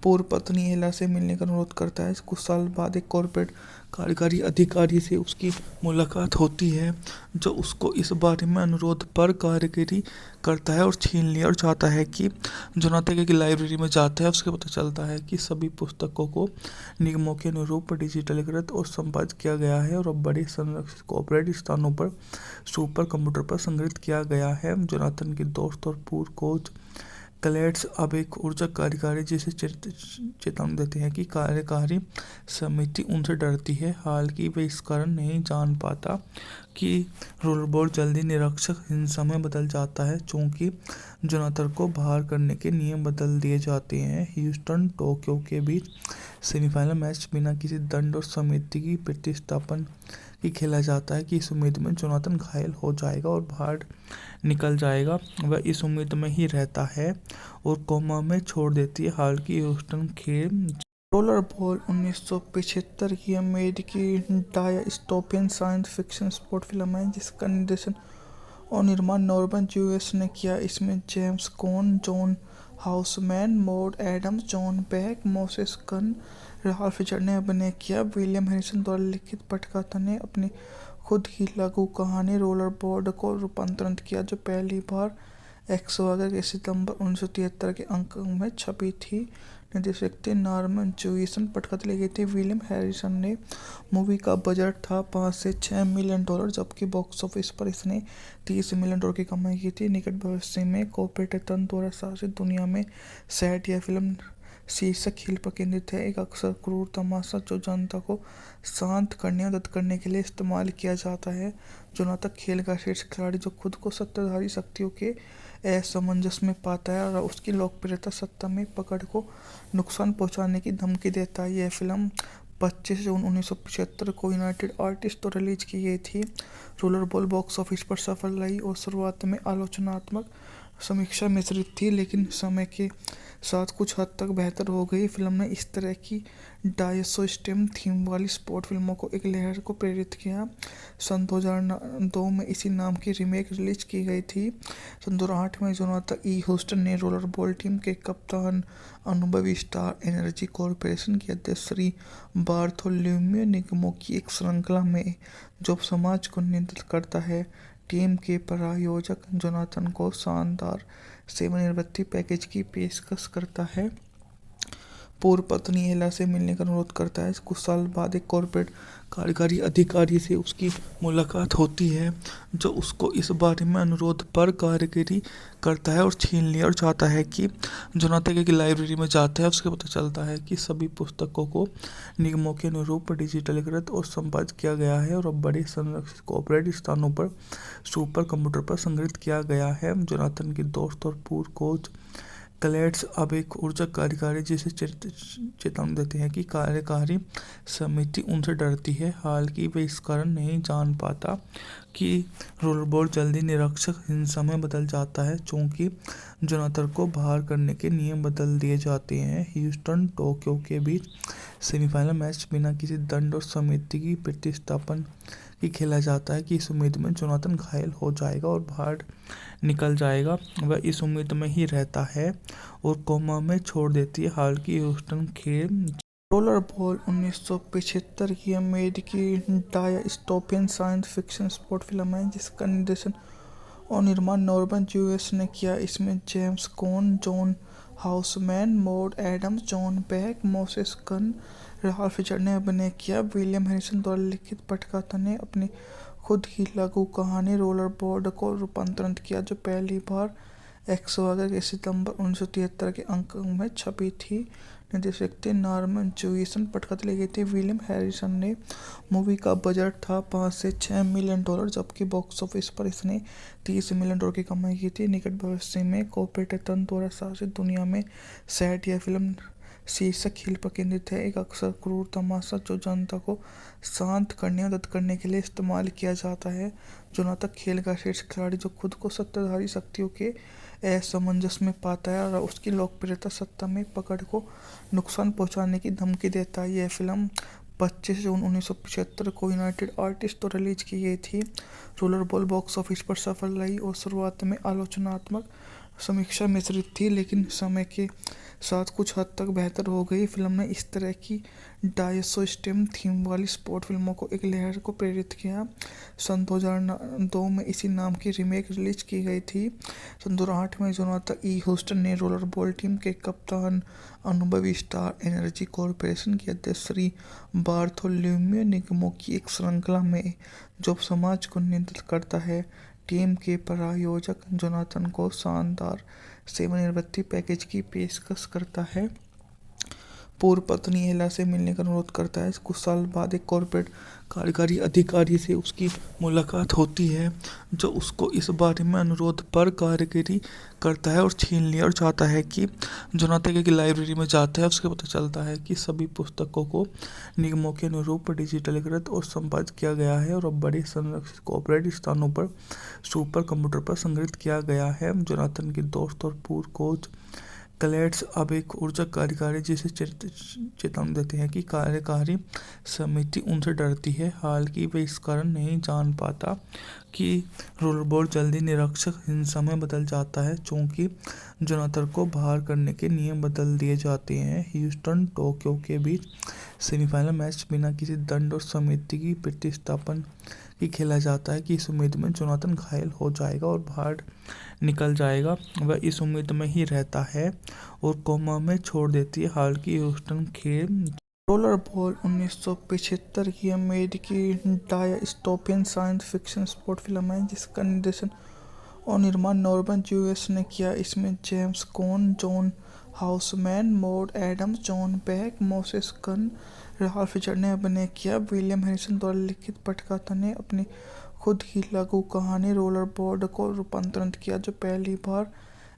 पूर्व पत्नी एला से मिलने का अनुरोध करता है। कुछ साल बाद एक कॉर्पोरेट कार्यकारी अधिकारी से उसकी मुलाकात होती है, जो उसको इस बारे में अनुरोध पर कारीगरी करता है और छीन लिया और चाहता है कि जोनाथन की लाइब्रेरी में जाता है। उसके पता चलता है कि सभी पुस्तकों को निगमों के अनुरूप डिजिटलीकृत और संपादित किया गया है और अब बड़े संरक्षित कॉर्पोरेट स्थानों पर सुपर कंप्यूटर पर संग्रहित किया गया है। जोनाथन के दोस्त और पूर्व कोच क्लेड्स अब एक ऊर्जा कार्यकारी जिसे चेतावनी देते हैं कि कार्यकारी समिति उनसे डरती है। हालांकि वे इस कारण नहीं जान पाता कि रोलरबॉल जल्दी निरीक्षक हिंसा में बदल जाता है, चूंकि जोनाथन को बाहर करने के नियम बदल दिए जाते हैं। ह्यूस्टन टोक्यो के बीच सेमीफाइनल मैच बिना किसी दंड और समिति की प्रतिस्थापन की खेला जाता है कि इस उम्मीद में जोनाथन घायल हो जाएगा और बाहर निकल जाएगा। वह इस उम्मीद में ही रहता है और कोमा में छोड़ देती है। हालांकि ह्यूस्टन खेल रोलर बॉल 1975 की अमेरिकी dystopian science fiction sport film है, जिसका निर्देशन और निर्माण नॉर्मन जूइस ने किया। इसमें James Caan, John Houseman, Maud Adams, John Beck, Moses Gunn, Ralph Fisher ने अभिनय किया। विलियम हैरिसन द्वारा लिखित पटकथा ने अपनी खुद की लघु कहानी रोलर बॉल को रूपांतरित किया, जो पहली बार एक्सवागर के सितंबर 1973 के अंक में छपी थी। निर्देशक थे नॉर्मन जूइसन, पटकथा लिखे थे विलियम हैरिसन ने। मूवी का बजट था 5 से 6 मिलियन डॉलर, जबकि बॉक्स ऑफिस पर इसने 30 मिलियन डॉलर की कमाई की थी। निकट भविष्य में कॉर्पोरेट तंत्र द्वारा शासित दुनिया में सेट यह फिल्म शीर्षक खेल पर केंद्रित है, एक अक्सर क्रूर तमाशा जो जनता को शांत करने और मदद करने के लिए इस्तेमाल किया जाता है। जोनाथन खेल का शीर्ष खिलाड़ी जो खुद को सत्ताधारी शक्तियों के असमंजस में पाता है और उसकी लोकप्रियता सत्ता में पकड़ को नुकसान पहुंचाने की धमकी देता है। यह फिल्म 25 जून 1975 को यूनाइटेड आर्टिस्ट तो रिलीज की गई थी। रोलर बॉल बॉक्स ऑफिस पर सफल रही और शुरुआत में आलोचनात्मक समीक्षा मिश्रित थी, लेकिन समय के साथ कुछ हद तक बेहतर हो गई। फिल्म ने इस तरह की डायसो स्टेम थीम वाली स्पोर्ट फिल्मों को एक लहर को प्रेरित किया। सन 2002 में इसी नाम की रीमेक रिलीज की गई थी। सन 2008 में जोनाथन ई ह्यूस्टन ने रोलर बॉल टीम के कप्तान, अनुभवी स्टार एनर्जी कॉर्पोरेशन के अध्यक्ष श्री बार्थोलोम्यू निगमों की एक श्रृंखला में जो समाज को नियंत्रित करता है, टीम के प्रायोजक जोनाथन को शानदार सेवानिवृत्ति पैकेज की पेशकश करता है। पूर्व पत्नी एला से मिलने का अनुरोध करता है। कुछ साल बाद एक कॉर्पोरेट कार्यकारी अधिकारी से उसकी मुलाकात होती है, जो उसको इस बारे में अनुरोध पर कारीगरी करता है और छीन लिया और चाहता है कि जोनाथन की लाइब्रेरी में जाता है। उसके पता चलता है कि सभी पुस्तकों को निगमों के अनुरूप डिजिटलीकृत और संपादित किया गया है और अब बड़े संरक्षित कॉर्पोरेट स्थानों पर सुपर कंप्यूटर पर संग्रहित किया गया है। जोनाथन के दोस्त और पूर्व कोच क्लेड्स अब एक ऊर्जा कार्यकारी जिसे चेतावनी देते हैं कि कार्यकारी समिति उनसे डरती है। हालांकि वे इस कारण नहीं जान पाता कि रोलरबॉल जल्दी निरीक्षक हिंसा में बदल जाता है, चूंकि जोनाथन को बाहर करने के नियम बदल दिए जाते हैं। ह्यूस्टन टोक्यो के बीच सेमीफाइनल मैच बिना किसी दंड और समिति की प्रतिस्थापन की खेला जाता है कि इस उम्मीद में जोनाथन घायल हो जाएगा और बाहर निकल जाएगा। वह इस उम्मीद में ही रहता है और कोमा में छोड़ देती है। हालांकि ह्यूस्टन खेल रोलरबॉल 1975 की अमेरिकी dystopian science fiction sport film है जिसका निर्देशन और निर्माण नॉर्मन यूएस ने किया। इसमें James Caan, John Houseman, Maud Adams, John Beck, Moses Gunn, Ralph Fisher ने अभिनय किया। विलियम हैरिसन द्वारा लिखित पटकथा ने अपनी खुद की लघु कहानी रोलरबॉल को रूपांतरित किया, जो पहली बार 111 के सितंबर 1973 के अंक में छपी थी। निर्देशक थे नॉर्मन जूइसन, पटकथा लिखी थी विलियम हैरिसन ने। मूवी का बजट था 5 से 6 मिलियन डॉलर, जबकि बॉक्स ऑफिस पर इसने 30 मिलियन डॉलर की कमाई की थी। निकट भविष्य में कॉर्पोरेट तंत्र द्वारा शासित दुनिया में सैट यह फिल्म शीर्षक खेल पर केंद्रित है, एक अक्सर क्रूर तमाशा जो जनता को शांत करने और मदद करने के लिए इस्तेमाल किया जाता है। जोनाथन खेल का शीर्ष खिलाड़ी जो खुद को सत्ताधारी शक्तियों के असमंजस में पाता है और उसकी लोकप्रियता सत्ता में पकड़ को नुकसान पहुंचाने की धमकी देता है। यह फिल्म 25 जून 1975 को यूनाइटेड आर्टिस्ट द्वारा रिलीज की गई थी। रोलरबॉल बॉक्स ऑफिस पर सफल रही और शुरुआत में आलोचनात्मक समीक्षा मिश्रित थी, लेकिन समय के साथ कुछ हद तक बेहतर हो गई। फिल्म ने इस तरह की डायस्टोपियन थीम वाली स्पोर्ट फिल्मों को एक लहर को प्रेरित किया। सन 2002 में इसी नाम की रीमेक रिलीज की गई थी। सन 2008 में जोनाथन ई ह्यूस्टन ने रोलरबॉल टीम के कप्तान, अनुभवी स्टार एनर्जी कॉर्पोरेशन के अध्यक्ष श्री बार्थोलोम्यू निगमों की एक श्रृंखला में जो समाज को नियंत्रित करता है, टीम के प्रायोजक जोनाथन को शानदार सेवानिवृत्ति पैकेज की पेशकश करता है। पूर्व पत्नी एला से मिलने का अनुरोध करता है। कुछ साल बाद एक कॉर्पोरेट कार्यकारी अधिकारी से उसकी मुलाकात होती है, जो उसको इस बारे में अनुरोध पर कार्यकारी करता है और छीन लिया और चाहता है कि जोनाथन की लाइब्रेरी में जाता है। उसके पता चलता है कि सभी पुस्तकों को निगमों के अनुरूप डिजिटलीकृत और संपादित किया गया है और अब बड़े संरक्षित कॉर्पोरेट स्थानों पर सुपर कंप्यूटर पर संग्रहित किया गया है। जोनाथन के दोस्त और पूर्व कोच क्लेट्स अब एक ऊर्जा कार्यकारी जिसे चेतावनी देते हैं कि कार्यकारी समिति उनसे डरती है। हालांकि वे इस कारण नहीं जान पाता कि रोलरबॉल जल्दी निरीक्षक हिंसा में बदल जाता है, चूंकि जोनाथन को बाहर करने के नियम बदल दिए जाते हैं। ह्यूस्टन टोक्यो के बीच सेमीफाइनल मैच बिना किसी दंड और समिति की प्रतिस्थापन की खेला जाता है कि इस उम्मीद में जोनाथन घायल हो जाएगा और बाहर निकल जाएगा। वह इस उम्मीद में ही रहता है और कोमा में छोड़ देती है। हालांकि ह्यूस्टन खेल रोलरबॉल 1975 की अमेरिकी dystopian science fiction sport film है जिसका निर्देशन और निर्माण नॉर्मन यूएस ने किया। इसमें James Caan, John Houseman, Maud Adams, John Beck, Moses Gunn, Ralph Fisher ने अभिनय किया। विलियम हैरिसन द्वारा लिखित पटकथा ने अपनी खुद की लघु कहानी रोलरबॉल को रूपांतरित किया, जो पहली बार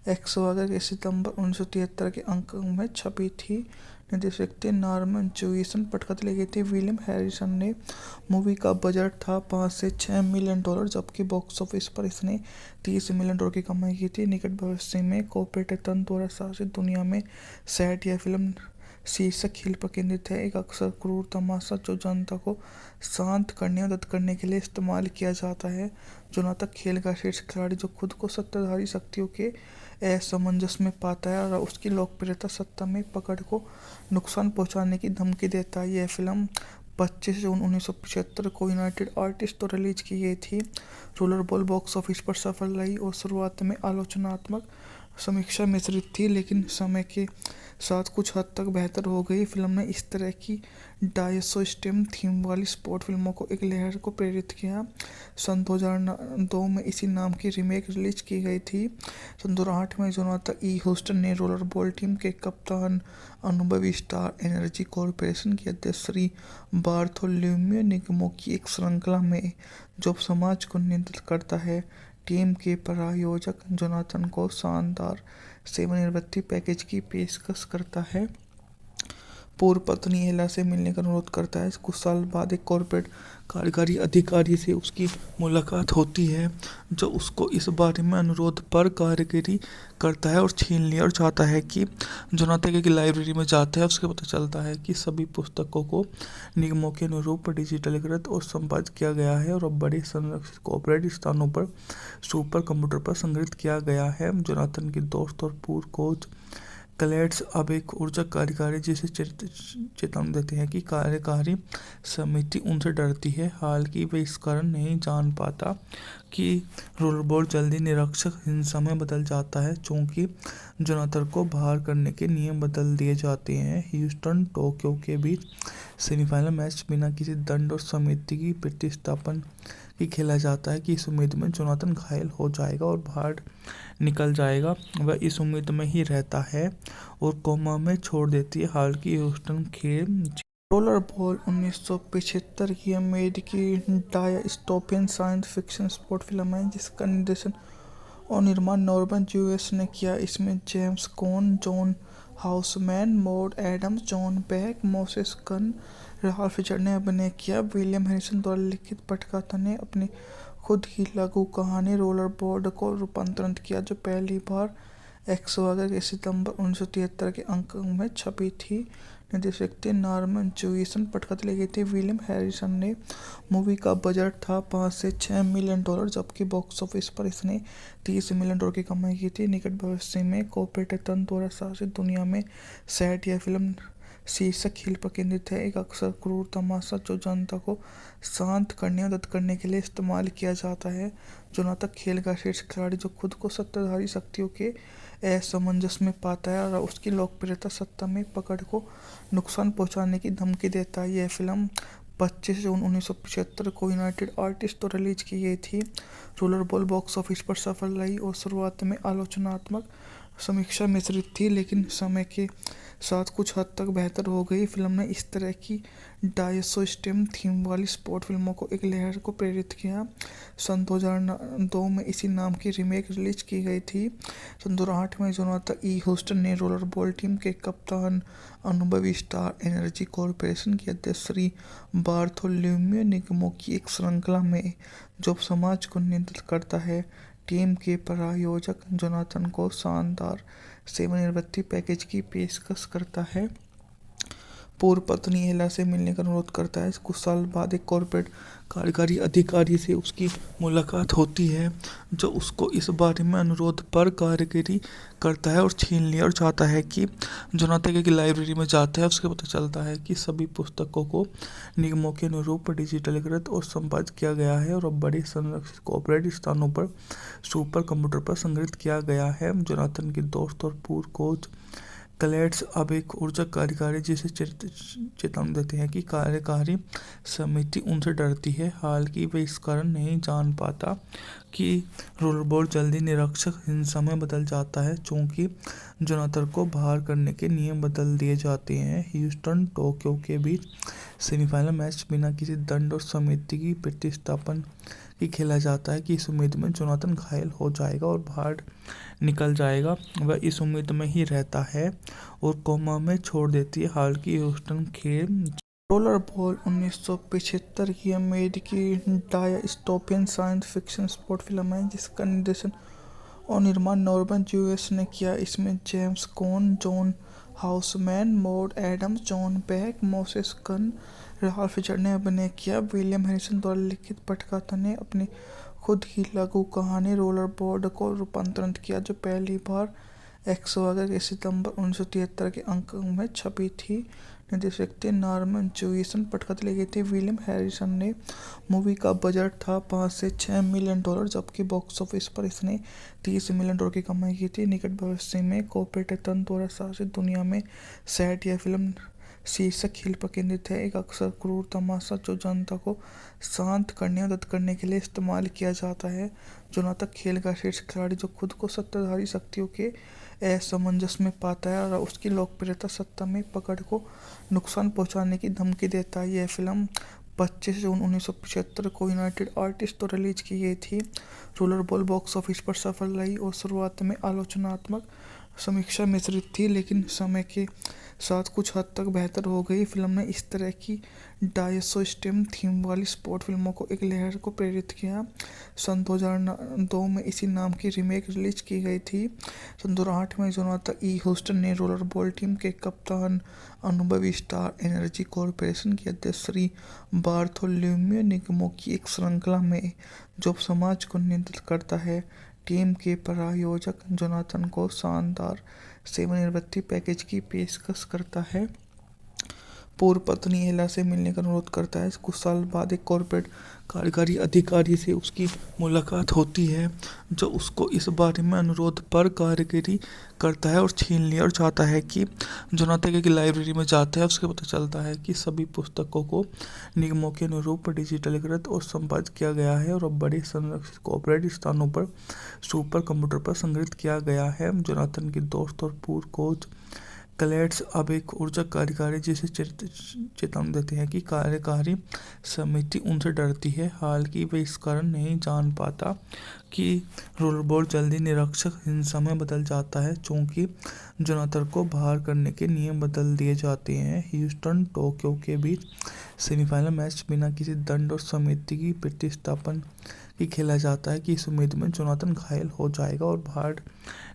111 के सितंबर 1973 के अंक में छपी थी। निर्देशक थे नॉर्मन जूइसन, पटकथा लिखी थी विलियम हैरिसन ने। मूवी का बजट था 5 से 6 मिलियन डॉलर, जबकि बॉक्स ऑफिस पर इसने 30 मिलियन डॉलर की कमाई की थी। निकट भविष्य में कॉर्पोरेट तंत्र द्वारा शासित दुनिया में सैट यह फिल्म शीर्षक खेल पर केंद्रित है, एक अक्सर क्रूर तमाशा जो जनता को शांत करने और मदद करने के लिए इस्तेमाल किया जाता है। जोनाथन खेल का शीर्ष खिलाड़ी जो खुद को सत्ताधारी शक्तियों के असमंजस में पाता है और उसकी लोकप्रियता सत्ता में पकड़ को नुकसान पहुंचाने की धमकी देता है। यह फिल्म 25 जून 1975 को यूनाइटेड आर्टिस्ट द्वारा रिलीज की गई थी। रोलरबॉल बॉक्स ऑफिस पर सफल रही और शुरुआत में आलोचनात्मक समीक्षा मिश्रित थी, लेकिन समय के साथ कुछ हद तक बेहतर हो गई। फिल्म ने इस तरह की डायस्टोपियन थीम वाली स्पोर्ट फिल्मों को एक लहर को प्रेरित किया। सन 2002 में इसी नाम की रीमेक रिलीज की गई थी। सन 2008 में जोनाथन ई ह्यूस्टन ने रोलरबॉल टीम के कप्तान, अनुभवी स्टार एनर्जी कॉर्पोरेशन के अध्यक्ष श्री बार्थोलोम्यू निगमों की एक श्रृंखला में जो समाज को नियंत्रित करता है, टीम के प्रायोजक जोनाथन को शानदार सेवानिवृत्ति पैकेज की पेशकश करता है। पूर्व पत्नी एला से मिलने का अनुरोध करता है। कुछ साल बाद एक कॉर्पोरेट कार्यकारी अधिकारी से उसकी मुलाकात होती है, जो उसको इस बारे में अनुरोध पर कारीगरी करता है और छीन लिया, और चाहता है कि जोनाथन की लाइब्रेरी में जाता है। उसके पता चलता है कि सभी पुस्तकों को निगमों के अनुरूप डिजिटलीकृत और संपादित किया गया है और अब बड़े संरक्षित कॉर्पोरेट स्थानों पर सुपर कंप्यूटर पर संग्रहित किया गया है। जोनाथन के दोस्त और पूर्व कोच क्लेड्स अब एक ऊर्जा कार्यकारी जिसे चेतावनी देते हैं कि कार्यकारी समिति उनसे डरती है। हालांकि वे इस कारण नहीं जान पाता कि रोलरबॉल जल्दी निरीक्षक हिंसा में बदल जाता है, चूंकि जोनाथन को बाहर करने के नियम बदल दिए जाते हैं। ह्यूस्टन टोक्यो के बीच सेमीफाइनल मैच बिना किसी दंड और समिति की प्रतिस्थापन की खेला जाता है कि इस उम्मीद में जोनाथन घायल हो जाएगा और बाहर निकल जाएगा। वह इस उम्मीद में ही रहता है और कोमा में छोड़ देती है। हालांकि ह्यूस्टन खेल रोलरबॉल 1975 की अमेरिकी dystopian science fiction sport film है, जिसका निर्देशन और निर्माण नॉर्मन यूएस ने किया। इसमें James Caan, John Houseman, Maud Adams, John Beck, Moses Gunn, Ralph Fisher ने अभिनय किया। विलियम हैरिसन द्वारा लिखित पटकथा ने अपनी खुद की लघु कहानी रोलरबॉल को रूपांतरित किया, जो पहली बार 111 के सितंबर 1973 के अंक में छपी थी। निर्देशक थे नॉर्मन जूइसन, पटकथा लिखी थी विलियम हैरिसन ने। मूवी का बजट था $5 से $6 मिलियन, जबकि बॉक्स ऑफिस पर इसने $30 मिलियन की कमाई की थी। निकट भविष्य में कॉर्पोरेट तंत्र द्वारा शासित दुनिया में सेट यह फिल्म शीर्षक खेल पर केंद्रित है, एक अक्सर क्रूर तमाशा जो जनता को शांत करने और मदद करने के लिए इस्तेमाल किया जाता है। जोनाथन खेल का शीर्ष खिलाड़ी जो खुद को सत्ताधारी शक्तियों के असमंजस में पाता है और उसकी लोकप्रियता सत्ता में पकड़ को नुकसान पहुंचाने की धमकी देता है। यह फिल्म 25 जून 1975 को यूनाइटेड आर्टिस्ट तो रिलीज की गई थी। रोलरबॉल बॉक्स ऑफिस पर सफल रही और शुरुआत में आलोचनात्मक समीक्षा मिश्रित थी, लेकिन समय के साथ कुछ हद तक बेहतर हो गई। फिल्म ने इस तरह की डायस्टोपियन थीम वाली स्पोर्ट फिल्मों को एक लहर को प्रेरित किया। सन 2002 में इसी नाम की रीमेक रिलीज की गई थी। सन 2008 में जोनाथन ई. ह्यूस्टन ने रोलरबॉल टीम के कप्तान, अनुभवी स्टार एनर्जी कॉर्पोरेशन के अध्यक्ष श्री बार्थोलोम्यू निगमों की एक श्रृंखला में जो समाज को नियंत्रित करता है, टीम के प्रायोजक जोनाथन को शानदार सेवानिवृत्ति पैकेज की पेशकश करता है। पूर्व पत्नी एला से मिलने का अनुरोध करता है। कुछ साल बाद एक कॉर्पोरेट कार्यकारी अधिकारी से उसकी मुलाकात होती है, जो उसको इस बारे में अनुरोध पर कारीगरी करता है और छीन लिया, और चाहता है कि जोनाथन की लाइब्रेरी में जाता है। उसके पता चलता है कि सभी पुस्तकों को निगमों के अनुरूप डिजिटलीकृत और संपादित किया गया है और अब बड़े संरक्षित कॉर्पोरेट स्थानों पर सुपर कंप्यूटर पर संग्रहित किया गया है। जोनाथन के दोस्त और पूर्व कोच क्लेड्स अब एक ऊर्जा कार्यकारी जिसे चेतावनी देते हैं कि कार्यकारी समिति उनसे डरती है। हालांकि वे इस कारण नहीं जान पाता कि रोलरबॉल जल्दी निरीक्षक हिंसा में बदल जाता है, चूंकि जोनाथन को बाहर करने के नियम बदल दिए जाते हैं। ह्यूस्टन टोक्यो के बीच सेमीफाइनल मैच बिना किसी दंड और समिति की प्रतिस्थापन की खेला जाता है कि इस उम्मीद में जोनाथन घायल हो जाएगा और बाहर निकल जाएगा। वह इस उम्मीद में ही रहता है और कोमा में छोड़ देती है। हालांकि ह्यूस्टन खेल रोलरबॉल 1975 की अमेरिकी dystopian science fiction sport film है, जिसका निर्देशन और निर्माण नॉर्मन यूएस ने किया। इसमें James Caan, John Houseman, Maud Adams, John Beck, Moses Gunn, Ralph Fisher ने अभिनय किया। विलियम हैरिसन द्वारा लिखित पटकथा ने अपनी खुद की लघु कहानी रोलरबॉल को रूपांतरित किया, जो पहली बार 111 के सितंबर 1973 के अंक में छपी थी। निर्देशक थे नॉर्मन जूइसन, पटकथा लिखी थी विलियम हैरिसन ने। मूवी का बजट था $5 से $6 मिलियन, जबकि बॉक्स ऑफिस पर इसने $30 मिलियन की कमाई की थी। निकट भविष्य में कॉर्पोरेट तंत्र द्वारा शासित दुनिया में सेट यह फिल्म शीर्षक खेल पर केंद्रित है, एक अक्सर क्रूर तमाशा जो जनता को शांत करने और मदद करने के लिए इस्तेमाल किया जाता है। जोनाथन खेल का शीर्ष खिलाड़ी जो खुद को सत्ताधारी शक्तियों के असमंजस में पाता है और उसकी लोकप्रियता सत्ता में पकड़ को नुकसान पहुंचाने की धमकी देता है। यह फिल्म 25 जून 1975 को यूनाइटेड आर्टिस्ट तो रिलीज की गई थी। रोलरबॉल बॉक्स ऑफिस पर सफल रही और शुरुआत में आलोचनात्मक समीक्षा मिश्रित थी, लेकिन समय के साथ कुछ हद तक बेहतर हो गई। फिल्म ने इस तरह की डायसोस्टेम थीम वाली स्पोर्ट फिल्मों को एक लहर को प्रेरित किया। सन 2002 में इसी नाम की रीमेक रिलीज की गई थी। सन 2008 में जोनाथन ई ह्यूस्टन ने रोलर बॉल टीम के कप्तान, अनुभवी स्टार एनर्जी कॉर्पोरेशन के अध्यक्ष श्री बार्थोलोम्यू निगमों की एक श्रृंखला में जो समाज को नियंत्रित करता है, टीम के प्रायोजक जोनाथन को शानदार सेवानिवृत्ति पैकेज की पेशकश करता है। पूर्व पत्नी एला से मिलने का अनुरोध करता है। कुछ साल बाद एक कॉर्पोरेट कार्यकारी अधिकारी से उसकी मुलाकात होती है, जो उसको इस बारे में अनुरोध पर कारीगरी करता है और छीन लिया और चाहता है कि जोनाथन की लाइब्रेरी में जाता है। उसके पता चलता है कि सभी पुस्तकों को निगमों के अनुरूप डिजिटलीकृत और संपादित किया गया है और अब बड़े संरक्षित कॉर्पोरेट स्थानों पर सुपर कंप्यूटर पर संग्रहित किया गया है। जोनाथन के दोस्त और पूर्व कोच क्लेड्स अब एक ऊर्जा कार्यकारी जिसे चेतावनी देते हैं कि कार्यकारी समिति उनसे डरती है। हालांकि वे इस कारण नहीं जान पाता कि रोलबॉल जल्दी निरीक्षक हिंसा में बदल जाता है, चूंकि जोनाथन को बाहर करने के नियम बदल दिए जाते हैं। ह्यूस्टन टोक्यो के बीच सेमीफाइनल मैच बिना किसी दंड और समिति की प्रतिस्थापन की खेला जाता है कि इस उम्मीद में जोनाथन घायल हो जाएगा और बाहर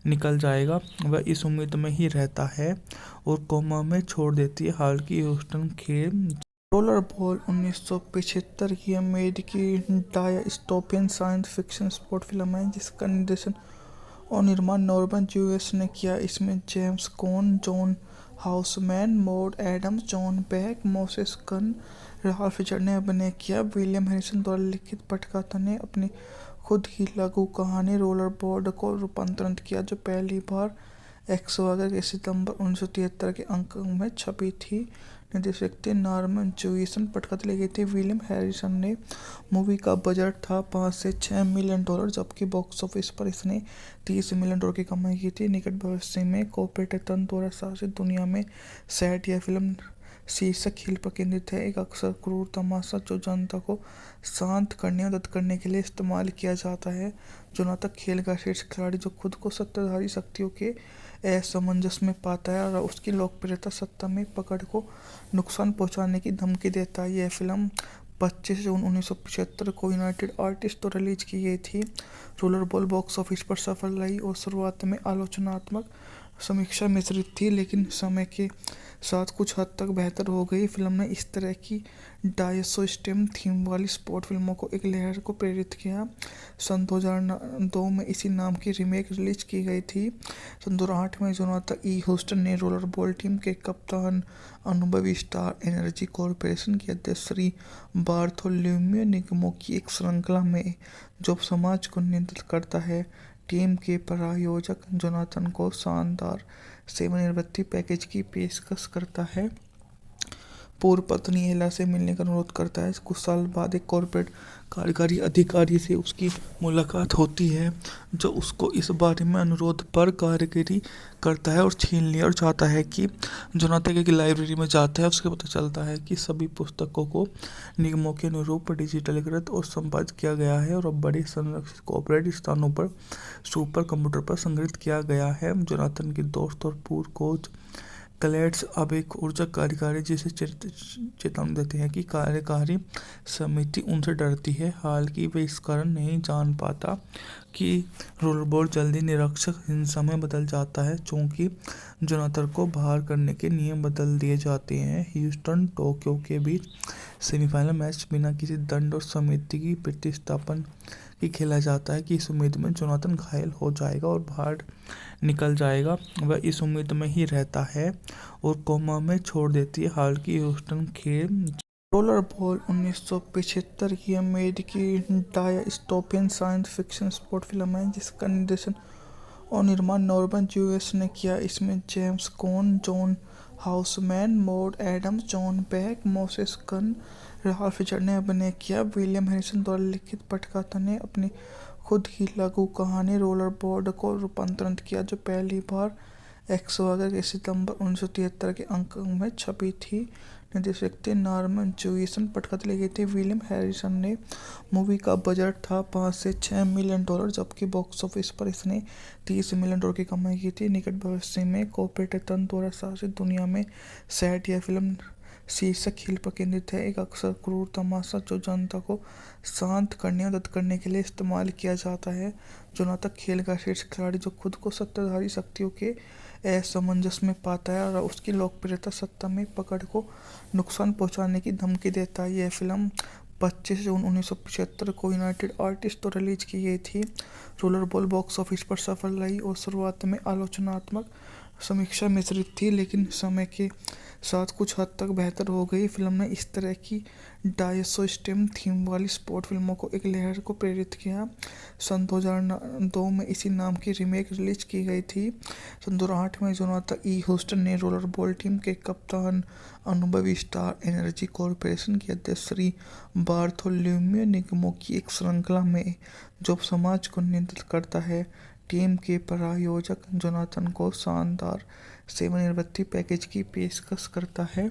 निकल जाएगा। वह इस उम्मीद में ही रहता है और कोमा में छोड़ देती है। हालांकि ह्यूस्टन खेल रोलर बॉल 1975 की अमेरिकी dystopian science fiction sport film है जिसका निर्देशन और निर्माण नॉर्मन ज्यूएस ने किया। इसमें James Caan, John Houseman, Maud Adams, John Beck, Moses Gunn, Ralph Fisher ने अभिनय किया। विलियम हैरिसन द्वारा लिखित पटकथा ने अपनी खुद की लघु कहानी रोलर बॉल को रूपांतरित किया, जो पहली बार 111 के सितंबर 1973 के अंक में छपी थी। निर्देशक थे नॉर्मन ज्यूएस, पटकथा लिखी थी विलियम हैरिसन ने। मूवी का बजट था $5 से $6 मिलियन, जबकि बॉक्स ऑफिस पर इसने $30 मिलियन की कमाई की थी। निकट भविष्य में कॉर्पोरेट तंत्र द्वारा शासित दुनिया में सैट यह फिल्म शीर्षक खेल पर केंद्रित है, एक अक्सर क्रूर तमाशा जो जनता को शांत करने और मदद करने के लिए इस्तेमाल किया जाता है। जोनाथन खेल का शीर्ष खिलाड़ी जो खुद को सत्ताधारी शक्तियों के असमंजस में पाता है और उसकी लोकप्रियता सत्ता में पकड़ को नुकसान पहुंचाने की धमकी देता है। यह फिल्म 25 जून 1975 को यूनाइटेड आर्टिस्ट तो रिलीज की गई थी। रोलर बॉल बॉक्स ऑफिस पर सफल रही और शुरुआत में आलोचनात्मक समीक्षा मिश्रित थी, लेकिन समय के साथ कुछ हद तक बेहतर हो गई। फिल्म ने इस तरह की डायसोस्टेम थीम वाली स्पोर्ट फिल्मों को एक लहर को प्रेरित किया। सन 2002 में इसी नाम की रीमेक रिलीज की गई थी। सन 2008 में जोनाथन ई ह्यूस्टन ने रोलर बॉल टीम के कप्तान, अनुभवी स्टार एनर्जी कॉर्पोरेशन के अध्यक्ष श्री बार्थोलोम्यू निगमों की एक श्रृंखला में जो समाज को नियंत्रित करता है, टीम के प्रायोजक जोनाथन को शानदार सेवानिवृत्ति पैकेज की पेशकश करता है। पूर्व पत्नी एला से मिलने का अनुरोध करता है। कुछ साल बाद एक कॉर्पोरेट कार्यकारी अधिकारी से उसकी मुलाकात होती है, जो उसको इस बारे में अनुरोध पर कारीगरी करता है और छीन लिया और चाहता है कि जोनाथन की लाइब्रेरी में जाता है। उसके पता चलता है कि सभी पुस्तकों को निगमों के अनुरूप डिजिटलीकृत और संपादित किया गया है और अब बड़े संरक्षित कॉर्पोरेट स्थानों पर सुपर कंप्यूटर पर संग्रहित किया गया है। जोनाथन के दोस्त और पूर्व कोच क्लेड्स अब एक ऊर्जा कार्यकारी जिसे चेतावनी देते हैं कि कार्यकारी समिति उनसे डरती है। हालांकि वे इस कारण नहीं जान पाता कि रोलबॉल जल्दी निरीक्षक हिंसा में बदल जाता है, चूंकि जोनाथन को बाहर करने के नियम बदल दिए जाते हैं। ह्यूस्टन टोक्यो के बीच सेमीफाइनल मैच बिना किसी दंड और समिति की प्रतिस्थापन की खेला जाता है कि इस उम्मीद में जोनाथन घायल हो जाएगा और बाहर निकल जाएगा। वह इस उम्मीद में ही रहता है और कोमा में छोड़ देती है। हालांकि ह्यूस्टन खेल रोलर बॉल 1975 की अमेरिकी dystopian science fiction sport film है जिसका निर्देशन और निर्माण नॉर्मन ज्यूएस ने किया। इसमें James Caan, John Houseman, Maud Adams, John Beck, Moses Gunn, Ralph Fisher ने अभिनय किया। विलियम हैरिसन द्वारा लिखित पटकथा ने अपनी खुद की लघु कहानी रोलर बॉल को रूपांतरित किया, जो पहली बार 111 के सितंबर 1973 के अंक में छपी थी। निर्देशक थे नॉर्मन जूइसन, पटकथा लिखी थी विलियम हैरिसन ने। मूवी का बजट था $5 से $6 मिलियन, जबकि बॉक्स ऑफिस पर इसने $30 मिलियन की कमाई की थी। निकट भविष्य में कॉर्पोरेट तंत्र द्वारा शासित दुनिया में सैट यह फिल्म शीर्षक खेल पर केंद्रित है, एक अक्सर क्रूर तमाशा जो जनता को शांत करने और मदद करने के लिए इस्तेमाल किया जाता है। जोनाथन खेल का शीर्ष खिलाड़ी जो खुद को सत्ताधारी शक्तियों के असमंजस में पाता है और उसकी लोकप्रियता सत्ता में पकड़ को नुकसान पहुंचाने की धमकी देता है। यह फिल्म 25 जून 1975 को यूनाइटेड आर्टिस्ट तो रिलीज की गई थी। रोलर बॉल बॉक्स ऑफिस पर सफल रही और शुरुआत में आलोचनात्मक समीक्षा मिश्रित थी, लेकिन समय के साथ कुछ हद तक बेहतर हो गई। फिल्म ने इस तरह की डायसोस्टेम थीम वाली स्पोर्ट फिल्मों को एक लहर को प्रेरित किया। सन 2002 में इसी नाम की रीमेक रिलीज की गई थी। सन 2008 में जोनाथन ई ह्यूस्टन ने रोलर बॉल टीम के कप्तान, अनुभवी स्टार एनर्जी कॉरपोरेशन के अध्यक्ष श्री बार्थोलोम्यू निगमों की एक श्रृंखला में जो समाज को नियंत्रित करता है, टीम के प्रायोजक जोनाथन को शानदार सेवानिवृत्ति पैकेज की पेशकश करता है।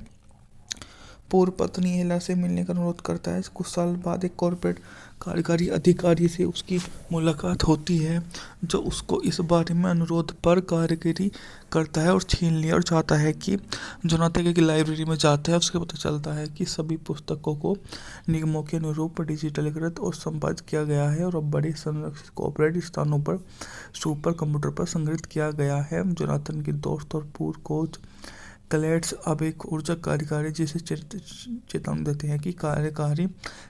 पूर्व पत्नी एला से मिलने का अनुरोध करता है। कुछ साल बाद एक कॉर्पोरेट कार्यकारी अधिकारी से उसकी मुलाकात होती है, जो उसको इस बारे में अनुरोध पर कारीगरी करता है और छीन लिया और चाहता है कि जोनाथन की लाइब्रेरी में जाता है। उसके पता चलता है कि सभी पुस्तकों को निगमों के अनुरूप डिजिटलीकृत और संपादित किया गया है और अब बड़े संरक्षित कॉर्पोरेट स्थानों पर सुपर कंप्यूटर पर संग्रहित किया गया है। जोनाथन के दोस्त और पूर्व कोच क्लेड्स अब एक ऊर्जा कार्यकारी जिसे चेतावनी देते हैं कि कार्यकारी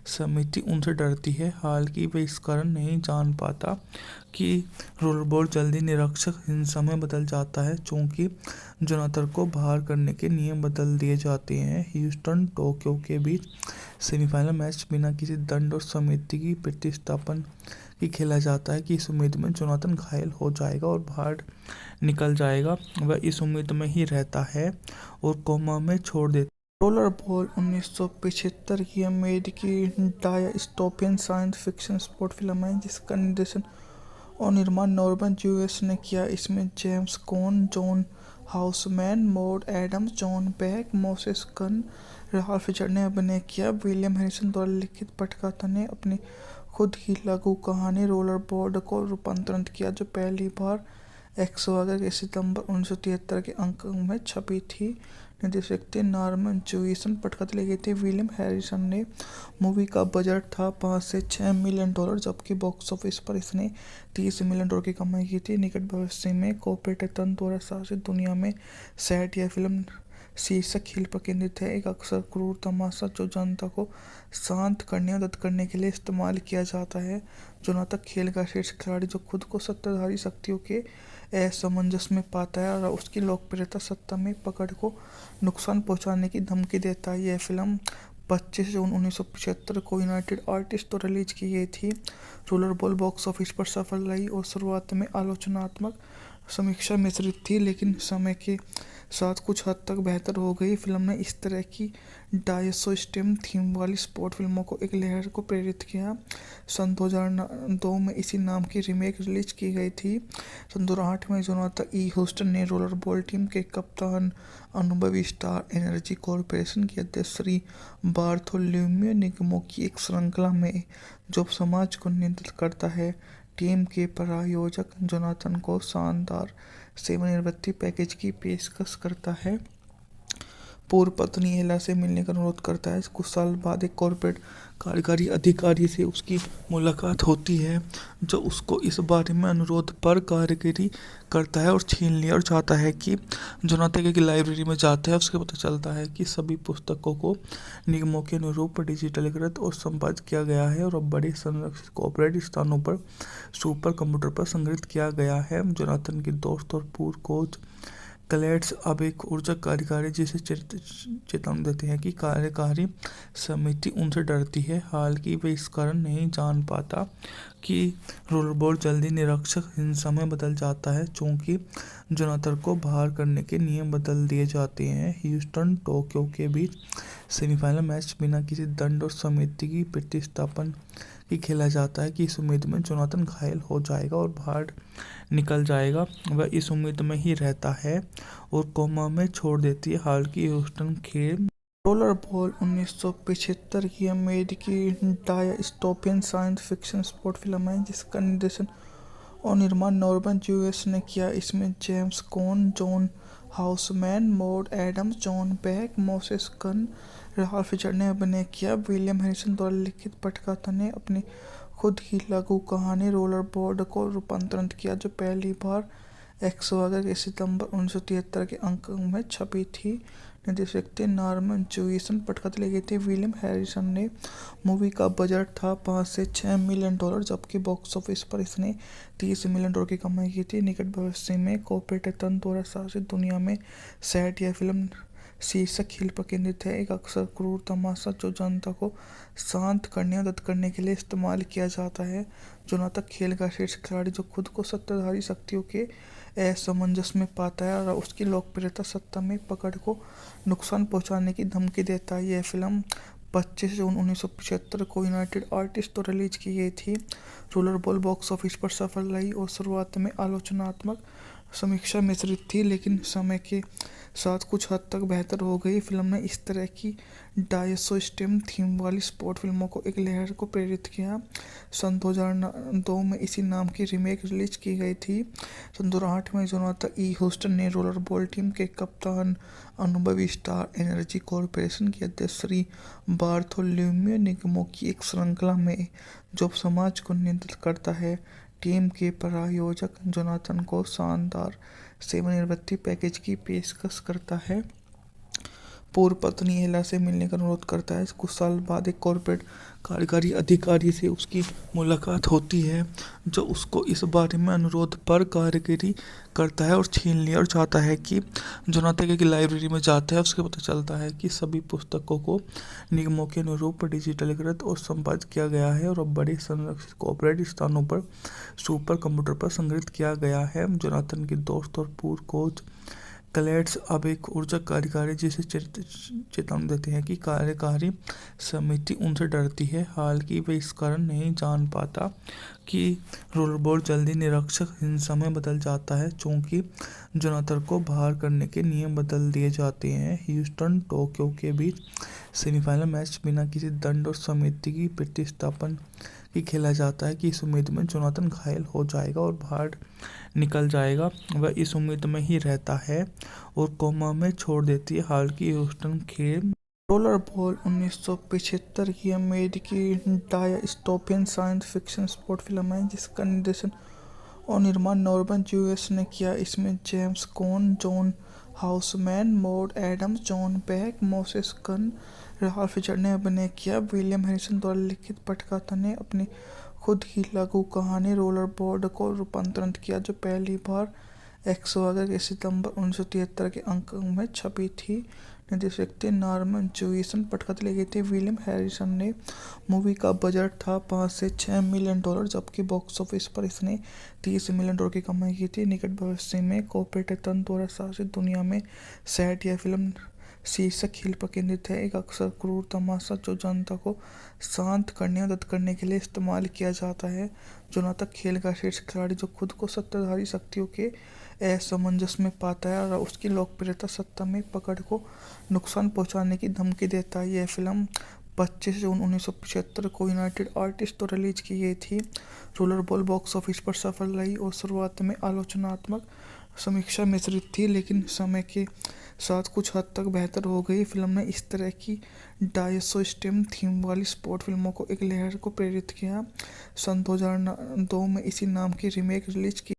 समिति उनसे डरती है। हालांकि वे इस कारण नहीं जान पाता कि रोलबॉल जल्दी निरीक्षक हिंसा में बदल जाता है, चूंकि जोनाथन को बाहर करने के नियम बदल दिए जाते हैं। ह्यूस्टन टोक्यो के बीच सेमीफाइनल मैच बिना किसी दंड और समिति की प्रतिस्थापन की खेला जाता है कि इस उम्मीद में जोनाथन घायल हो जाएगा और बाहर निकल जाएगा। वह इस उम्मीद में ही रहता है और कोमा में छोड़ देता है। रोलर बॉल 1975 की अमेरिकी dystopian science fiction sport film है, जिसका निर्देशन और निर्माण नॉर्मन जूइस ने किया। इसमें James Caan, John Houseman, Maud Adams, John Beck, Moses Gunn, Ralph Fisher ने अभिनय किया। विलियम हैरिसन द्वारा लिखित पटकथा ने अपनी खुद की लघु कहानी रोलर बॉल को रूपांतरित किया, जो पहली बार 11 सितंबर 1973 के अंक में छपी थी। निर्देशक थे नॉर्मन जूइसन, पटकथा लिखी थी विलियम हैरिसन ने। मूवी का बजट था $5 से $6 मिलियन, जबकि बॉक्स ऑफिस पर इसने $30 मिलियन की कमाई की थी। निकट भविष्य में कॉर्पोरेट तंत्र द्वारा शासित दुनिया में सैट यह फिल्म शीर्षक खेल पर केंद्रित है, एक अक्सर क्रूर तमाशा जो जनता को शांत करने और मदद करने के लिए इस्तेमाल किया जाता है। जोनाथन खेल का शीर्ष खिलाड़ी जो खुद को सत्ताधारी शक्तियों के असमंजस में पाता है और उसकी लोकप्रियता सत्ता में पकड़ को नुकसान पहुंचाने की धमकी देता है। यह फिल्म 25 जून 1975 को यूनाइटेड आर्टिस्ट तो रिलीज की गई थी। रोलर बॉल बॉक्स ऑफिस पर सफल रही और शुरुआत में आलोचनात्मक समीक्षा मिश्रित थी, लेकिन समय के साथ कुछ हद तक बेहतर हो गई। फिल्म ने इस तरह की डायसोस्टेम थीम वाली स्पोर्ट फिल्मों को एक लहर को प्रेरित किया। सन 2002 में इसी नाम की रीमेक रिलीज की गई थी। सन 2008 में जोनाथन ई ह्यूस्टन ने रोलर बॉल टीम के कप्तान, अनुभवी स्टार एनर्जी कॉरपोरेशन के अध्यक्ष श्री बार्थोलोम्यू निगमों की एक श्रृंखला में जो समाज को नियंत्रित करता है, टीम के प्रायोजक जोनाथन को शानदार सेवानिवृत्ति पैकेज की पेशकश करता है। पूर्व पत्नी एला से मिलने का अनुरोध करता है। कुछ साल बाद एक कॉर्पोरेट कार्यकारी अधिकारी से उसकी मुलाकात होती है, जो उसको इस बारे में अनुरोध पर कारीगरी करता है और छीन लिया और चाहता है कि जोनाथन की लाइब्रेरी में जाता है। उसके पता चलता है कि सभी पुस्तकों को निगमों के अनुरूप डिजिटलीकृत और संपादित किया गया है और अब बड़े संरक्षित कॉर्पोरेट स्थानों पर सुपर कंप्यूटर पर संग्रहित किया गया है। जोनाथन के दोस्त और पूर्व कोच क्लेड्स अब एक ऊर्जा कार्यकारी जिसे चेतावनी देते हैं कि कार्यकारी समिति उनसे डरती है। हालांकि वे इस कारण नहीं जान पाता कि रोलबॉल जल्दी निरीक्षक हिंसा में बदल जाता है, चूंकि जोनाथन को बाहर करने के नियम बदल दिए जाते हैं। ह्यूस्टन टोक्यो के बीच सेमीफाइनल मैच बिना किसी दंड और समिति की प्रतिस्थापन की खेला जाता है कि इस उम्मीद में जोनाथन घायल हो जाएगा और बाहर निकल जाएगा। वह इस उम्मीद में ही रहता है और कोमा में छोड़ देती है। हालांकि ह्यूस्टन खेल रोलरबॉल 1975 की अमेरिकी dystopian science fiction sport film है जिसका निर्देशन और निर्माण नॉर्मन यूएस ने किया। इसमें James Caan, John Houseman, Maud Adams, John Beck, Moses Gunn, Ralph Fisher ने अभिनय किया। विलियम हैरिसन द्वारा लिखित पटकथा ने अपनी खुद की लघु कहानी रोलरबॉल को रूपांतरित किया, जो पहली बार एक्सवागर के सितंबर 1973 के अंक में छपी थी। निर्देशक थे नॉर्मन जूइसन, पटकथा लिखी थी विलियम हैरिसन ने। मूवी का बजट था $5 से $6 मिलियन, जबकि बॉक्स ऑफिस पर इसने $30 मिलियन की कमाई की थी। निकट भविष्य में कॉर्पोरेट तंत्र द्वारा शासित दुनिया में सेट यह फिल्म शीर्षक खेल पर केंद्रित है, एक अक्सर क्रूर तमाशा जो जनता को शांत करने और मदद करने के लिए इस्तेमाल किया जाता है। जो नाटक खेल का शीर्ष खिलाड़ी जो खुद को सत्ताधारी शक्तियों के असमंजस में पाता है और उसकी लोकप्रियता सत्ता में पकड़ को नुकसान पहुंचाने की धमकी देता है। यह फिल्म 25 जून 1975 को यूनाइटेड आर्टिस्ट तो रिलीज की गई थी। रोलरबॉल बॉक्स ऑफिस पर सफल रही और शुरुआत में आलोचनात्मक समीक्षा मिश्रित थी, लेकिन समय के साथ कुछ हद तक बेहतर हो गई। फिल्म ने इस तरह की डायसोस्टेम थीम वाली स्पोर्ट फिल्मों को एक लहर को प्रेरित किया। सन 2002 में इसी नाम की रीमेक रिलीज की गई थी। सन 2008 में जोनाथन ई ह्यूस्टन ने रोलरबॉल टीम के कप्तान, अनुभवी स्टार एनर्जी कॉर्पोरेशन के अध्यक्ष श्री बार्थोलोम्यू निगमों की एक श्रृंखला में जो समाज को नियंत्रित करता है, टीम के प्रायोजक जोनाथन को शानदार सेवानिवृत्ति पैकेज की पेशकश करता है। पूर्व पत्नी एला से मिलने का अनुरोध करता है। कुछ साल बाद एक कॉर्पोरेट कार्यकारी अधिकारी से उसकी मुलाकात होती है, जो उसको इस बारे में अनुरोध पर कारीगरी करता है और छीन लिया और चाहता है कि जोनाथन की लाइब्रेरी में जाता है। उसके पता चलता है कि सभी पुस्तकों को निगमों के अनुरूप डिजिटलीकृत और संपादित किया गया है और अब बड़े संरक्षित कॉर्पोरेट स्थानों पर सुपर कंप्यूटर पर संग्रहित किया गया है। जोनाथन के दोस्त और पूर्व कोच क्लेड्स अब एक ऊर्जा कार्यकारी जिसे चेतावनी देते हैं कि कार्यकारी समिति उनसे डरती है। हालांकि वे इस कारण नहीं जान पाता कि रोलरबॉल जल्दी निरीक्षक हिंसा में बदल जाता है, चूंकि जोनाथन को बाहर करने के नियम बदल दिए जाते हैं। ह्यूस्टन टोक्यो के बीच सेमीफाइनल मैच बिना किसी दंड और समिति की प्रतिस्थापन की खेला जाता है कि इस उम्मीद में जोनाथन घायल हो जाएगा और बाहर निकल जाएगा। वह इस उम्मीद में ही रहता है और कोमा में छोड़ देती है। हालांकि ह्यूस्टन खेल रोलरबॉल 1975 की अमेरिकी dystopian science fiction sport film है जिसका निर्देशन और निर्माण नॉर्मन यूएस ने किया। इसमें James Caan, John Houseman, Maud Adams, John Beck, Moses Gunn, Ralph Fisher ने अभिनय किया। विलियम हैरिसन द्वारा लिखित पटकथा ने अपनी खुद की लघु कहानी रोलरबॉल को रूपांतरित किया, जो पहली बार एक्सवागर के सितंबर 1973 के अंक में छपी थी। निर्देशक थे नॉर्मन जूइसन, पटकथा लिखी थी विलियम हैरिसन ने। मूवी का बजट था $5 से $6 मिलियन, जबकि बॉक्स ऑफिस पर इसने $30 मिलियन की कमाई की थी। निकट भविष्य में कॉर्पोरेट तंत्र द्वारा शासित दुनिया में सेट यह फिल्म शीर्षक खेल पर केंद्रित है, एक अक्सर क्रूर तमाशा जो जनता को शांत करने और मदद करने के लिए इस्तेमाल किया जाता है। जोनाथन खेल का शीर्ष खिलाड़ी जो खुद को सत्ताधारी शक्तियों के असमंजस में पाता है और उसकी लोकप्रियता सत्ता में पकड़ को नुकसान पहुंचाने की धमकी देता है। यह फिल्म 25 जून 1975 को यूनाइटेड आर्टिस्ट तो रिलीज की गई थी। रोलरबॉल बॉक्स ऑफिस पर सफल रही और शुरुआत में आलोचनात्मक समीक्षा मिश्रित थी, लेकिन समय के साथ कुछ हद तक बेहतर हो गई। फिल्म ने इस तरह की डायसोस्टेम थीम वाली स्पोर्ट फिल्मों को एक लहर को प्रेरित किया। सन 2002 में इसी नाम की रीमेक रिलीज की